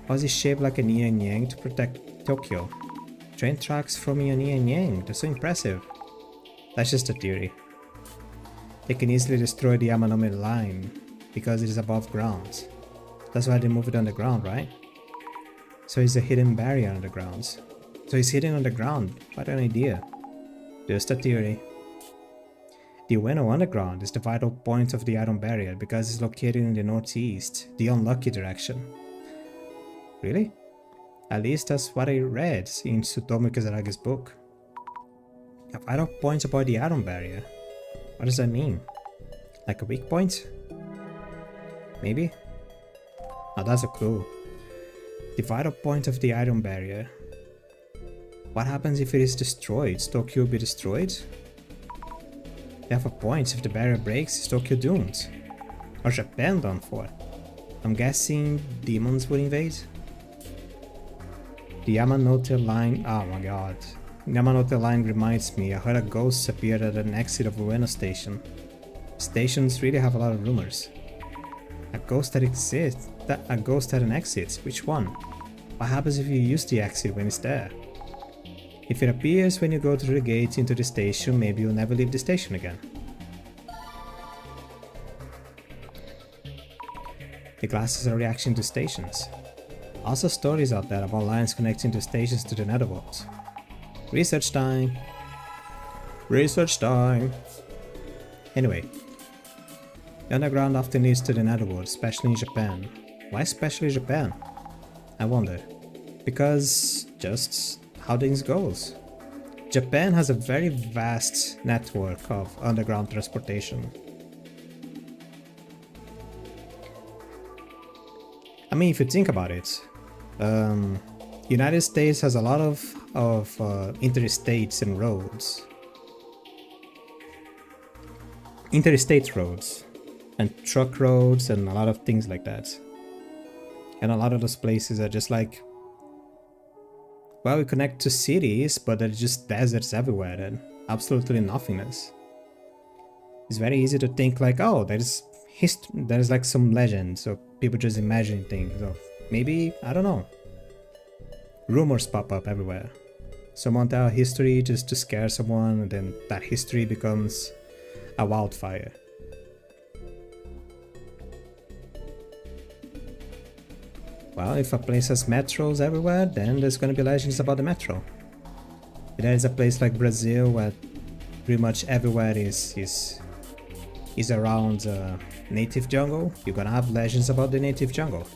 Or is it shaped like a yin and yang to protect Tokyo? Train tracks from yin and yang, they're so impressive. That's just a theory. They can easily destroy the Yamanote line because it is above ground. That's why they move it underground, right? So it's a hidden barrier underground. So it's hidden underground. What an idea. Just a theory. The Ueno Underground is the vital point of the iron barrier because it's located in the northeast, the unlucky direction. Really? At least that's what I read in Tsutomu Kazaragi's book. A vital point about the iron barrier? What does that mean? Like a weak point? Maybe? Oh, that's a clue. The vital point of the iron barrier. What happens if it is destroyed? Is Tokyo be destroyed? They have a point. If the barrier breaks, is Tokyo doomed? Or Japan done for? I'm guessing demons would invade? The Yamanote line... oh my god. Yamanote line reminds me, I heard a ghost appeared at an exit of Ueno Station. Stations really have a lot of rumors. A ghost that exists? A ghost at an exit? Which one? What happens if you use the exit when it's there? If it appears when you go through the gate into the station, maybe you'll never leave the station again. The glasses are reaction to stations. Also stories out there about lines connecting the stations to the netherworld. Research time! Research time! Anyway, the underground often leads to the netherworld, especially in Japan. Why especially Japan? I wonder. Because just how things goes. Japan has a very vast network of underground transportation. I mean, if you think about it, United States has a lot of interstates and roads. Interstate roads and truck roads and a lot of things like that. And a lot of those places are just like, well, we connect to cities, but they're just deserts everywhere and absolutely nothingness. It's very easy to think like, oh, there's like some legends, or people just imagining things, or maybe, I don't know. Rumors pop up everywhere. Someone tell a history just to scare someone, and then that history becomes a wildfire. Well, if a place has metros everywhere, then there's gonna be legends about the metro. If there is a place like Brazil where pretty much everywhere is around native jungle, you're gonna have legends about the native jungle.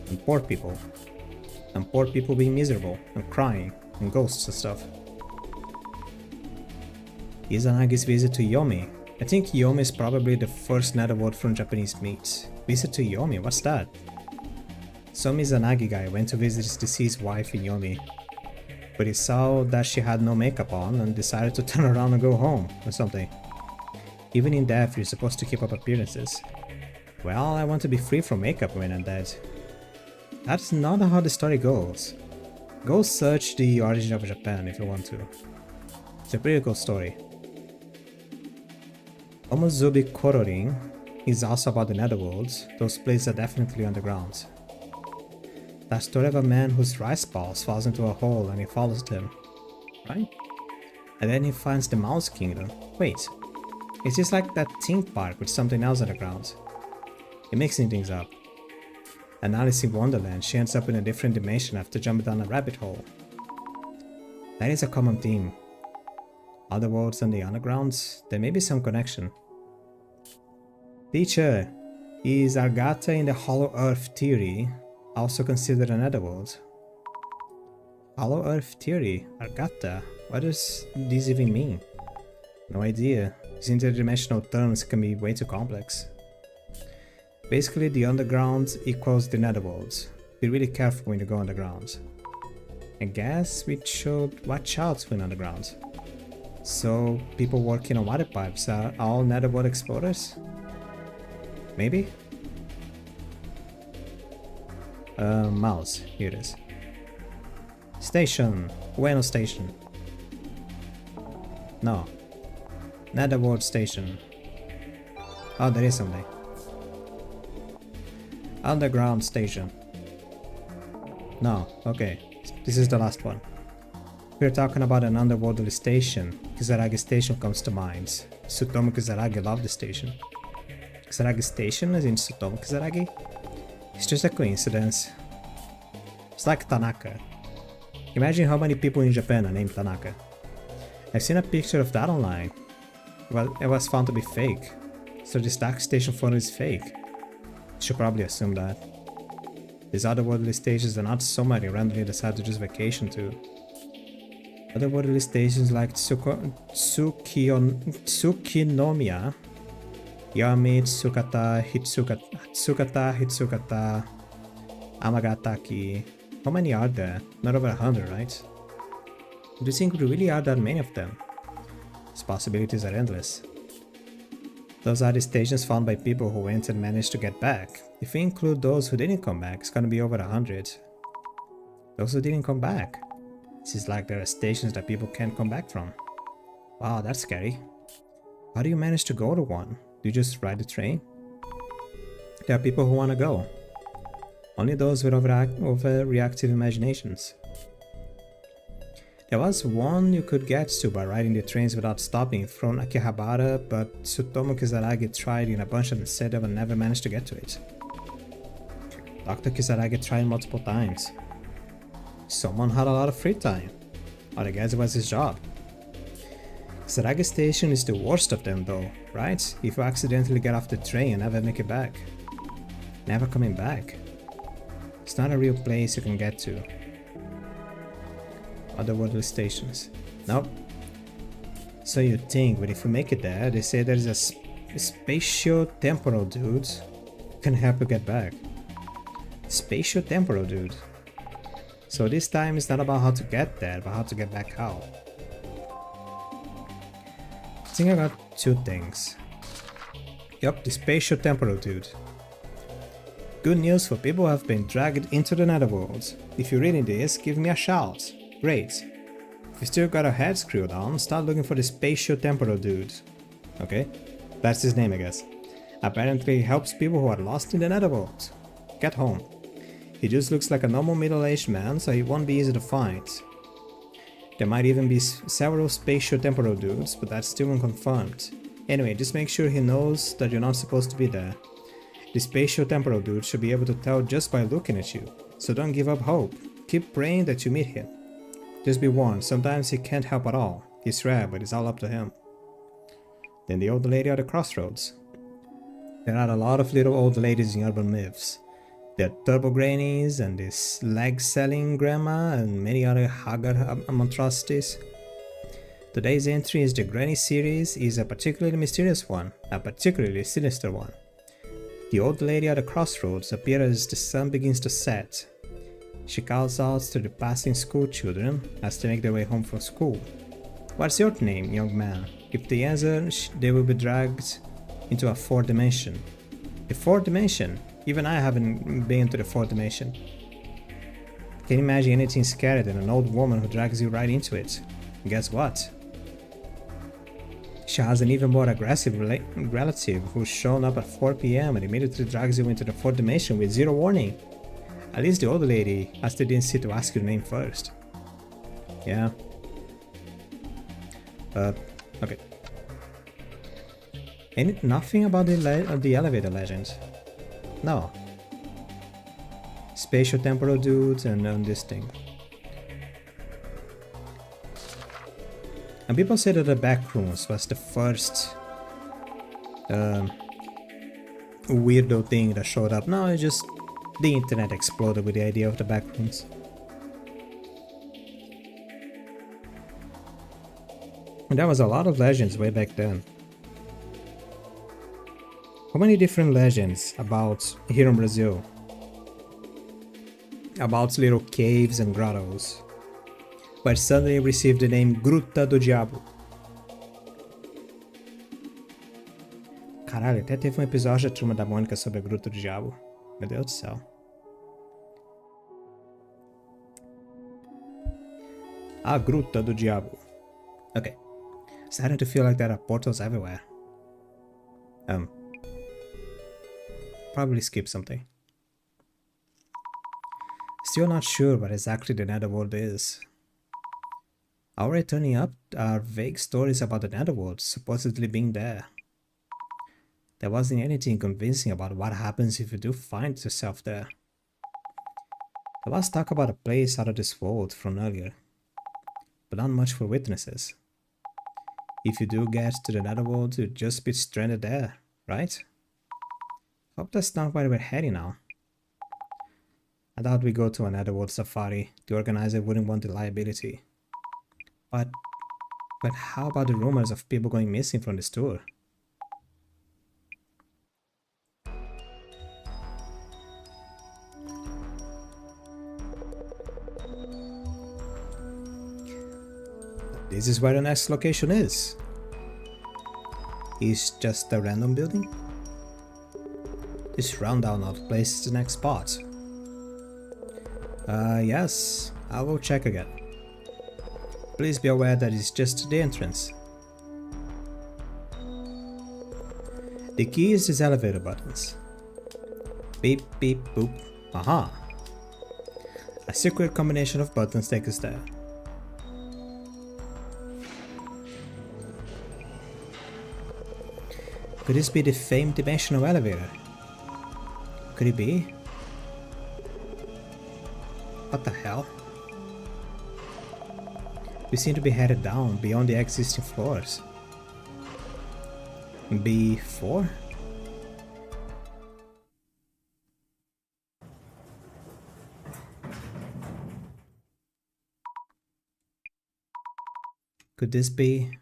And poor people. And poor people being miserable and crying and ghosts and stuff. Izanagi's visit to Yomi I think Yomi is probably the first netherworld from Japanese meat. Visit to Yomi, what's that? Some Izanagi guy went to visit his deceased wife in Yomi, but he saw that she had no makeup on and decided to turn around and go home, or something. Even in death, you're supposed to keep up appearances. Well, I want to be free from makeup when I'm dead. That's not how the story goes. Go search the origin of Japan if you want to. It's a pretty cool story. Omozubi Kororin is also about the netherworlds. Those places are definitely underground. That story of a man whose rice balls falls into a hole and he follows them, right? And then he finds the Mouse Kingdom. Wait, it's just like that theme park with something else underground. You're mixing things up. And Alice in Wonderland, she ends up in a different dimension after jumping down a rabbit hole. That is a common theme. Other worlds and the undergrounds, there may be some connection. Teacher, is Argata in the Hollow Earth theory also considered a netherworld? Hollow Earth theory? Argata? What does this even mean? No idea. These interdimensional terms can be way too complex. Basically, the underground equals the netherworld. Be really careful when you go underground. I guess we should watch out when underground. So, people working on water pipes are all netherworld explorers? Maybe? Mouse. Here it is. Station. Ueno Station. No. Netherworld Station. Oh, there is something. Underground Station. No, okay. This is the last one. We're talking about an underworldly station. Kisaragi Station comes to mind. Tsutomu Kisaragi loved the station. Kisaragi Station is in Tsutomu Kisaragi? It's just a coincidence. It's like Tanaka. Imagine how many people in Japan are named Tanaka. I've seen a picture of that online. Well, it was found to be fake. So this dark station photo is fake. Should probably assume that. These otherworldly stations are not somewhere you randomly decide to just vacation to. Otherworldly stations like Tsukinomiya, Yami, Tsukata, Hitsukata, Amagataki. How many are there? Not over 100, right? Do you think there really are that many of them? These possibilities are endless. Those are the stations found by people who went and managed to get back. If we include those who didn't come back, it's gonna be over 100. Those who didn't come back. This is like there are stations that people can't come back from. Wow, that's scary. How do you manage to go to one? Do you just ride the train? There are people who wanna go. Only those with overreactive imaginations. There was one you could get to by riding the trains without stopping from Akihabara, but Tsutomu Kisaragi tried in a bunch and said they would never manage to get to it. Dr. Kisaragi tried multiple times. Someone had a lot of free time. Or I guess it was his job. Kisaragi Station is the worst of them though, right? If you accidentally get off the train and never make it back. Never coming back. It's not a real place you can get to. Otherworldly stations. Nope. So you think, but if you make it there, they say there's a spatio-temporal dude who can help you get back. Spatio-temporal dude. So this time it's not about how to get there, but how to get back how. I think I got two things. Yup, the spatio-temporal dude. Good news for people who have been dragged into the netherworld. If you're reading this, give me a shout. Great. If you still got a head screwed on, start looking for the spatio-temporal dude. Okay? That's his name, I guess. Apparently he helps people who are lost in the netherworld. Get home. He just looks like a normal middle-aged man, so he won't be easy to find. There might even be several spatio-temporal dudes, but that's still unconfirmed. Anyway, just make sure he knows that you're not supposed to be there. The spatio-temporal dude should be able to tell just by looking at you, so don't give up hope. Keep praying that you meet him. Just be warned, sometimes he can't help at all. He's rare, but it's all up to him. Then the old lady at the crossroads. There are a lot of little old ladies in urban myths. There are turbo grannies and this leg-selling grandma and many other haggard monstrosities. Today's entry is the Granny series is a particularly mysterious one, a particularly sinister one. The old lady at the crossroads appears as the sun begins to set. She calls out to the passing school children as they make their way home from school. What's your name, young man? If they answer, they will be dragged into a fourth dimension. The fourth dimension? Even I haven't been to the fourth dimension. Can you imagine anything scarier than an old woman who drags you right into it? And guess what? She has an even more aggressive relative who's shown up at 4 PM and immediately drags you into the fourth dimension with zero warning. At least the old lady has the decency to ask your name first. Yeah. Okay. Nothing about the elevator legend. No. Spatial temporal dudes and this thing. And people say that the backrooms was the first weirdo thing that showed up. No, it's just the internet exploded with the idea of the backrooms. And there was a lot of legends way back then. How many different legends about here in Brazil? About little caves and grottos, where suddenly received the name Gruta do Diabo. Caralho, até teve episódio da Turma da Mônica sobre a Gruta do Diabo. Meu Deus do céu. A Gruta do Diabo. Okay. Starting to feel like there are portals everywhere. Probably skip something. Still not sure what exactly the Netherworld is. Already turning up are vague stories about the Netherworld supposedly being there. There wasn't anything convincing about what happens if you do find yourself there. There was talk about a place out of this world from earlier, but not much for witnesses. If you do get to the Netherworld, you'd just be stranded there, right? Hope that's not where we're heading now. I doubt we go to a Netherworld safari. The organizer wouldn't want the liability. But how about the rumors of people going missing from this tour? This is where the next location is. Is just a random building? This rundown of the place is the next spot. Yes, I will check again. Please be aware that it's just the entrance. The key is these elevator buttons. Beep, beep, boop. Aha! A secret combination of buttons takes us there. Could this be the famed dimensional elevator? Could it be? What the hell? We seem to be headed down beyond the existing floors. B4? Could this be?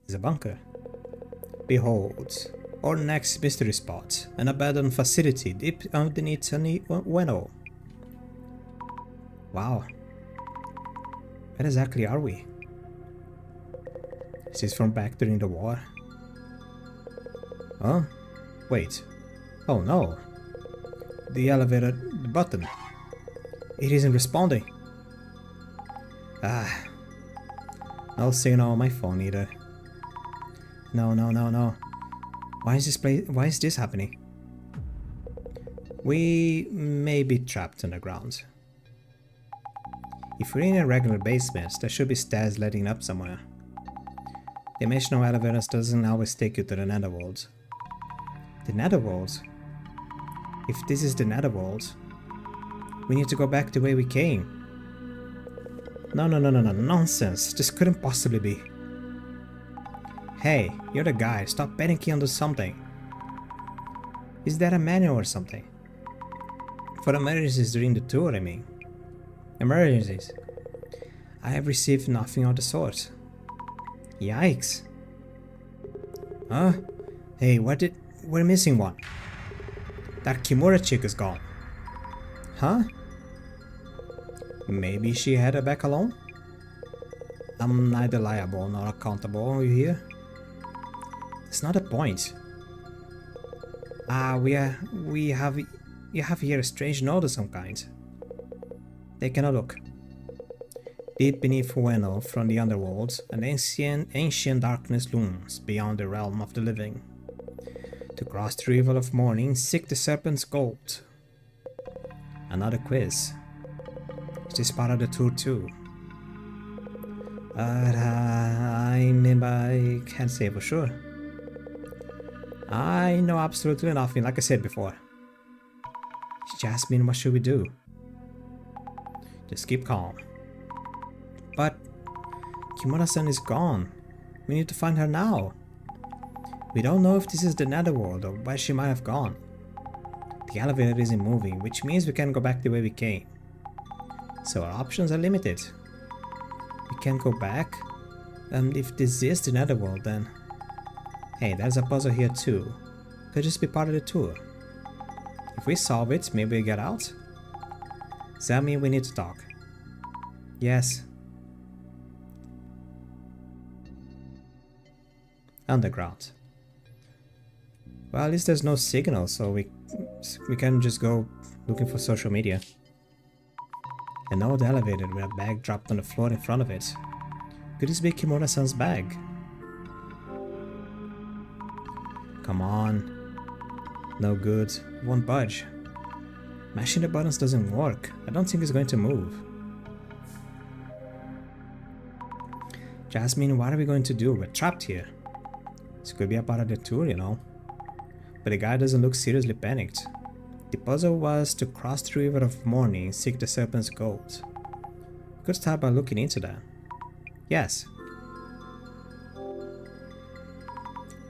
It's a bunker. Behold, our next mystery spot, an abandoned facility deep underneath a window. Wow. Where exactly are we? Is this from back during the war? Huh? Wait. Oh no. The elevator button. It isn't responding. Ah. No signal on my phone either. No. Why is this happening? We may be trapped underground. If we're in a regular basement, there should be stairs leading up somewhere. Dimensional elevators doesn't always take you to the Netherworld. The Netherworld? If this is the Netherworld, we need to go back the way we came. No, nonsense. This couldn't possibly be. Hey, you're the guy. Stop panicking onto something. Is there a manual or something? For emergencies during the tour, I mean. Emergencies. I have received nothing of the sort. Yikes. Huh? Hey, we're missing one. That Kimura chick is gone. Huh? Maybe she had her back alone? I'm neither liable nor accountable, you hear? That's not the point. You have here a strange note of some kind. Take a look. Deep beneath Ueno, from the underworld, an ancient darkness looms beyond the realm of the living. To cross the river of morning, seek the serpent's gold. Another quiz. Is this part of the tour too? I can't say for sure. I know absolutely nothing, like I said before. Jasmine, what should we do? Just keep calm. But Kimura-san is gone. We need to find her now. We don't know if this is the netherworld or where she might have gone. The elevator isn't moving, which means we can't go back the way we came. So our options are limited. We can't go back. If this is the netherworld, then... Hey, there's a puzzle here too. Could just be part of the tour. If we solve it, maybe we get out? Does that mean we need to talk? Yes. Underground. Well, at least there's no signal, so we can just go looking for social media. An old elevator with a bag dropped on the floor in front of it. Could this be Kimura-san's bag? Come on. No good. It won't budge. Mashing the buttons doesn't work. I don't think it's going to move. Jasmine, what are we going to do? We're trapped here. This could be a part of the tour, you know. But the guy doesn't look seriously panicked. The puzzle was to cross the river of morning and seek the serpent's gold. We could start by looking into that. Yes.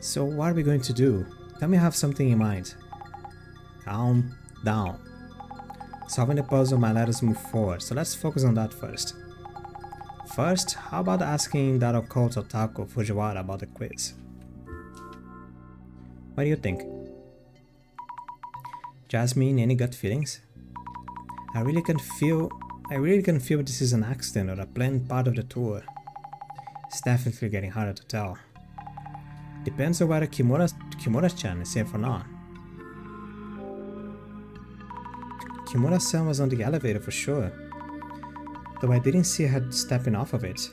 So what are we going to do? Tell me you have something in mind. Calm down. Solving the puzzle might let us move forward, so let's focus on that first. First, how about asking that occult otaku Fujiwara about the quiz? What do you think? Jasmine, any gut feelings? I really can feel this is an accident or a planned part of the tour. It's definitely getting harder to tell. Depends on whether Kimura-chan is safe or not. Kimura-san was on the elevator for sure, though I didn't see her stepping off of it.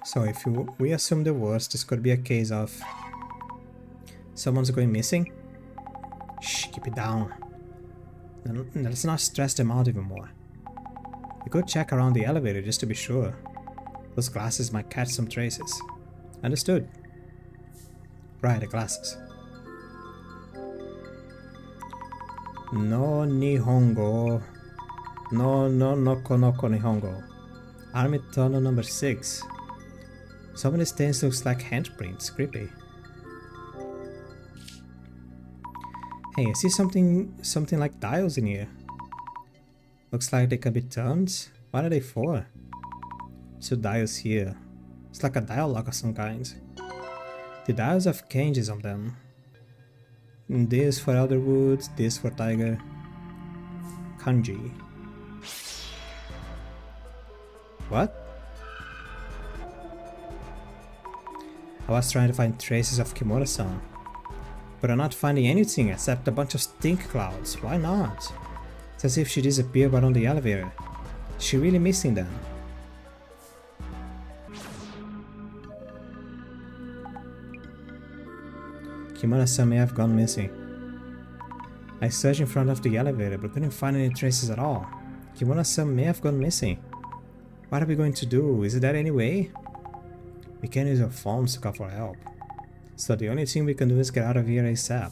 So if we assume the worst, this could be a case of someone's going missing. Shh, keep it down. Let's not stress them out even more. We could check around the elevator just to be sure. Those glasses might catch some traces. Understood. Right, the glasses. No Nihongo. No Noko Nihongo. Army tunnel number 6. Some of the stains looks like handprints. Creepy. Hey, I see something like dials in here. Looks like they can be turned. What are they for? 2 dials here. It's like a dial lock of some kind. The dials have kanjis on them. This for Elderwood, this for Tiger. Kanji. What? I was trying to find traces of Kimura-san, but I'm not finding anything except a bunch of stink clouds. Why not? It's as if she disappeared right on the elevator. Is she really missing them? Kimura-san may have gone missing. I searched in front of the elevator but couldn't find any traces at all. Kimura-san may have gone missing. What are we going to do? Is there any way? We can't use our phones to call for help. So the only thing we can do is get out of here ASAP.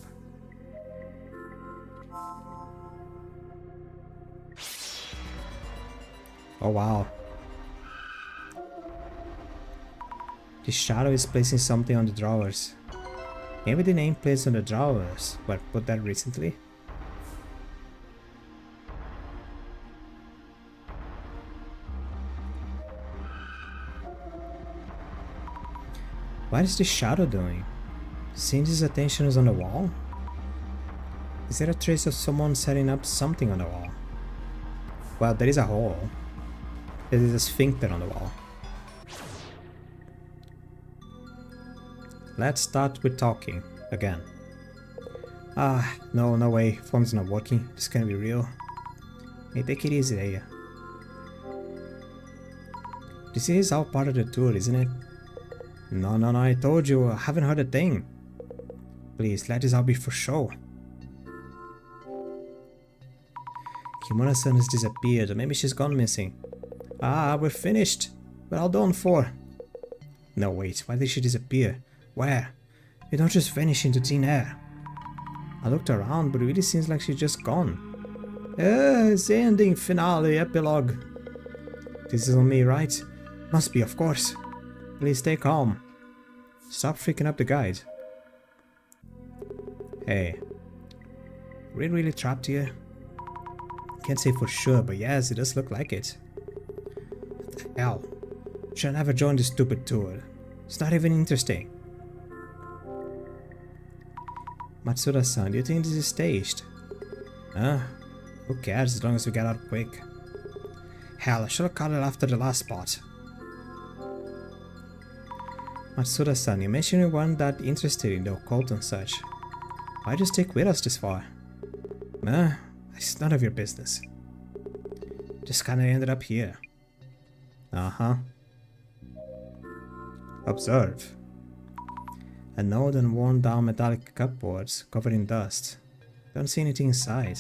Oh wow. The shadow is placing something on the drawers. Maybe the name placed on the drawers were put there recently? What is this shadow doing? Seeing his attention is on the wall? Is there a trace of someone setting up something on the wall? Well, there is a hole. There is a sphincter on the wall. Let's start with talking again. No way. Phone's not working. This can't be real. Hey, take it easy there. This is all part of the tour, isn't it? No, I told you, I haven't heard a thing. Please, let this all be for show. Kimura-san has disappeared, or maybe she's gone missing. We're finished. We're all done for. No, wait, why did she disappear? Where? You don't just vanish into thin air. I looked around, but it really seems like she's just gone. It's the ending, finale, epilogue. This is on me, right? Must be, of course. Please stay calm. Stop freaking up the guide. Hey. We're really trapped here? Can't say for sure, but yes, it does look like it. What the hell? Should never join this stupid tour. It's not even interesting. Matsuda-san, do you think this is staged? Who cares as long as we get out quick. Hell, I should have caught it after the last spot. Matsuda-san, you mentioned you weren't that interested in the occult and such. Why'd you stick with us this far? It's none of your business. Just kinda ended up here. Observe. An old and worn down metallic cupboards covered in dust. Don't see anything inside.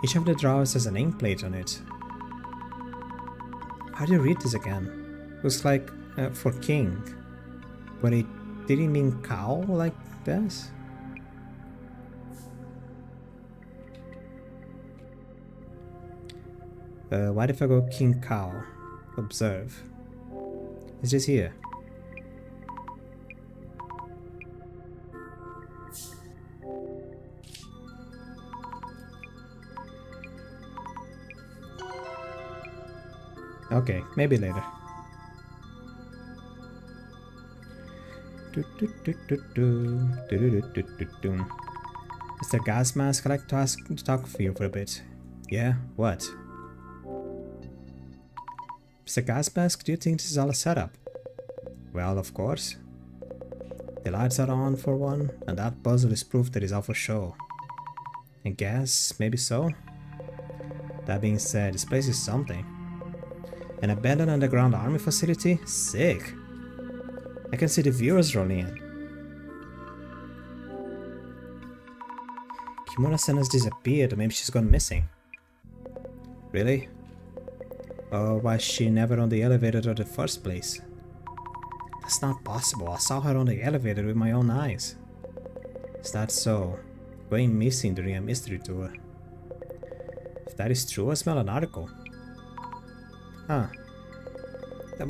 Each of the drawers has a nameplate on it. How do you read this again? Looks like for king. But it didn't mean cow like this? What if I go king cow? Observe. Is this here? Okay, maybe later. Mr. Gas Mask, I'd like to talk with you for a bit. Yeah? What? Mr. Gas Mask, do you think this is all a setup? Well, of course. The lights are on for one, and that puzzle is proof that it's all for show. And gas, maybe so? That being said, this place is something. An abandoned underground army facility? Sick! I can see the viewers rolling in. Kimura-san has disappeared, or maybe she's gone missing. Really? Or was she never on the elevator in the first place? That's not possible. I saw her on the elevator with my own eyes. Is that so? Going missing during a mystery tour. If that is true, I smell an article. Huh. That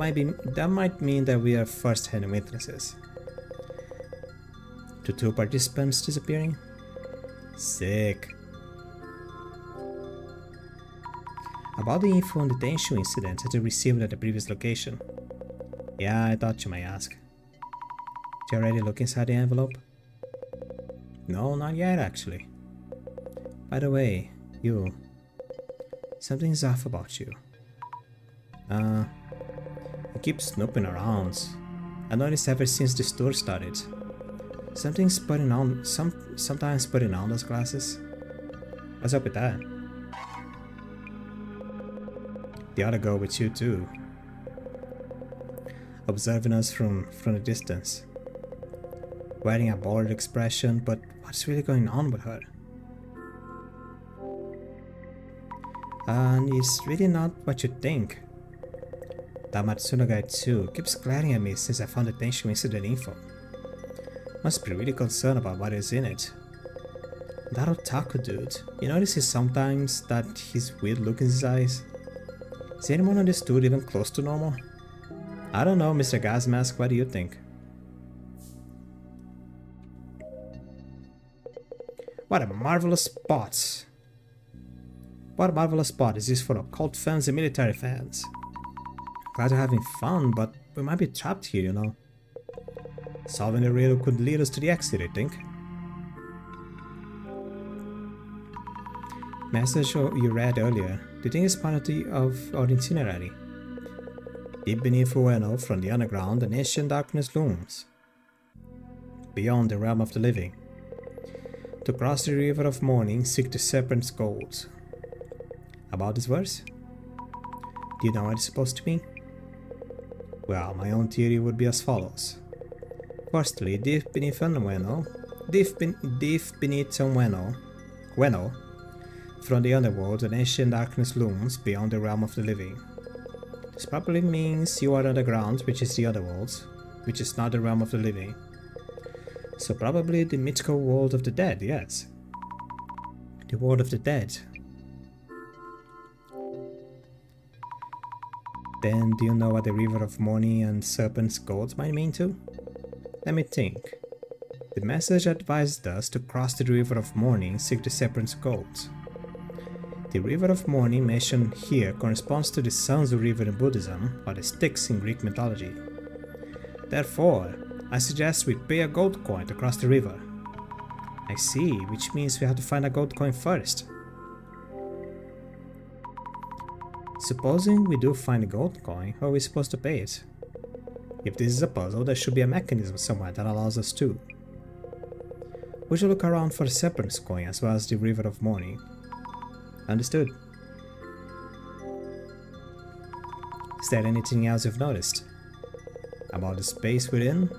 might mean that we are first-hand witnesses. To 2 participants disappearing? Sick. About the info on the detention incident that you received at the previous location. Yeah, I thought you might ask. Did you already look inside the envelope? No, not yet actually. By the way, you... Something's off about you. You keep snooping around. I noticed ever since the tour started. Sometimes putting on those glasses. What's up with that? The other girl with you too. Observing us from a distance. Wearing a bored expression, but what's really going on with her? And it's really not what you think. That Matsuno guy too keeps glaring at me since I found the detention incident info. Must be really concerned about what is in it. That otaku dude, you notice sometimes that his weird look in his eyes? Is anyone on this tour even close to normal? I don't know, Mr. Gas Mask, what do you think? What a marvelous spot! What a marvelous spot is this for occult fans and military fans? Glad you're having fun, but we might be trapped here, you know. Solving the riddle could lead us to the exit, I think. Message you read earlier. Do you think it's part of our itinerary? Deep beneath Ueno, from the underground, an ancient darkness looms. Beyond the realm of the living. To cross the river of morning, seek the serpent's gold. About this verse? Do you know what it's supposed to mean? Well, my own theory would be as follows. Firstly, deep beneath Ueno, Ueno, from the underworld, an ancient darkness looms beyond the realm of the living. This probably means you are underground, which is the otherworld, which is not the realm of the living. So probably the mythical world of the dead, yes. The world of the dead. Then do you know what the river of morning and serpent's gold might mean too? Let me think. The message advised us to cross the river of morning, seek the serpent's gold. The river of morning mentioned here corresponds to the Sanzu River in Buddhism, or the Styx in Greek mythology. Therefore, I suggest we pay a gold coin to cross the river. I see, which means we have to find a gold coin first. Supposing we do find a gold coin, how are we supposed to pay it? If this is a puzzle, there should be a mechanism somewhere that allows us to. We should look around for the serpent's coin as well as the river of morning. Understood. Is there anything else you've noticed? About the space within,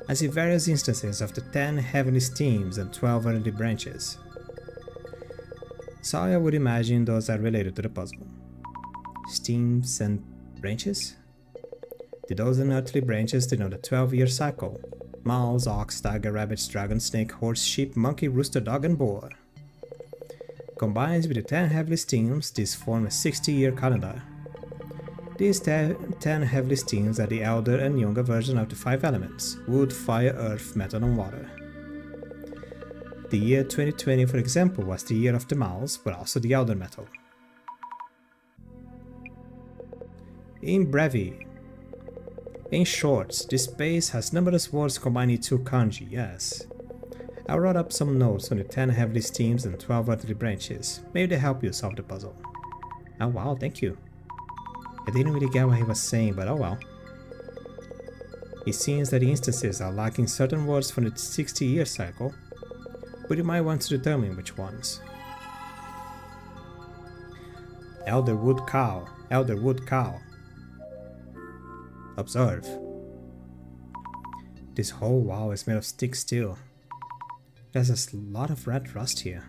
I see various instances of the 10 heavenly steams and 12 earthly branches. So I would imagine those are related to the puzzle. Steams and branches? The dozen earthly branches denote a 12-year cycle. Mouse, ox, tiger, rabbit, dragon, snake, horse, sheep, monkey, rooster, dog, and boar. Combined with the 10 heavenly steams, these form a 60-year calendar. These 10 heavenly steams are the elder and younger version of the 5 elements: wood, fire, earth, metal, and water. The year 2020, for example, was the year of the mouse, but also the elder metal. In brevi. In short, this space has numerous words combining 2 kanji, yes. I wrote up some notes on the 10 heavenly steams and 12 earthly branches. Maybe they help you solve the puzzle. Oh wow, thank you. I didn't really get what he was saying, but oh well. It seems that the instances are lacking certain words from the 60-year cycle, but you might want to determine which ones. Elder wood cow, elder wood cow. Observe. This whole wall is made of stick steel. There's a lot of red rust here.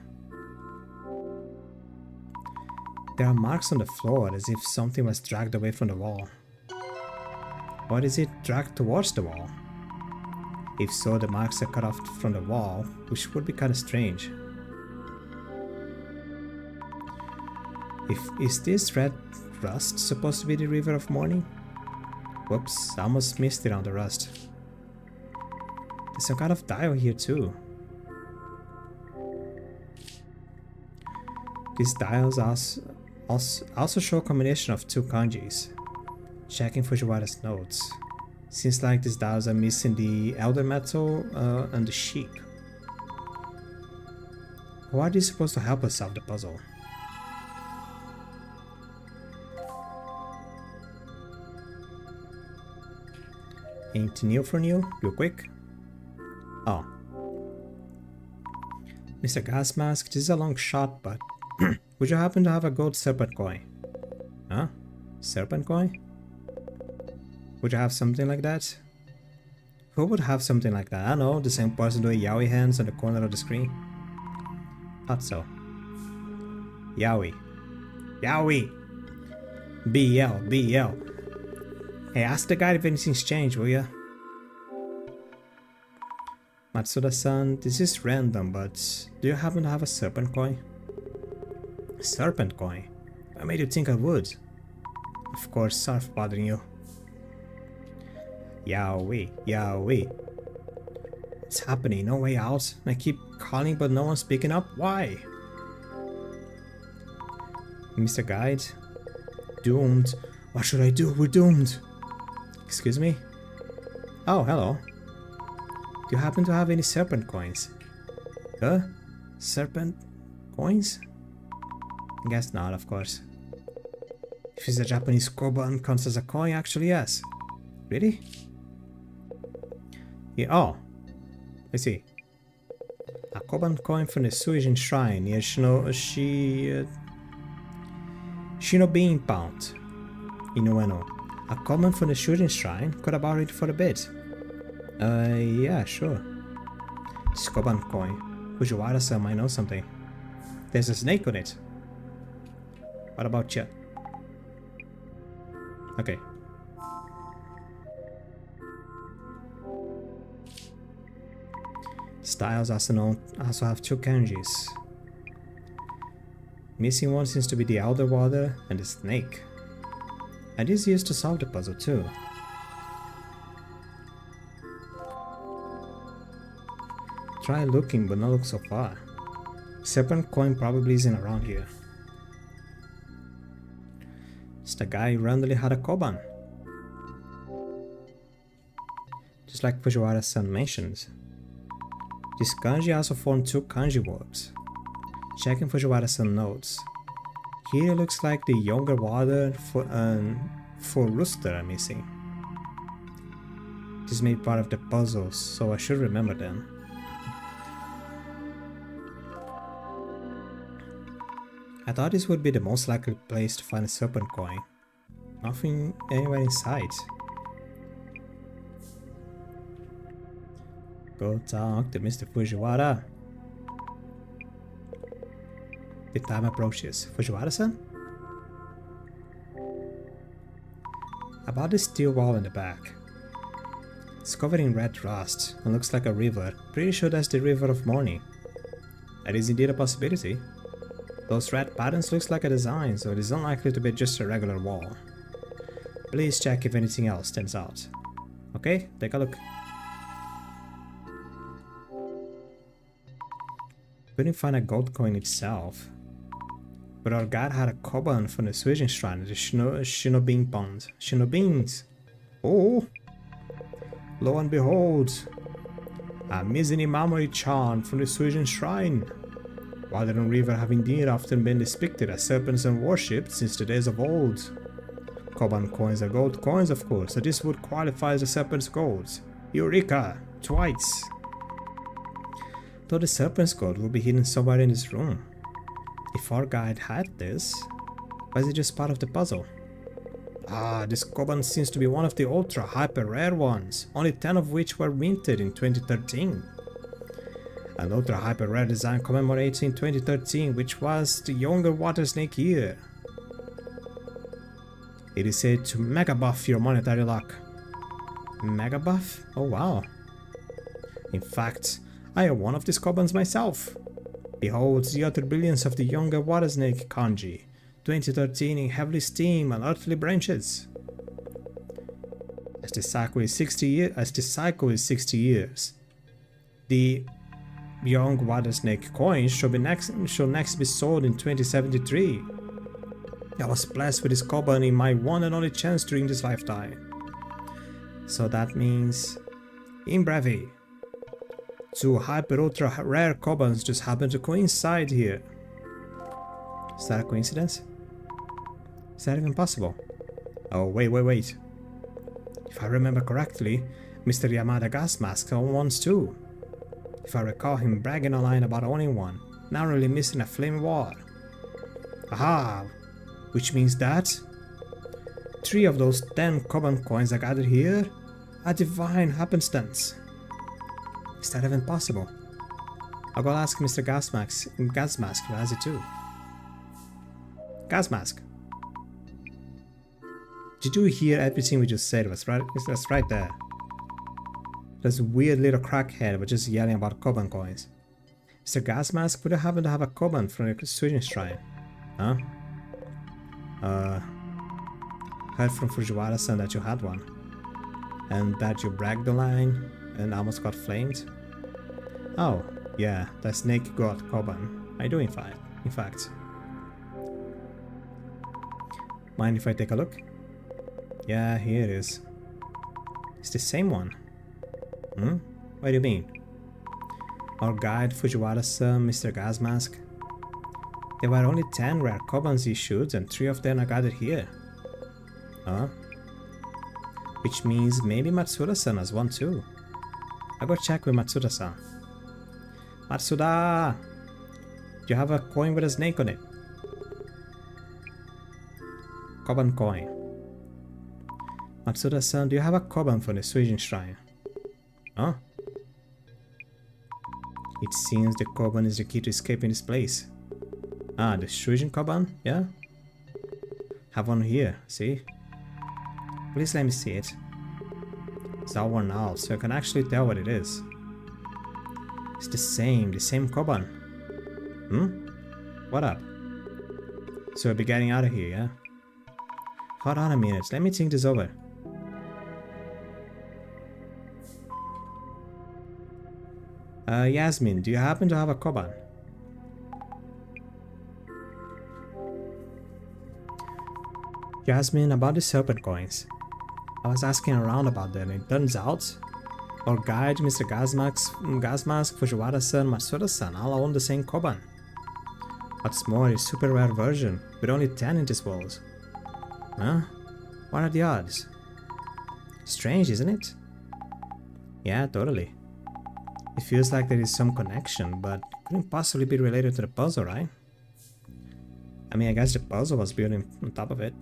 There are marks on the floor as if something was dragged away from the wall. Or is it dragged towards the wall? If so, the marks are cut off from the wall, which would be kind of strange. Is this red rust supposed to be the river of morning? Whoops, I almost missed it on the rust. There's some kind of dial here too. These dials also show a combination of 2 kanjis. Checking Fujiwara's notes. Seems like these dials are missing the elder metal and the sheep. How are these supposed to help us solve the puzzle? Anything new for new, real quick? Oh. Mr. Gas Mask, this is a long shot, but would you happen to have a gold serpent coin? Huh? Serpent coin? Would you have something like that? Who would have something like that? I don't know, the same person doing yaoi hands on the corner of the screen? Thought so. Yaoi. Yaoi! BL, BL. Hey, ask the guy if anything's changed, will ya? Matsuda-san, this is random, but do you happen to have a serpent coin? Serpent coin? I made you think I would. Of course, sorry for bothering you. Yaoi, yaoi. What's happening? No way out? I keep calling but no one's picking up? Why? Mr. Guide? Doomed. What should I do? We're doomed. Excuse me? Oh, hello. Do you happen to have any serpent coins? Huh? Serpent coins? Guess not, of course. If it's a Japanese koban counts as a coin, actually yes. Really? Yeah, oh. I see. A koban coin from the Suijin shrine near Shinobin Pound in Ueno. A koban from the Suijin shrine? Could have borrowed it for a bit. Yeah, sure. This koban coin. Fujiwara-san might know something. There's a snake on it. What about you? Okay. Styles also have two kanjis. Missing one seems to be the Elder Water and the snake. And this used to solve the puzzle too. Try looking, but not look so far. Serpent coin probably isn't around here. It's the guy who randomly had a koban. Just like Fujiwara-san mentions. This kanji also formed two kanji words. Checking Fujiwara-san notes. Here it looks like the younger water for rooster are missing. This may be part of the puzzle, so I should remember them. I thought this would be the most likely place to find a serpent coin. Nothing anywhere in sight. Go talk to Mr. Fujiwara. The time approaches. Fujiwara-san? About the steel wall in the back. It's covered in red rust and looks like a river. Pretty sure that's the River of Morning. That is indeed a possibility. Those red patterns looks like a design, so it is unlikely to be just a regular wall. Please check if anything else stands out. Okay, take a look. Couldn't find a gold coin itself, but our guide had a koban from the Suijin shrine at the Shinobin Pond. Shinobins! Oh! Lo and behold! A Mizuni Mamori-chan from the Suijin shrine! Water and river have indeed often been depicted as serpents and worshipped since the days of old. Koban coins are gold coins, of course, so this would qualify as a serpent's gold. Eureka! Twice! Though the serpent's gold will be hidden somewhere in this room. If our guide had this, why is it just part of the puzzle? Ah, this koban seems to be one of the ultra hyper rare ones, only 10 of which were minted in 2013. An ultra hyper rare design commemorates in 2013, which was the younger water snake year. It is said to mega buff your monetary luck. Mega buff? Oh wow. In fact, I have one of these kobans myself. Behold the utter brilliance of the younger water snake kanji, 2013 in heavily steam and earthly branches. As the cycle is 60 years, the young water snake coins shall next be sold in 2073. I was blessed with this koban in my one and only chance during this lifetime. So that means, in brevi, two hyper ultra rare kobans just happen to coincide here. Is that a coincidence? Is that even possible? Oh, wait. If I remember correctly, Mr. Yamada gas masks own ones too. If I recall him bragging online about owning one, narrowly missing a flame war. Aha! Which means that 3 of those 10 koban coins I gathered here are divine happenstance. Is that even possible? I'll go ask Mr. Gas Mask if he has it too. Gas Mask. Did you hear everything we just said? That's right there. This weird little crackhead was just yelling about koban coins. Mr. Gas Mask, would you happen to have a koban from the Suijin shrine? Huh? Heard from Fujiwara-san that you had one. And that you bragged online and almost got flamed? Oh, yeah, that snake god koban. I do in fact. Mind if I take a look? Yeah, here it is. It's the same one. Hmm? What do you mean? Our guide, Fujiwara-san, Mr. Gas Mask. There were only 10 rare Kobans issued and 3 of them are gathered here. Huh? Which means maybe Matsuda-san has one too. I'll go check with Matsuda-san. Matsuda! Do you have a coin with a snake on it? Koban coin. Matsuda-san, do you have a Koban for the Suijin Shrine? Huh? It seems the Koban is the key to escaping this place. Ah, the Suijin Koban? Yeah? Have one here, see? Please let me see it. It's all worn out, so I can actually tell what it is. It's the same Koban. Hmm? What up? So we'll be getting out of here, yeah? Hold on a minute, let me think this over. Yasmin, do you happen to have a Koban? Yasmin, about the serpent coins. I was asking around about them and it turns out our guide, Mr. Gasmask, Fujiwara-san, Matsuda-san all own the same Koban. What's more, it's a super rare version, with only 10 in this world. Huh? What are the odds? Strange, isn't it? Yeah, totally. It feels like there is some connection, but couldn't possibly be related to the puzzle, right? I mean, I guess the puzzle was built on top of it.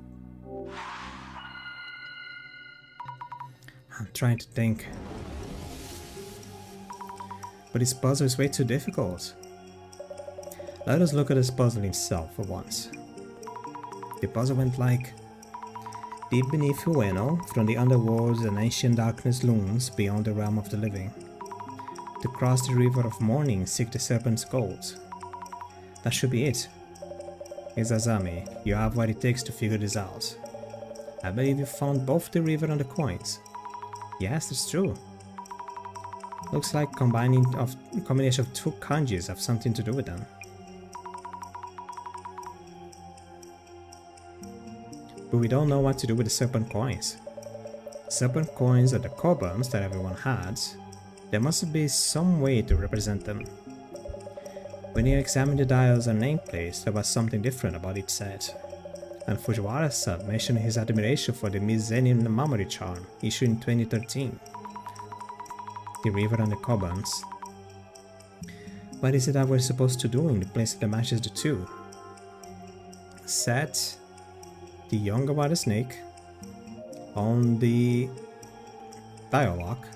I'm trying to think. But this puzzle is way too difficult. Let us look at this puzzle itself for once. The puzzle went like: deep beneath Ueno, from the underworlds and ancient darkness looms beyond the realm of the living. To cross the river of morning, seek the serpent's gold. That should be it. Izazami, you have what it takes to figure this out. I believe you found both the river and the coins. Yes, that's true. Looks like combination of two kanjis have something to do with them. But we don't know what to do with the serpent coins. Serpent coins are the kobans that everyone had. There must be some way to represent them. When you examine the dials and nameplates, there was something different about each set. And Fujiwara-san mentioned his admiration for the Mizenin Mamoru charm, issued in 2013. The river and the kobans. What is it that we're supposed to do in the place that matches the two? Set the younger water snake on the dial lock.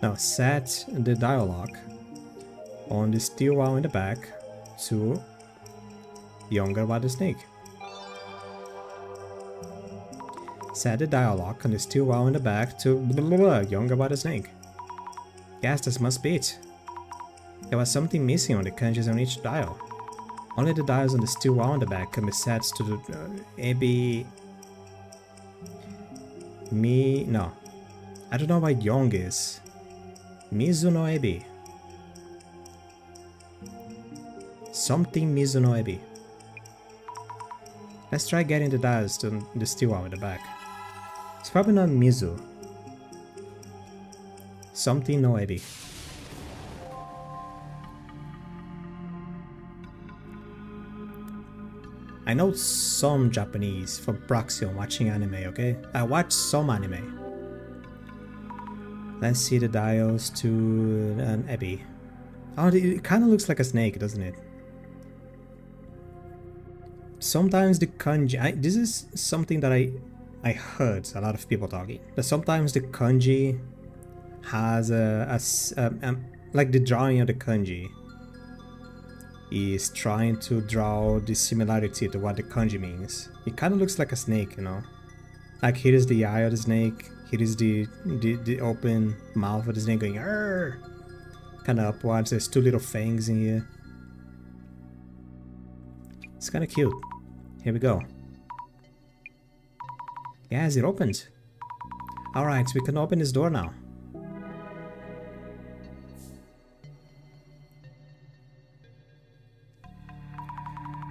Now set the dial lock on the steel wound in the back to younger water snake. Set the dial lock on the steel wound in the back to younger water snake. Yes, this must be it. There was something missing on the kanjis on each dial. Only the dials on the steel wound in the back can be set to the Ebi. No. I don't know what Yong is. Mizuno Ebi. Something Mizuno Ebi. Let's try getting the dials to the steel one in the back. It's probably not Mizu. Something no Ebi. I know some Japanese for proxy on watching anime, okay? I watch some anime. Let's see the dials to an Ebi. Oh, it kind of looks like a snake, doesn't it? Sometimes the kanji... this is something that I heard a lot of people talking. That sometimes the kanji has like the drawing of the kanji is trying to draw the similarity to what the kanji means. It kind of looks like a snake, you know? Like here is the eye of the snake. Here is the open mouth of the snake going "Arr!" kind of upwards. There's two little fangs in here. It's kind of cute. Here we go. Yes, it opened. Alright, so we can open this door now.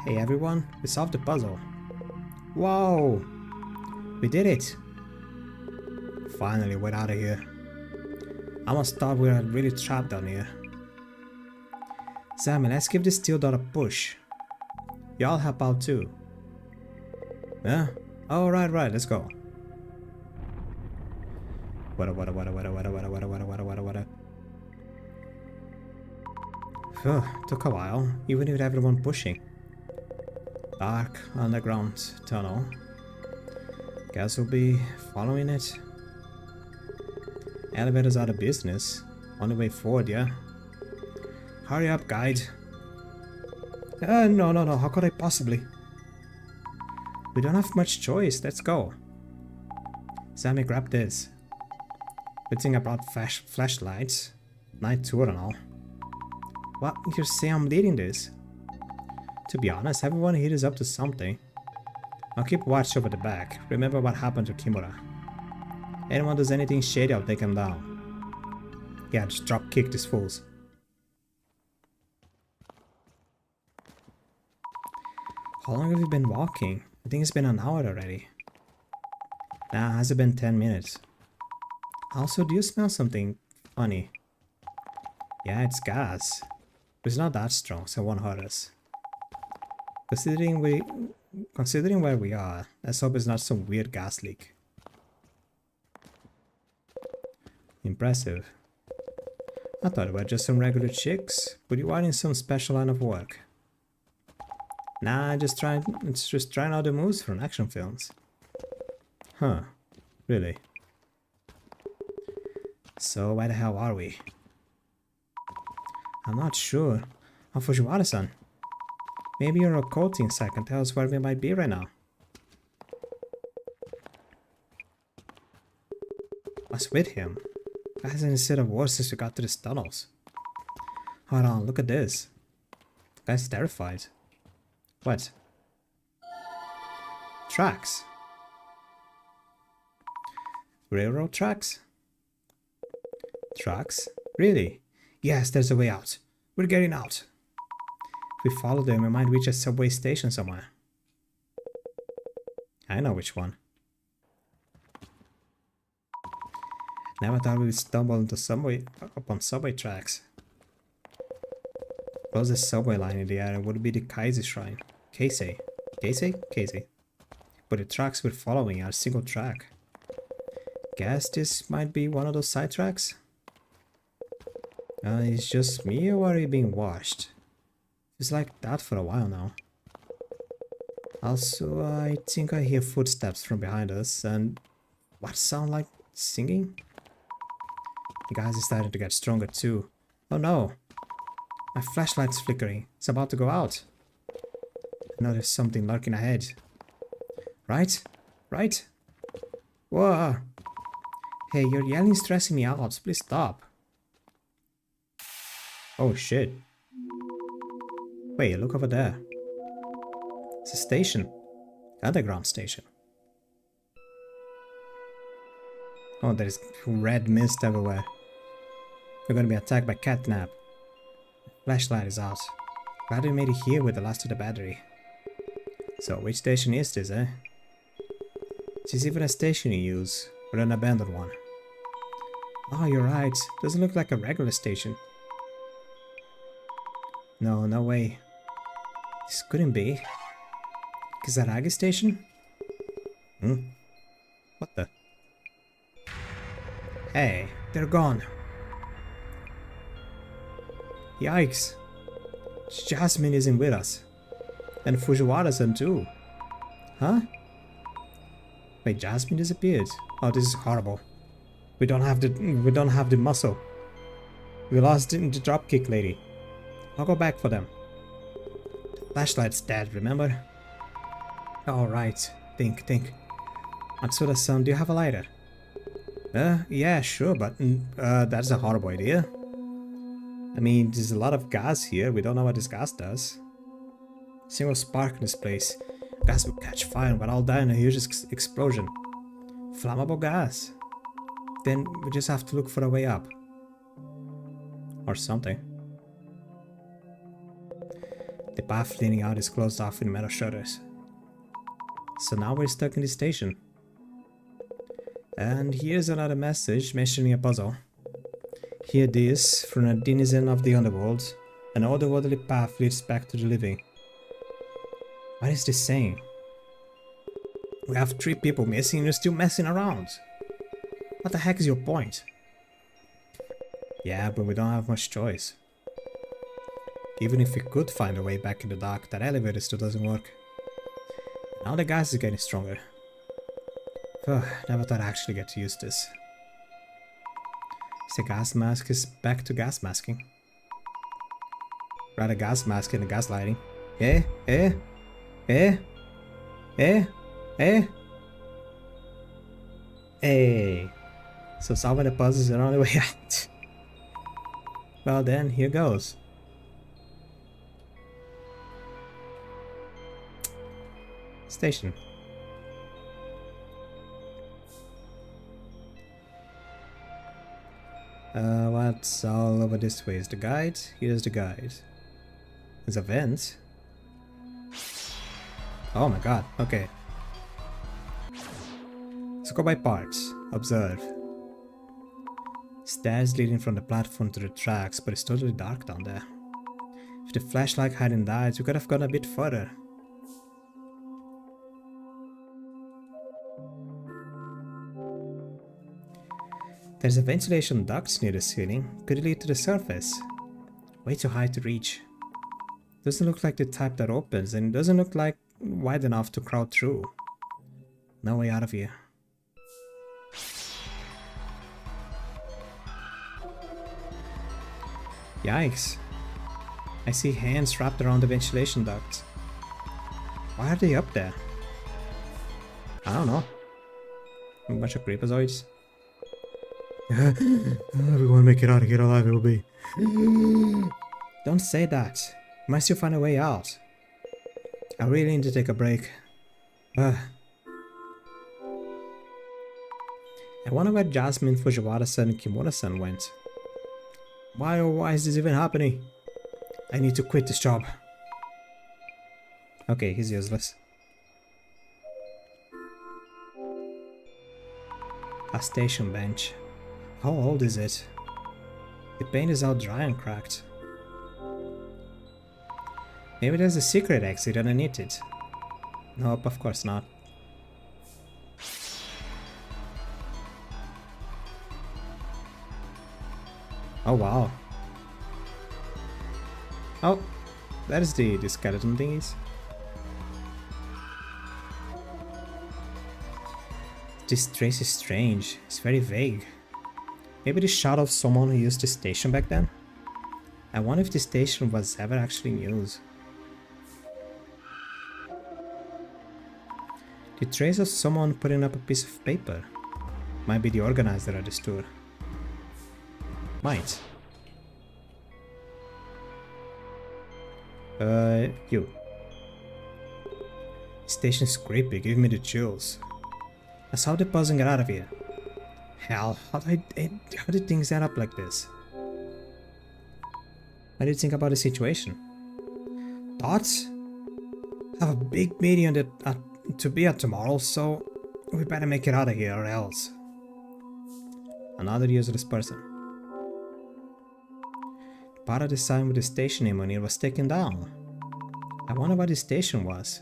Hey everyone, we solved the puzzle. Whoa! We did it! Finally, we're out of here. I almost thought we were really trapped down here. Sammy, let's give this steel dot a push. Y'all help out too. Yeah? Oh, right, let's go. What? Took a while, even with everyone pushing. Dark underground tunnel. Guess we'll be following it. Elevators out of business. Only way forward, yeah? Hurry up, guide. No, how could I possibly? We don't have much choice, let's go. Sammy, grab this. Good thing I brought flashlights. Night tour and all. What? You're saying I'm leading this? To be honest, everyone here is up to something. I'll keep watch over the back. Remember what happened to Kimura. Anyone does anything shady, I'll take him down. Yeah, just drop kick these fools. How long have you been walking? I think it's been an hour already. Nah, has it been 10 minutes? Also, do you smell something funny? Yeah, it's gas. But it's not that strong, so it won't hurt us. Considering where we are, let's hope it's not some weird gas leak. Impressive. I thought we were just some regular chicks, but you are in some special line of work. Nah, it's just trying out the moves from action films. Huh, really? So where the hell are we? I'm not sure. Oh, Fujiwara-san. Maybe your occulting side can tell us where we might be right now. What's with him? Guy hasn't instead of worse since we got to these tunnels. Hold on, look at this. The guy's terrified. What? Tracks. Railroad tracks? Tracks? Really? Yes, there's a way out. We're getting out. If we follow them, we might reach a subway station somewhere. I know which one. Never thought we'd stumble into upon subway tracks. Closest subway line in the area would be the Kaisei Shrine. Kaisei. Kaisei. But the tracks we're following are single track. Guess this might be one of those side tracks? It's just me, or are you being watched? It's like that for a while now. Also, I think I hear footsteps from behind us, and what sound like singing? The guys is starting to get stronger too. Oh no! My flashlight's flickering. It's about to go out. I know there's something lurking ahead. Right? Whoa! Hey, your yelling's stressing me out. Please stop. Oh shit. Wait, look over there. It's a station. Underground station. Oh, there's red mist everywhere. We're gonna be attacked by catnap. Flashlight is out. Glad we made it here with the last of the battery. So, which station is this, eh? Is this even a station you use? Or an abandoned one? Oh, you're right. Doesn't look like a regular station. No way. This couldn't be. Kisaragi station? What the? Hey, they're gone. Yikes. Jasmine isn't with us. And Fujiwara-san too. Huh? Wait, Jasmine disappeared. Oh, this is horrible. We don't have the muscle. We lost the dropkick lady. I'll go back for them. The flashlight's dead, remember? Alright. Think. Matsuda-san, do you have a lighter? Yeah, sure, but that's a horrible idea. I mean, there's a lot of gas here. We don't know what this gas does. Single spark in this place. Gas will catch fire and we'll all die in a huge explosion. Flammable gas. Then we just have to look for a way up. Or something. The path leading out is closed off with metal shutters. So now we're stuck in the station. And here's another message mentioning a puzzle. Hear this from a denizen of the underworld. An otherworldly path leads back to the living. What is this saying? We have 3 people missing and you're still messing around. What the heck is your point? Yeah, but we don't have much choice. Even if we could find a way back in the dark, that elevator still doesn't work. Now the gas is getting stronger. Never thought I'd actually get to use this. The gas mask is back to gas masking. Rather gas masking than gas lighting. Hey. So solving the puzzle is the only way out. Well then, here goes. Station. What's all over this way? Is the guide? Here's the guide. There's a vent. Oh my god, okay. Let's go by parts. Observe. Stairs leading from the platform to the tracks, but it's totally dark down there. If the flashlight hadn't died, we could have gone a bit further. There's a ventilation duct near the ceiling. Could it lead to the surface? Way too high to reach. Doesn't look like the type that opens, and doesn't look like wide enough to crawl through. No way out of here. Yikes. I see hands wrapped around the ventilation duct. Why are they up there? I don't know. A bunch of creepazoids. We want to make it out of here alive, it will be. Don't say that. You might still find a way out. I really need to take a break. I wonder where Jasmine, Fujiwara-san, and Kimura-san went. Why or why is this even happening? I need to quit this job. Okay, he's useless. A station bench. How old is it? The paint is all dry and cracked. Maybe there's a secret exit underneath it. Nope, of course not. Oh wow. Oh, that is the skeleton thingies. This trace is strange. It's very vague. Maybe the shot of someone who used the station back then? I wonder if the station was ever actually in use. The trace of someone putting up a piece of paper. Might be the organizer at the store. Might. You. Station's creepy, give me the chills. Let's solve the puzzle and get out of here. Hell, how did things end up like this? What do you think about the situation? Thoughts? I have a big meeting to be at tomorrow, so we better make it out of here or else. Another useless person. Part of the sign with the station name on it was taken down. I wonder what the station was.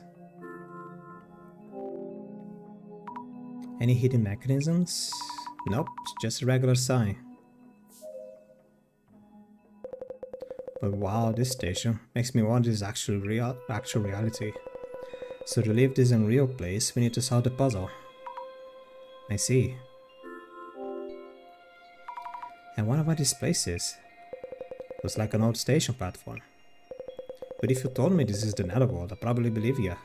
Any hidden mechanisms? Nope, it's just a regular sign. But wow, this station makes me wonder if this is actual reality. So to leave this unreal place, we need to solve the puzzle. I see. I wonder what this place is. Looks like an old station platform. But if you told me this is the Netherworld, I'd probably believe you.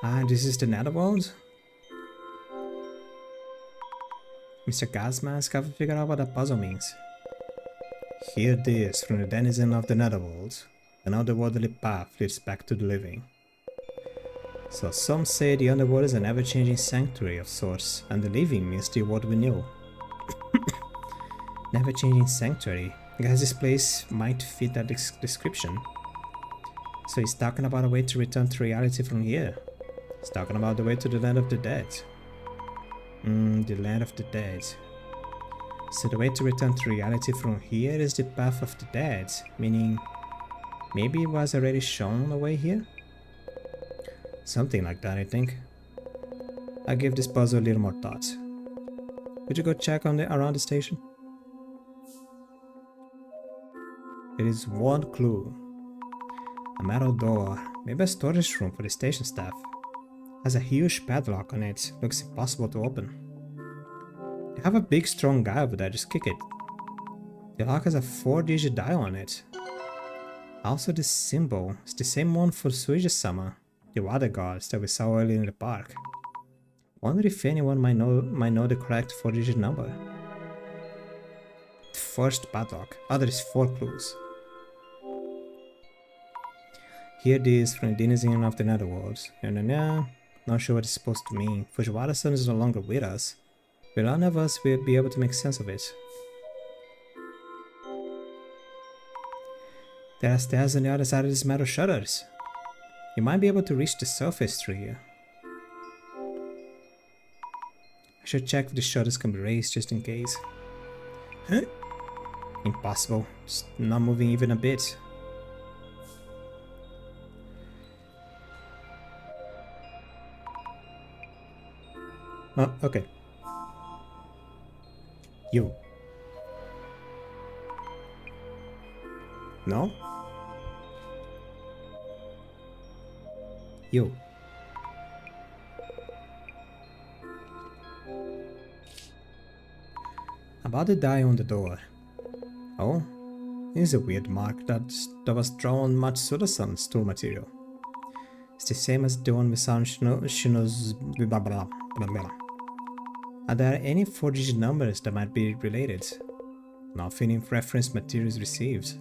Ah, this is the Netherworld? Mr. Gasmask, haven't figured out what that puzzle means. Hear this from the denizen of the Netherworld. An otherworldly path leads back to the living. So some say the underworld is an ever-changing sanctuary of sorts, and the living means the world we knew. Never-changing sanctuary. I guess this place might fit that description. So he's talking about a way to return to reality from here. He's talking about the way to the land of the dead. The land of the dead. So the way to return to reality from here is the path of the dead, meaning maybe it was already shown the way here? Something like that, I think. I give this puzzle a little more thought. Could you go check on around the station? There is one clue. A metal door, maybe a storage room for the station staff. Has a huge padlock on it, looks impossible to open. You have a big strong guy over there, just kick it. The lock has a 4-digit dial on it. Also the symbol is the same one for Suija-sama, the water gods that we saw earlier in the park. Wonder if anyone might know the correct 4-digit number. The first padlock, there is 4 clues. Hear this from the denizen of the netherworld. Not sure what it's supposed to mean. Fujiwara-san is no longer with us, but none of us will be able to make sense of it. There are stairs on the other side of these metal shutters. You might be able to reach the surface through here. I should check if the shutters can be raised just in case. Huh? Impossible. It's not moving even a bit. Oh, okay. You. No? You. About the die on the door. Oh, this is a weird mark that was drawn on Matsuda-san's tool material. It's the same as the one we saw in Shino's blah blah blah blah. Are there any 4-digit numbers that might be related? Nothing in reference materials received.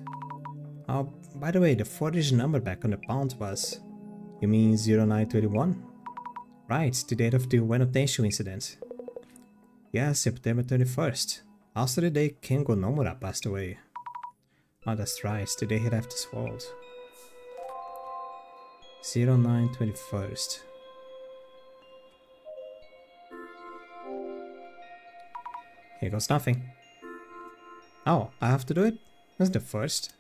Oh, by the way, the 4-digit number back on the pound was... You mean 0921? Right, the date of the Ueno Tenshu incident. Yeah, September 21st. Also the day Kengo Nomura passed away. Oh, that's right, the day he left this world. 0921st. Here goes nothing. Oh, I have to do it? That's the first.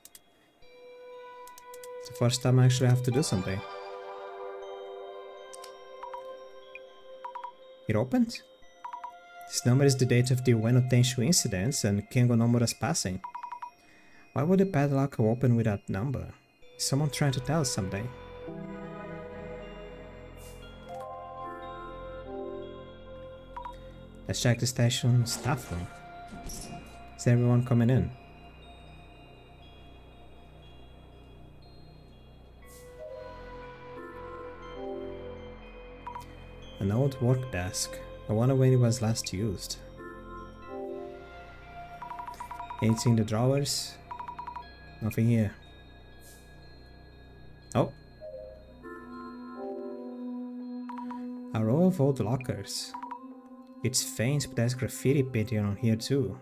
It's the first time I actually have to do something. It opened? This number is the date of the Ueno Tenshu incidents and Kengo Nomura's passing. Why would the padlock open with that number? Is someone trying to tell us something? Let's check the station staff room. Is everyone coming in? An old work desk. I wonder when it was last used. Anything in the drawers? Nothing here. Oh! A row of old lockers. It's faint, but there's graffiti painting on here too.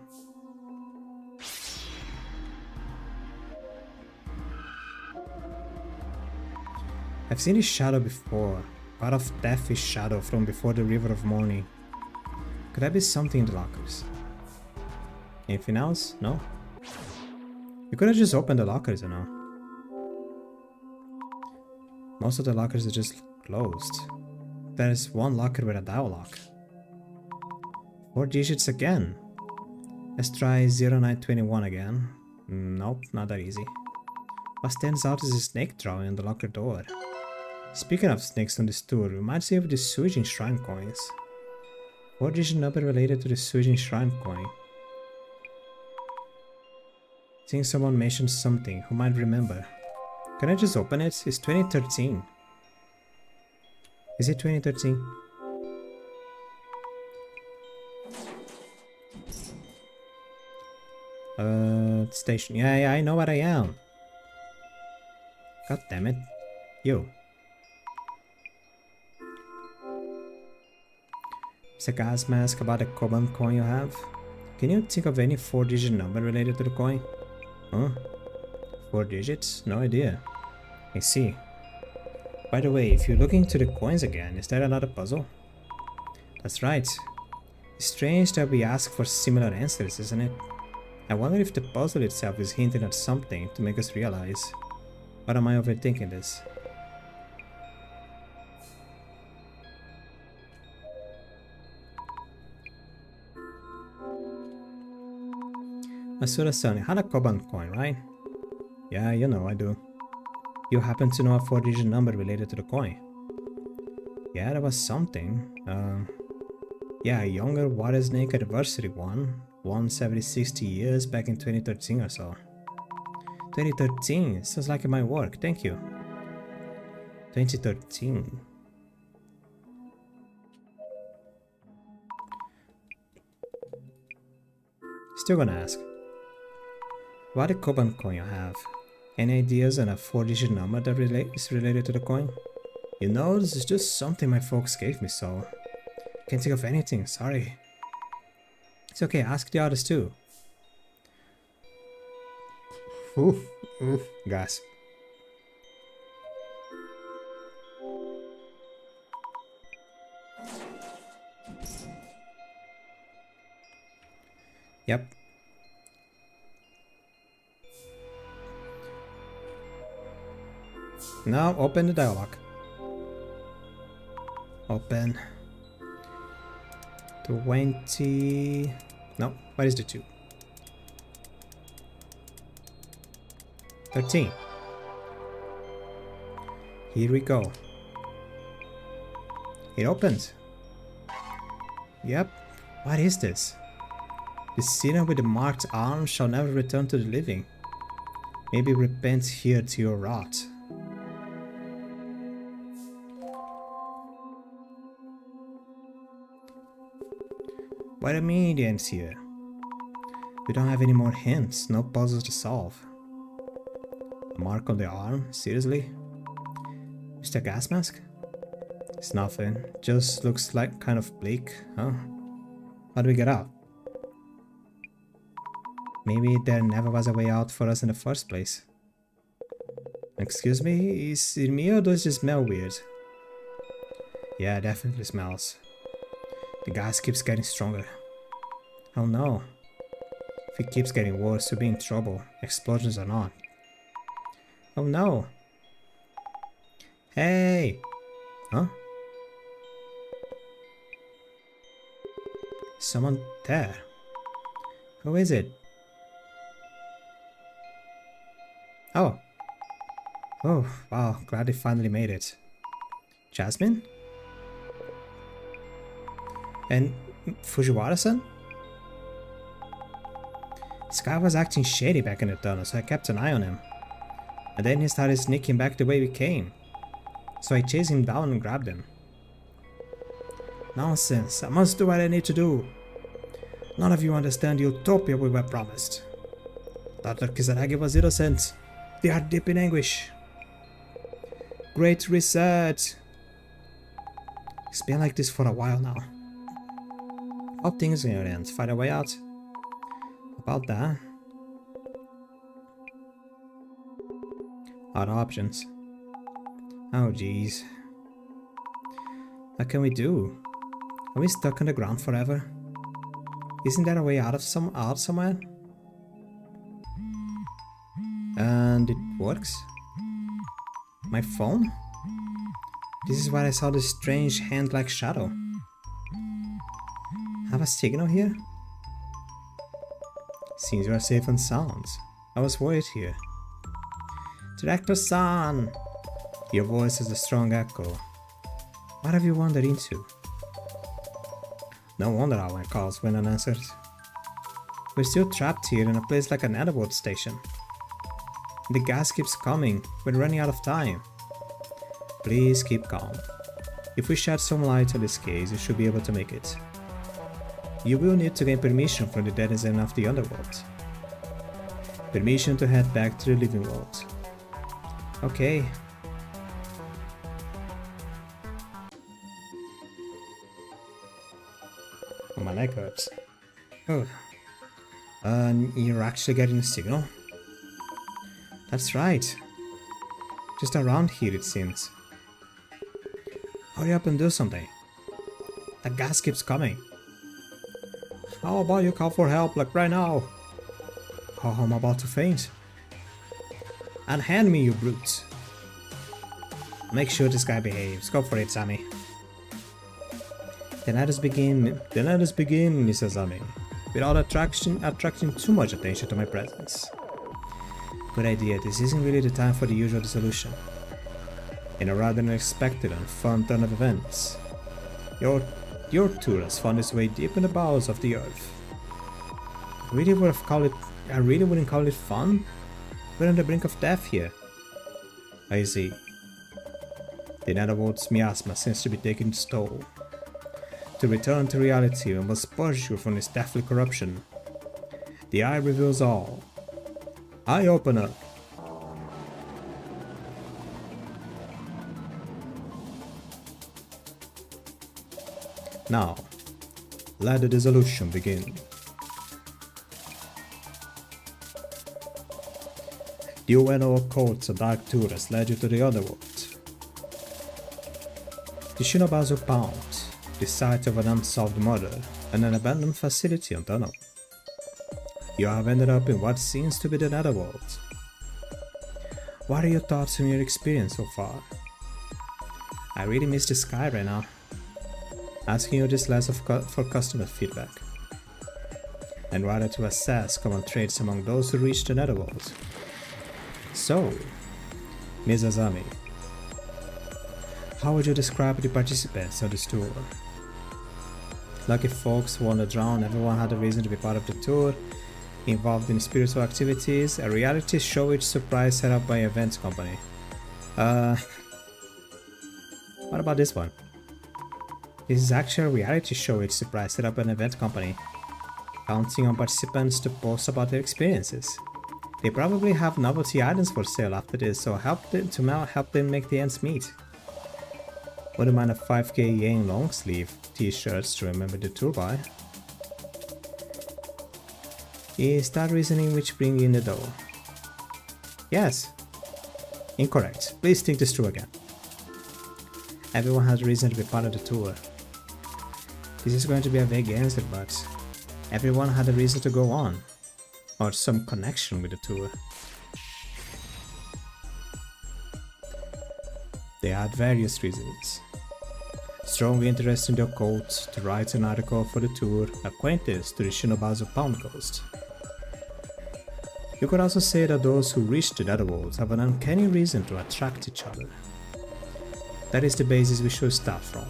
I've seen this shadow before. Part of Taffers' shadow from before the River of Morning. Could that be something in the lockers? Anything else? No? You could have just opened the lockers, you know. Most of the lockers are just closed. There's one locker with a dial lock. 4 digits again. Let's try 0921 again. Nope, not that easy. What stands out is a snake drawing on the locker door. Speaking of snakes on this tour, reminds me of the Suijin Shrine coins. 4-digit number related to the Suijin Shrine coin. I think someone mentioned something, who might remember. Can I just open it? It's 2013. Is it 2013? Station. Yeah, I know what I am. God damn it. You. It's a gas mask about the Koban coin you have. Can you think of any 4-digit number related to the coin? Huh? 4 digits? No idea. I see. By the way, if you look into the coins again, is that another puzzle? That's right. It's strange that we ask for similar answers, isn't it? I wonder if the puzzle itself is hinting at something to make us realize. Or am I overthinking this? Asura-san, you had a Koban coin, right? Yeah, you know, I do. You happen to know a 4-digit number related to the coin? Yeah, there was something. Yeah, a younger Water Snake anniversary one. Once every 60 years back in 2013 or so. 2013? Sounds like it might work, thank you. 2013. Still gonna ask. What a Koban coin you have? Any ideas on a 4-digit number that is related to the coin? You know, this is just something my folks gave me, so... Can't think of anything, sorry. It's okay, ask the others too. Oof, gasp. Yep. Now open the dialogue. Open. 20... No, what is the 2? 13. Here we go. It opens. Yep. What is this? The sinner with the marked arm shall never return to the living. Maybe repent here to your rot. What do you mean the end's here? We don't have any more hints, no puzzles to solve. A mark on the arm? Seriously? Mr. Gas Mask? It's nothing, just looks like kind of bleak, huh? How do we get out? Maybe there never was a way out for us in the first place. Excuse me, is it me or does it smell weird? Yeah, it definitely smells. The gas keeps getting stronger. Oh no. If it keeps getting worse, we'll be in trouble, explosions or not. Oh no. Hey! Huh? Someone there. Who is it? Oh. Oh, wow, glad they finally made it. Jasmine? And Fujiwara-san? This guy was acting shady back in the tunnel, so I kept an eye on him. And then he started sneaking back the way we came. So I chased him down and grabbed him. Nonsense, I must do what I need to do. None of you understand the utopia we were promised. Dr. Kisaragi was innocent. They are deep in anguish. Great reset. It's been like this for a while now. All things in your hands, find a way out. About that. Other options. Oh jeez. What can we do? Are we stuck on the ground forever? Isn't there a way out somewhere? And it works? My phone? This is where I saw this strange hand-like shadow. Have a signal here? Seems you are safe and sound. I was worried here. Director-san! Your voice has a strong echo. What have you wandered into? No wonder our calls went unanswered. We're still trapped here in a place like an airport station. The gas keeps coming, we're running out of time. Please keep calm. If we shed some light on this case, you should be able to make it. You will need to gain permission from the denizen of the underworld. Permission to head back to the living world. Okay. Oh, my leg hurts. Oh. You're actually getting a signal? That's right. Just around here, it seems. Hurry up and do something. The gas keeps coming. How about you call for help, like right now? Oh, I'm about to faint. Unhand me, you brute. Make sure this guy behaves. Go for it, Sammy. Then let us begin, Mrs. Sammy, without attracting too much attention to my presence. Good idea, this isn't really the time for the usual dissolution. In a rather unexpected and fun turn of events, your tour has found its way deep in the bowels of the earth. I really wouldn't call it fun. We're on the brink of death here. I see. The netherworld's miasma seems to be taking its toll. To return to reality, we must purge you from this deathly corruption. The eye reveals all. Eye opener. Now, let the dissolution begin. The Ueno occult's dark tour has led you to the underworld. The Shinobazu Pound, the site of an unsolved murder and an abandoned facility on Tunnel. You have ended up in what seems to be the netherworld. What are your thoughts on your experience so far? I really miss the sky right now. Asking you this less for customer feedback, and rather to assess common traits among those who reach the netherworld. So, Ms. Azami, how would you describe the participants of this tour? Lucky folks who wandered around, everyone had a reason to be part of the tour, involved in spiritual activities, a reality show which surprise set up by an events company. What about this one? This is actually a reality show which surprise set up an event company, counting on participants to post about their experiences. They probably have novelty items for sale after this, so help them make the ends meet. Wouldn't mind a 5k yen long sleeve t-shirts to remember the tour by. Is that reasoning which bring in the dough? Yes. Incorrect. Please think this through again. Everyone has a reason to be part of the tour. This is going to be a vague answer, but everyone had a reason to go on, or some connection with the tour. They had various reasons. Strong interest in the occult, to write an article for the tour, acquaintance to the Shinobazu Pound Coast. You could also say that those who reach the netherworld have an uncanny reason to attract each other. That is the basis we should start from.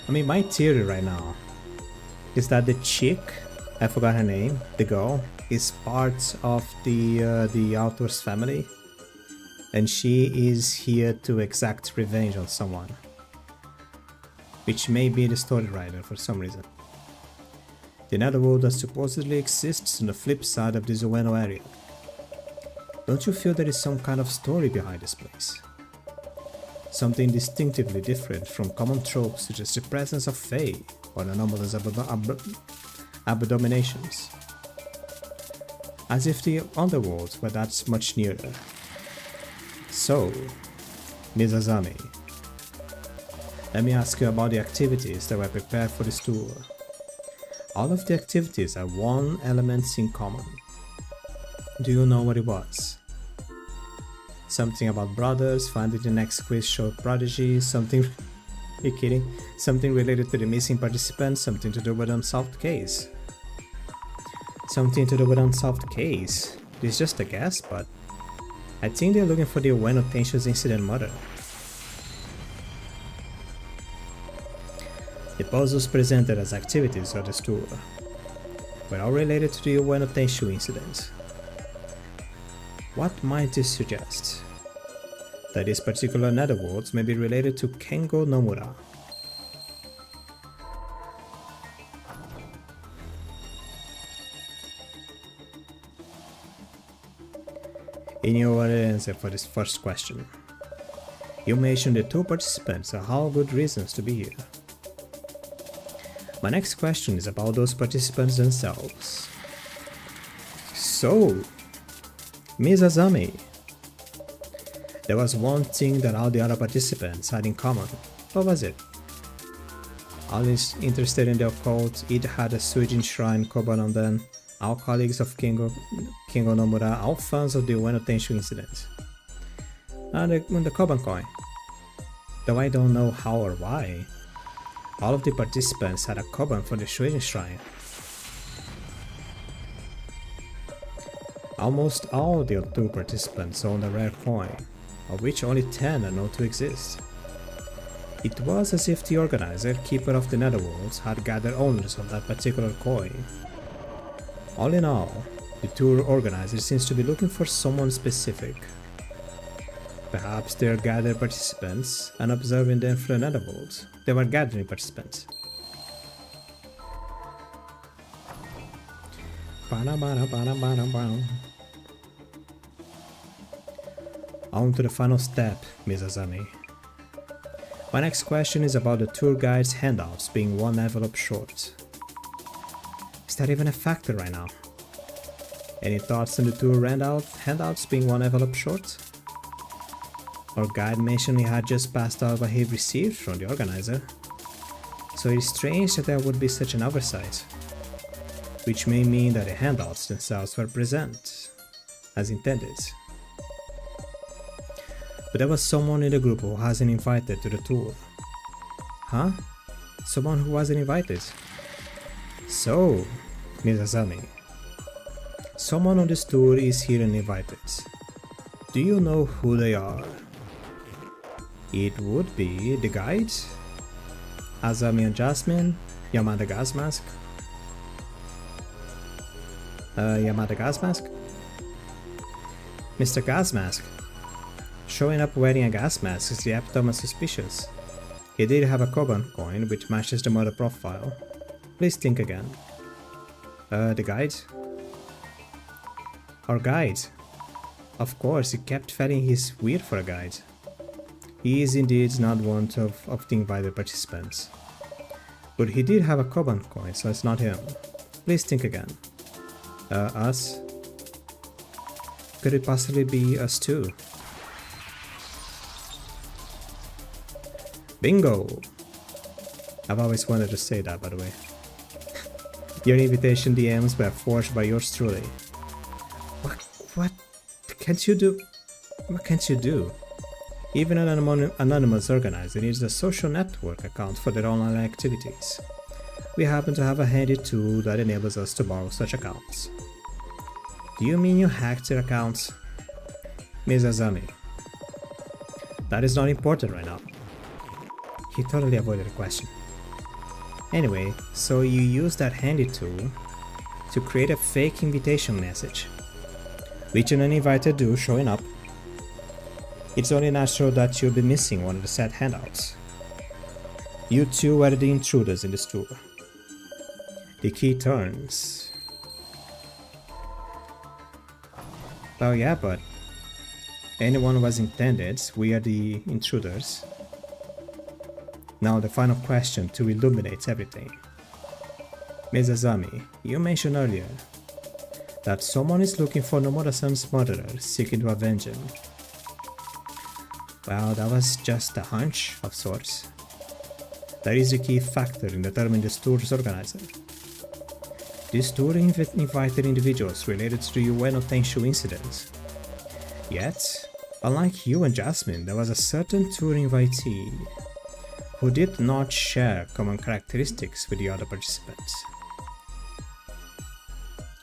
I mean, my theory right now is that the chick, I forgot her name, the girl, is part of the author's family, and she is here to exact revenge on someone, which may be the story writer for some reason. The netherworld that supposedly exists on the flip side of this Ueno area. Don't you feel there is some kind of story behind this place? Something distinctively different from common tropes such as the presence of fae or anomalous abominations. As if the underworld were that much nearer. So, Ms. Azami, let me ask you about the activities that were prepared for this tour. All of the activities have one element in common. Do you know what it was? Something about brothers, finding the next quiz show prodigy, something... Are you kidding? Something related to the missing participants, something to do with unsolved case. Something to do with unsolved case. It's just a guess, but I think they're looking for the Ueno Tenshio's incident murder. The puzzles presented as activities of this tour were all related to the Ueno Tenshio incident. What might this suggest? That this particular netherworld may be related to Kengo Nomura. In your answer for this first question, you mentioned the two participants are all good reasons to be here. My next question is about those participants themselves. So, Miss Azami, there was one thing that all the other participants had in common. What was it? Always interested in the occult, each had a Suijin shrine koban on them, all colleagues of Kingo Nomura, all fans of the Ueno Tenshu incident. And the koban coin. Though I don't know how or why, all of the participants had a koban for the Suijin shrine. Almost all the two participants owned a rare coin, of which only 10 are known to exist. It was as if the organizer, keeper of the Netherworld, had gathered owners of that particular coin. All in all, the tour organizer seems to be looking for someone specific. Perhaps they are gathered participants and observing them from the Netherworld. They were gathering participants. On to the final step, Ms. Azami. My next question is about the tour guide's handouts being one envelope short. Is that even a factor right now? Any thoughts on the tour handouts being one envelope short? Our guide mentioned he had just passed out what he received from the organizer, so it is strange that there would be such an oversight, which may mean that the handouts themselves were present as intended. But there was someone in the group who wasn't invited to the tour. Huh? Someone who wasn't invited? So, Ms. Azami, someone on this tour is here and invited. Do you know who they are? It would be the guide, Azami and Jasmine, Yamada Gasmask. Yamada Gasmask? Mr. Gasmask. Showing up wearing a gas mask is the epitome of suspicious. He did have a koban coin which matches the model profile. Please think again. The guide? Our guide? Of course, he kept feeling he's weird for a guide. He is indeed not one of the invited participants. But he did have a koban coin, so it's not him. Please think again. Us? Could it possibly be us too? Bingo! I've always wanted to say that, by the way. Your invitation DMs were forged by yours truly. What can't you do? What can't you do? Even an anonymous organizer needs a social network account for their online activities. We happen to have a handy tool that enables us to borrow such accounts. Do you mean you hacked their accounts? Ms. Azami. That is not important right now. He totally avoided the question. Anyway, so you use that handy tool to create a fake invitation message, which an uninvited do showing up. It's only natural that you'll be missing one of the set handouts. You two are the intruders in this tour. The key turns. Well, yeah, but anyone was intended, we are the intruders. Now the final question to illuminate everything. Ms. Azami, you mentioned earlier that someone is looking for Nomura-san's murderer, seeking to avenge him. Well, that was just a hunch of sorts. That is the key factor in determining this tour's organizer. This tour invited individuals related to the Ueno Tenshu incident. Yet, unlike you and Jasmine, there was a certain tour invitee who did not share common characteristics with the other participants.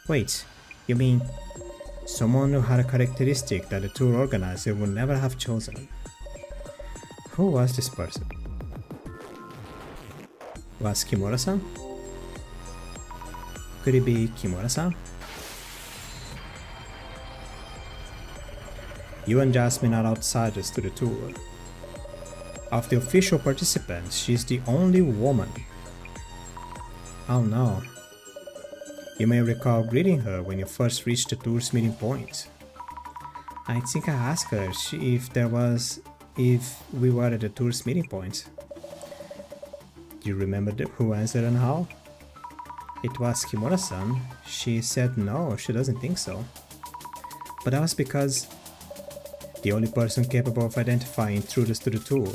Wait, you mean someone who had a characteristic that the tour organizer would never have chosen? Who was this person? Was Kimura-san? Could it be Kimura-san? You and Jasmine are outsiders to the tour. Of the official participants, she is the only woman. Oh no. You may recall greeting her when you first reached the tour's meeting point. I think I asked her if we were at the tour's meeting point. Do you remember who answered and how? it was Kimura-san, she said no, she doesn't think so. But that was because the only person capable of identifying intruders to the tour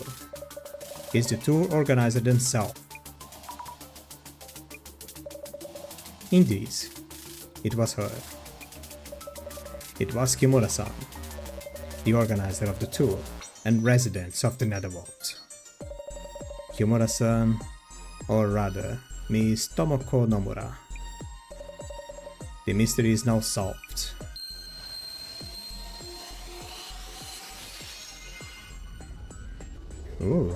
is the tour organizer themselves. Indeed, it was her. It was Kimura-san, the organizer of the tour and residents of the Netherworld. Kimura-san, or rather, Miss Tomoko Nomura. The mystery is now solved. Ooh.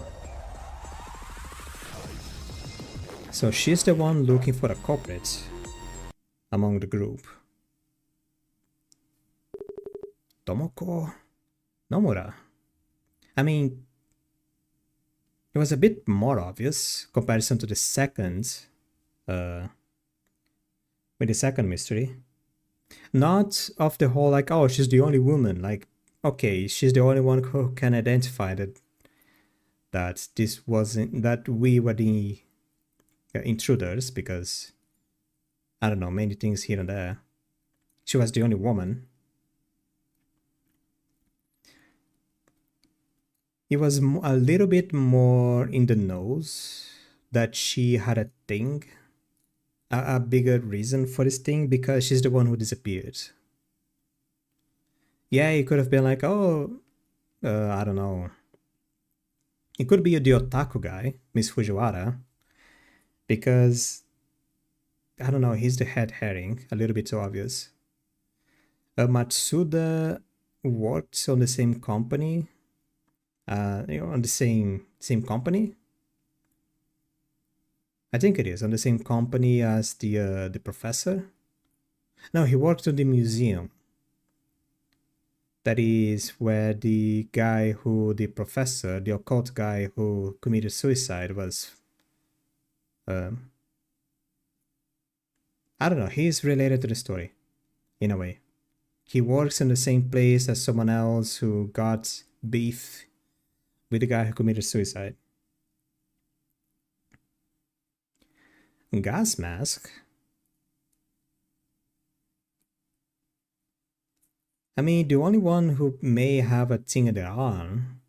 So she's the one looking for a culprit among the group. Tomoko Nomura. I mean, it was a bit more obvious comparison to the second, with the second mystery. Not of the whole like, oh, she's the only woman. Like, okay, she's the only one who can identify that this wasn't, that we were the intruders, because I don't know, many things here and there. She was the only woman. It was a little bit more in the nose that she had a thing, a bigger reason for this thing, because she's the one who disappeared. Yeah, it could have been like, oh, I don't know. It could be the otaku guy, Miss Fujiwara, because, I don't know, he's the head herring, a little bit too obvious. Matsuda works on the same company. On the same company. I think it is on the same company as the professor. No, he worked on the museum. That is where the guy who, the professor, the occult guy who committed suicide was. I don't know. He's related to the story, in a way. He works in the same place as someone else who got beef with the guy who committed suicide. Gas mask? I mean, the only one who may have a thing in their arm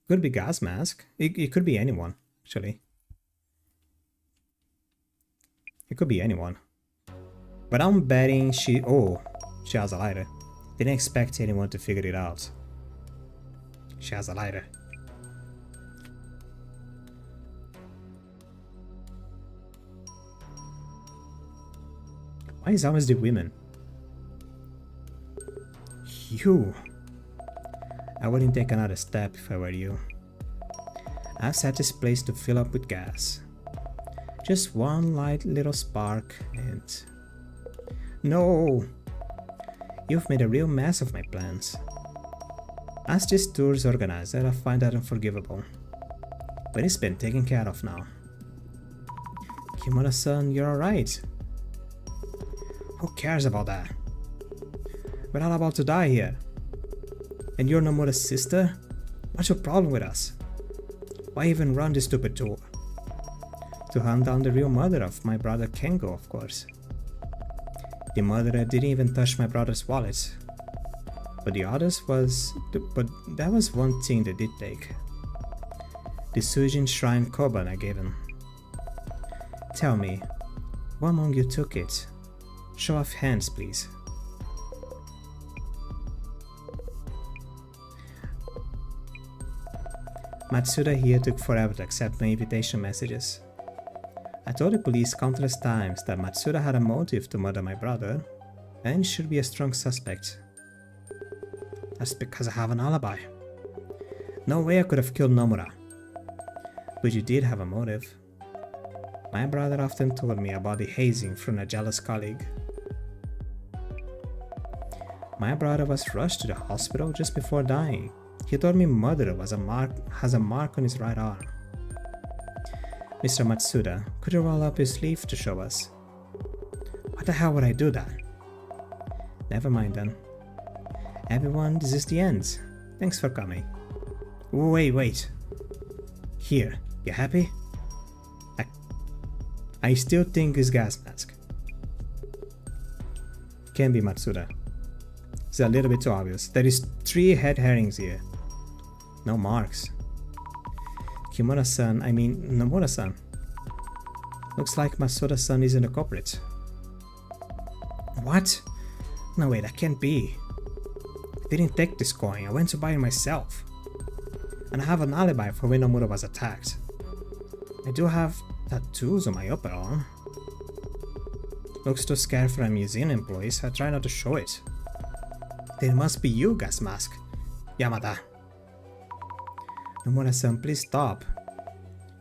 could be gas mask. It could be anyone, actually. It could be anyone. But I'm betting she has a lighter. Didn't expect anyone to figure it out. She has a lighter. Why is always the women? You. I wouldn't take another step if I were you. I've set this place to fill up with gas. Just one light little spark and... No! You've made a real mess of my plans. As this tour's organizer, I find that unforgivable. But it's been taken care of now. Kimura-san, you're alright. Who cares about that? We're all about to die here. And you're Nomura's sister? What's your problem with us? Why even run this stupid tour? To hunt down the real murderer of my brother Kengo, of course. The murderer didn't even touch my brother's wallet. But that was one thing they did take. The Suijin Shrine Koban I gave him. Tell me, who among you took it? Show of hands, please. Matsuda here took forever to accept my invitation messages. I told the police countless times that Matsuda had a motive to murder my brother, and should be a strong suspect. That's because I have an alibi. No way I could have killed Nomura. But you did have a motive. My brother often told me about the hazing from a jealous colleague. My brother was rushed to the hospital just before dying. He told me murderer has a mark on his right arm. Mr. Matsuda, could you roll up your sleeve to show us? What the hell would I do that? Never mind then. Everyone, this is the end. Thanks for coming. Wait. Here, you happy? I still think it's gas mask. Can be Matsuda. It's a little bit too obvious. There is 3 head herrings here. No marks. Kimura-san, I mean Nomura-san. Looks like Masuda-san isn't a culprit. What? No wait, that can't be. I didn't take this coin, I went to buy it myself. And I have an alibi for when Nomura was attacked. I do have tattoos on my upper arm. Looks too scared for a museum employee, so I try not to show it. Then it must be you, gas mask. Yamada. Nomura-san, please stop.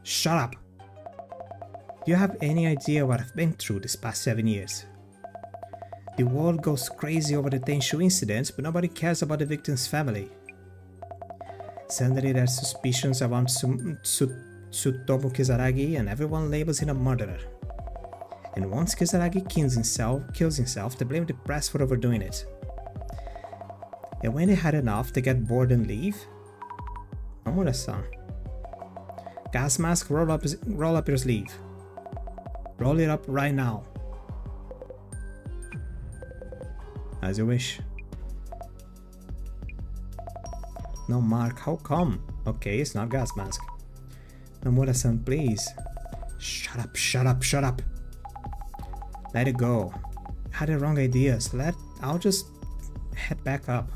Shut up. Do you have any idea what I've been through this past 7 years? The world goes crazy over the Tenshu incidents, but nobody cares about the victim's family. Suddenly there's suspicions around Tsutomu Kizaragi and everyone labels him a murderer. And once Kizaragi kills himself, they blame the press for overdoing it. And when they had enough, they get bored and leave? Nomura-san. Gas mask, roll up your sleeve. Roll it up right now. As you wish. No mark, how come? Okay, it's not gas mask. Nomura-san, please. Shut up, shut up, shut up. Let it go. I had the wrong ideas. I'll just head back up.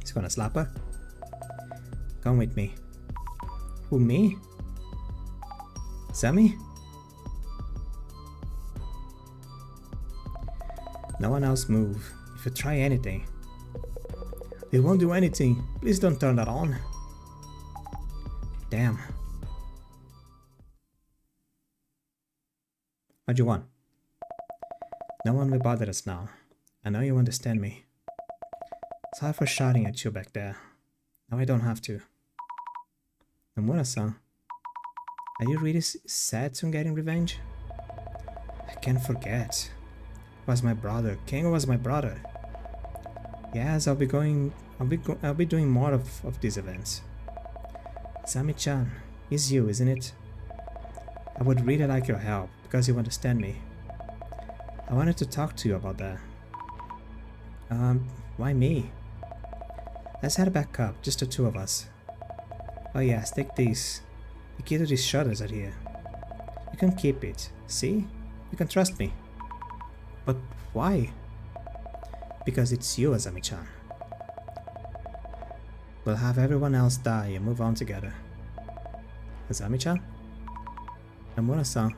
He's gonna slap her. Come with me. Who, me? Sammy? No one else move. If you try anything. They won't do anything. Please don't turn that on. Damn. What do you want? No one will bother us now. I know you understand me. Sorry for shouting at you back there. Now I don't have to. Nomura-san, are you really sad on getting revenge? I can't forget. It was my brother. Kengo was my brother. Yes, I'll be doing more of these events. Sami-chan, it's you, isn't it? I would really like your help, because you understand me. I wanted to talk to you about that. Why me? Let's head back up, just the 2 of us. Oh yes, take these. The key to these shutters are here. You can keep it, see? You can trust me. But why? Because it's you, Azami-chan. We'll have everyone else die and move on together. Azami-chan? Nomura-san.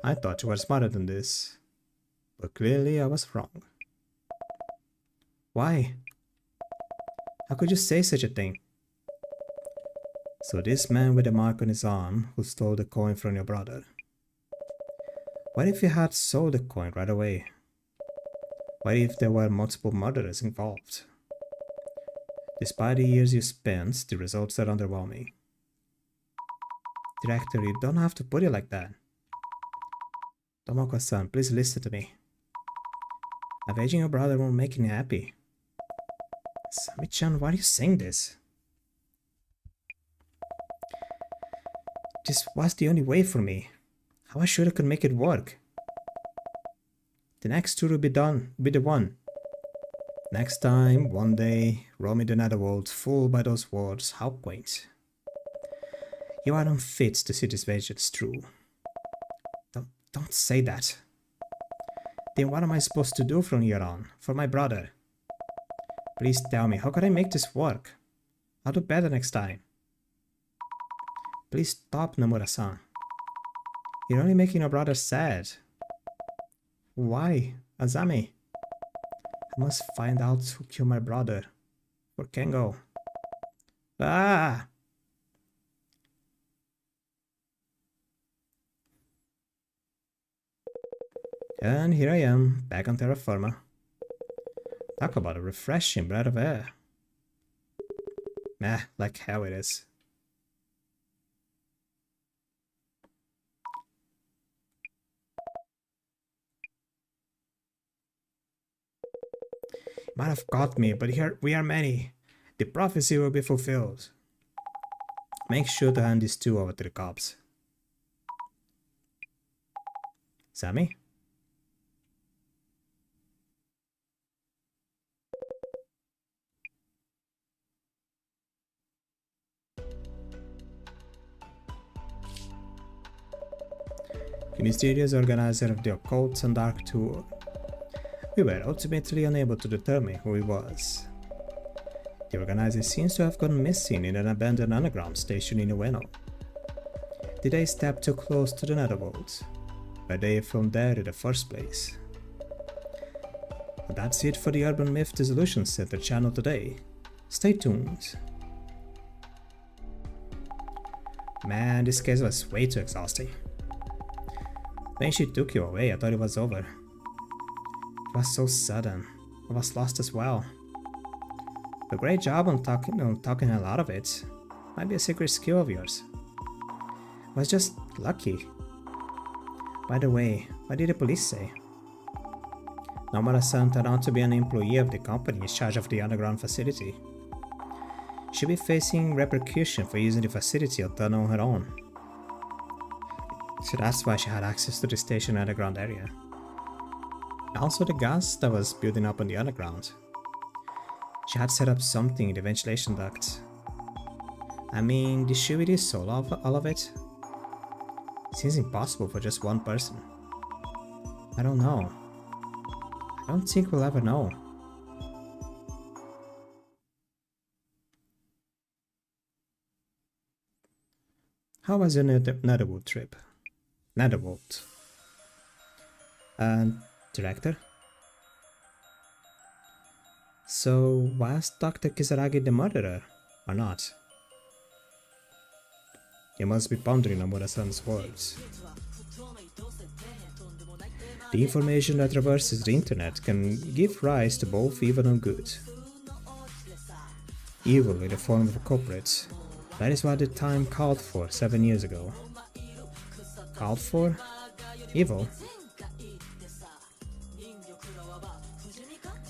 I thought you were smarter than this. But clearly I was wrong. Why? How could you say such a thing? So this man with a mark on his arm who stole the coin from your brother. What if he had sold the coin right away? What if there were multiple murderers involved? Despite the years you spent, the results are underwhelming. Director, you don't have to put it like that. Tomoko-san, please listen to me. Avenging your brother won't make me happy. Sami-chan, why are you saying this? This was the only way for me. How I should have could make it work. The next tour will be the one. Next time, one day, roam in the netherworld, fooled by those words, how quaint. You are unfit to see this vengeance through. Don't say that. Then what am I supposed to do from here on, for my brother? Please tell me, how can I make this work? I'll do better next time. Please stop, Nomura-san. You're only making your brother sad. Why, Azami? I must find out who killed my brother. For Kengo. Ah! And here I am, back on terra firma. Talk about a refreshing breath of air. Meh, like hell it is. Might have caught me, but here we are many. The prophecy will be fulfilled. Make sure to hand these two over to the cops. Sammy? The mysterious organizer of the occult and dark tour. We were ultimately unable to determine who he was. The organizer seems to have gone missing in an abandoned underground station in Ueno. Did they step too close to the netherworld? Were they from there in the first place? But that's it for the Urban Myth Dissolution Center channel today. Stay tuned. Man, this case was way too exhausting. When she took you away, I thought it was over. It was so sudden. I was lost as well. A great job on talking a lot of it. Might be a secret skill of yours. I was just lucky. By the way, what did the police say? Nomura-san turned out to be an employee of the company in charge of the underground facility. She'll be facing repercussion for using the facility on her own. So that's why she had access to the station underground area. Also the gas that was building up on the underground. She had set up something in the ventilation duct. I mean, did she really solve all of it? Seems impossible for just one person. I don't know. I don't think we'll ever know. How was your Netherworld trip? Netherworld. Director? So, was Dr. Kisaragi the murderer, or not? You must be pondering Nomura-san's words. The information that traverses the internet can give rise to both evil and good. Evil in the form of a culprit. That is what the time called for 7 years ago. Called for? Evil?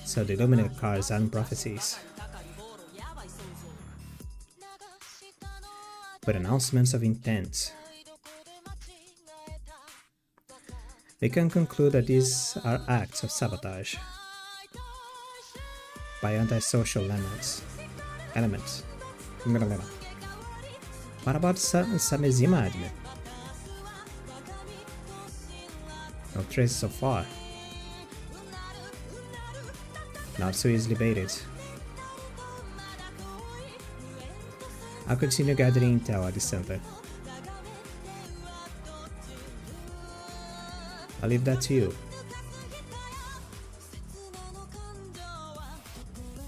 So the illuminate cards and prophecies. With announcements of intent. We can conclude that these are acts of sabotage by antisocial elements. What about Samezima admin? No traces so far. Not so easily baited. I'll continue gathering intel at the center. I'll leave that to you.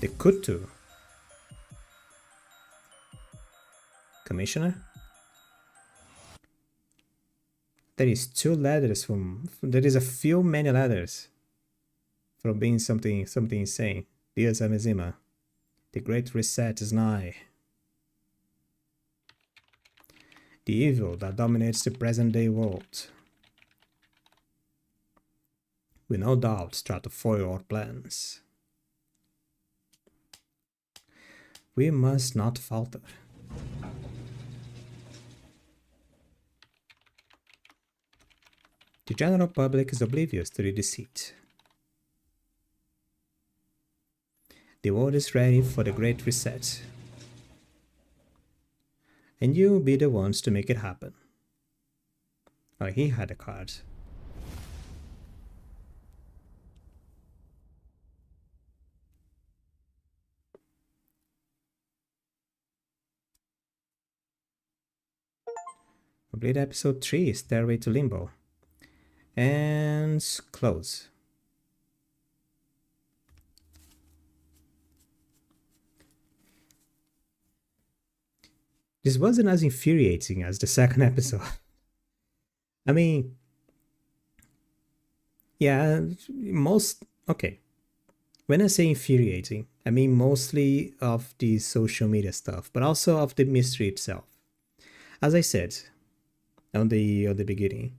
The Kutu. Commissioner? There is a few many letters from being something insane. Dear Samezima, the Great Reset is nigh. The evil that dominates the present-day world will no doubt try to foil our plans. We must not falter. The general public is oblivious to the deceit. The world is ready for the Great Reset. And you'll be the ones to make it happen. Oh, he had a card. Complete episode 3, Stairway to Limbo. And close. This wasn't as infuriating as the second episode. I mean, yeah, okay. When I say infuriating, I mean mostly of the social media stuff, but also of the mystery itself. As I said on the beginning,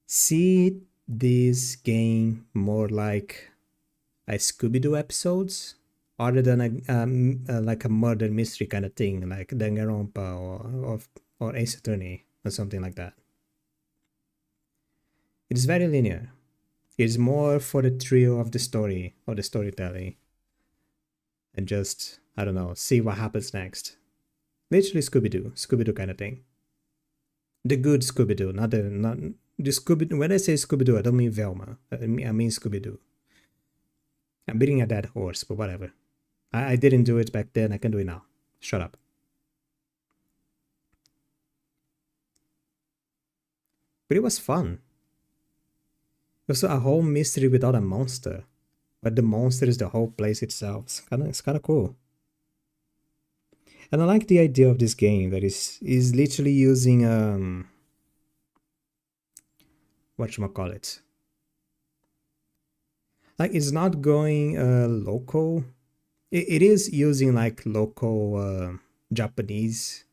see this game more like a Scooby-Doo episodes other than like a murder mystery kind of thing, like Danganronpa or Ace Attorney or something like that. It is very linear. It is more for the thrill of the story or the storytelling, and just, I don't know, see what happens next. Literally Scooby-Doo kind of thing. The good Scooby-Doo, not the Scooby. When I say Scooby-Doo, I don't mean Velma. I mean Scooby-Doo. I'm beating a dead horse, but whatever. I didn't do it back then. I can do it now. Shut up. But it was fun. It was a whole mystery without a monster, but the monster is the whole place itself. It's kind of cool. And I like the idea of this game that is literally using whatchamacallit. Like, it's not going local. It is using like local Japanese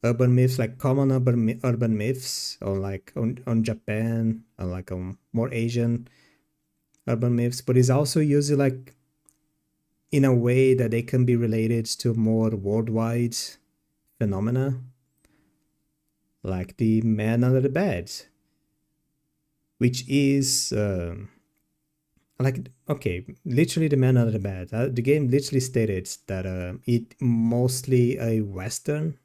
urban myths, like common urban myths, or like on Japan, or like more Asian urban myths, but it's also using like in a way that they can be related to more worldwide phenomena, like the man under the bed, which is like, okay, literally the man under the bed. The game literally stated that it mostly a Western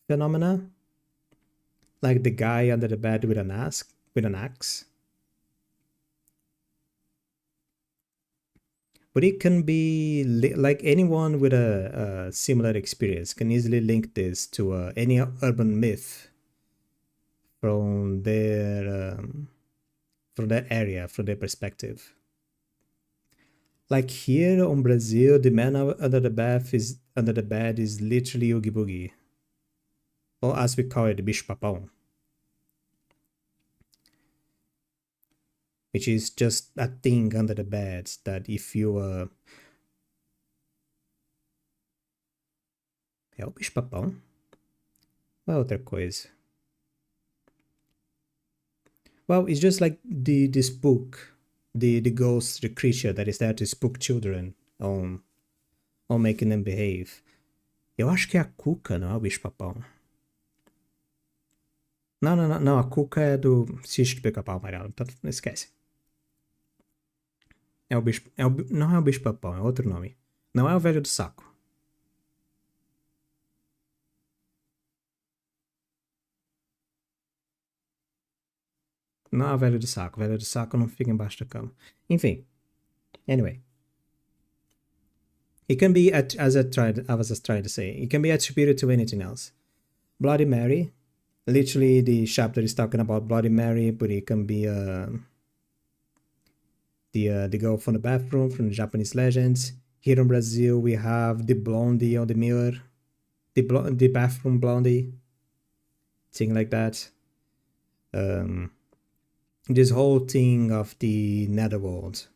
phenomena, like the guy under the bed with an axe. But it can be like anyone with a similar experience can easily link this to any urban myth from their area, from their perspective. Like here on Brazil, the man under the bed is literally Oogie Boogie, or as we call it, bicho papão, which is just a thing under the bed that if you é o bicho papão? Qual é outra coisa? Well, it's just like the spook, the ghost, the creature that is there to spook children on making them behave. Eu acho que é a Cuca, não é o bicho-papão. Não, a Cuca é do Sítio do Pica-Pau Amarelo, então esquece. Não é o bicho-papão, é outro nome. Não é o velho do saco. Não é o velho do saco. O velho do saco não fica embaixo da cama. Enfim. Anyway. It can be, I was just trying to say, it can be attributed to anything else. Bloody Mary. Literally, the chapter is talking about Bloody Mary, but it can be the girl from the bathroom from the Japanese legends. Here in Brazil, we have the blondie on the mirror, the bathroom blondie, thing like that. This whole thing of the netherworld.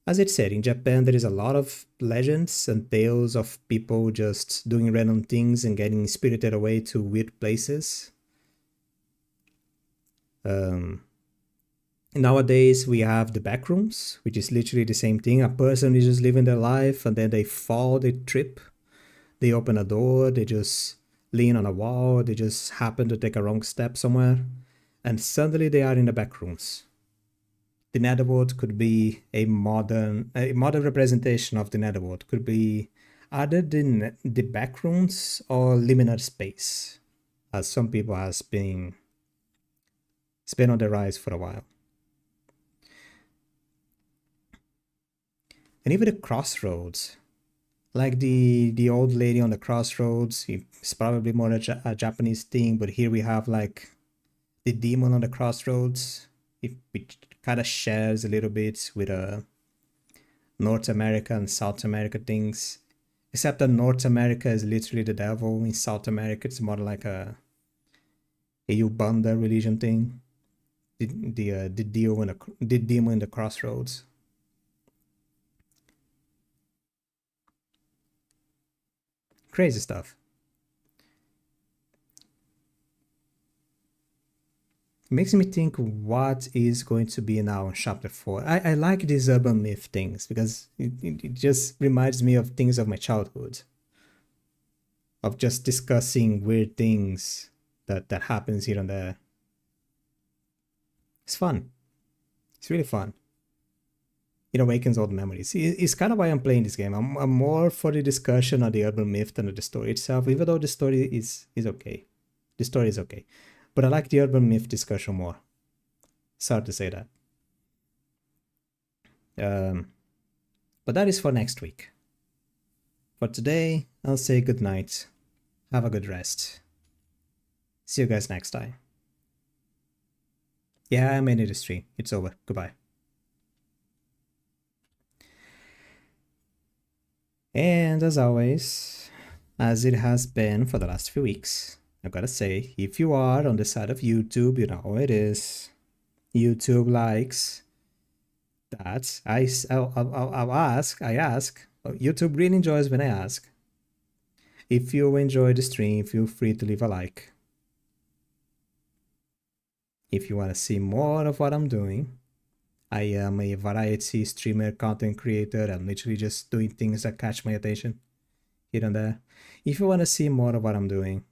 As it said, in Japan there is a lot of legends and tales of people just doing random things and getting spirited away to weird places. Nowadays we have the backrooms, which is literally the same thing. A person is just living their life and then they fall, they trip, they open a door, they just lean on a wall, they just happen to take a wrong step somewhere, and suddenly they are in the backrooms. The netherworld could be a modern representation of the netherworld. Could be either the backrooms or liminal space, as some people has been on the rise for a while. And even the crossroads, like the old lady on the crossroads, it's probably more a Japanese thing, but here we have like the demon on the crossroads. It kind of shares a little bit with North America and South America things, except that North America is literally the devil. In South America, it's more like a Ubanda religion thing. The demon in the crossroads. Crazy stuff. makes me think what is going to be now in chapter 4. I like these urban myth things because it just reminds me of things of my childhood, of just discussing weird things that happens here and there. It's fun. It's really fun. It awakens old memories. It's kind of why I'm playing this game. I'm more for the discussion of the urban myth than the story itself, even though the story is okay. The story is okay. But I like the urban myth discussion more. Sorry to say that. But that is for next week. For today, I'll say good night. Have a good rest. See you guys next time. Yeah, I'm ending the stream. It's over. Goodbye. And as always, as it has been for the last few weeks, I've got to say, if you are on the side of YouTube, you know how it is. YouTube likes that. I ask, YouTube really enjoys when I ask. If you enjoy the stream, feel free to leave a like. If you want to see more of what I'm doing, I am a variety streamer, content creator. I'm literally just doing things that catch my attention here and there. If you want to see more of what I'm doing,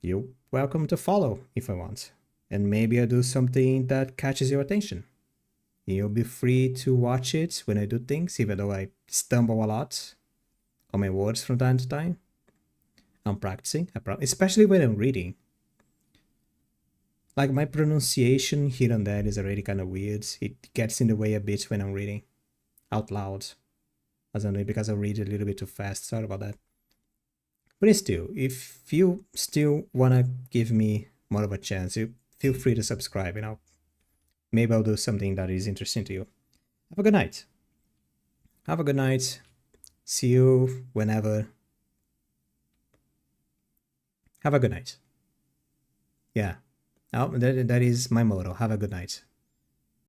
you're welcome to follow if I want. And maybe I do something that catches your attention. You'll be free to watch it when I do things, even though I stumble a lot on my words from time to time. I'm practicing, especially when I'm reading. Like my pronunciation here and there is already kind of weird. It gets in the way a bit when I'm reading out loud. I don't know, because I read a little bit too fast. Sorry about that. But still, if you still want to give me more of a chance, you feel free to subscribe, you know. Maybe I'll do something that is interesting to you. Have a good night. Have a good night. See you whenever. Have a good night. Yeah. Oh, that is my motto. Have a good night.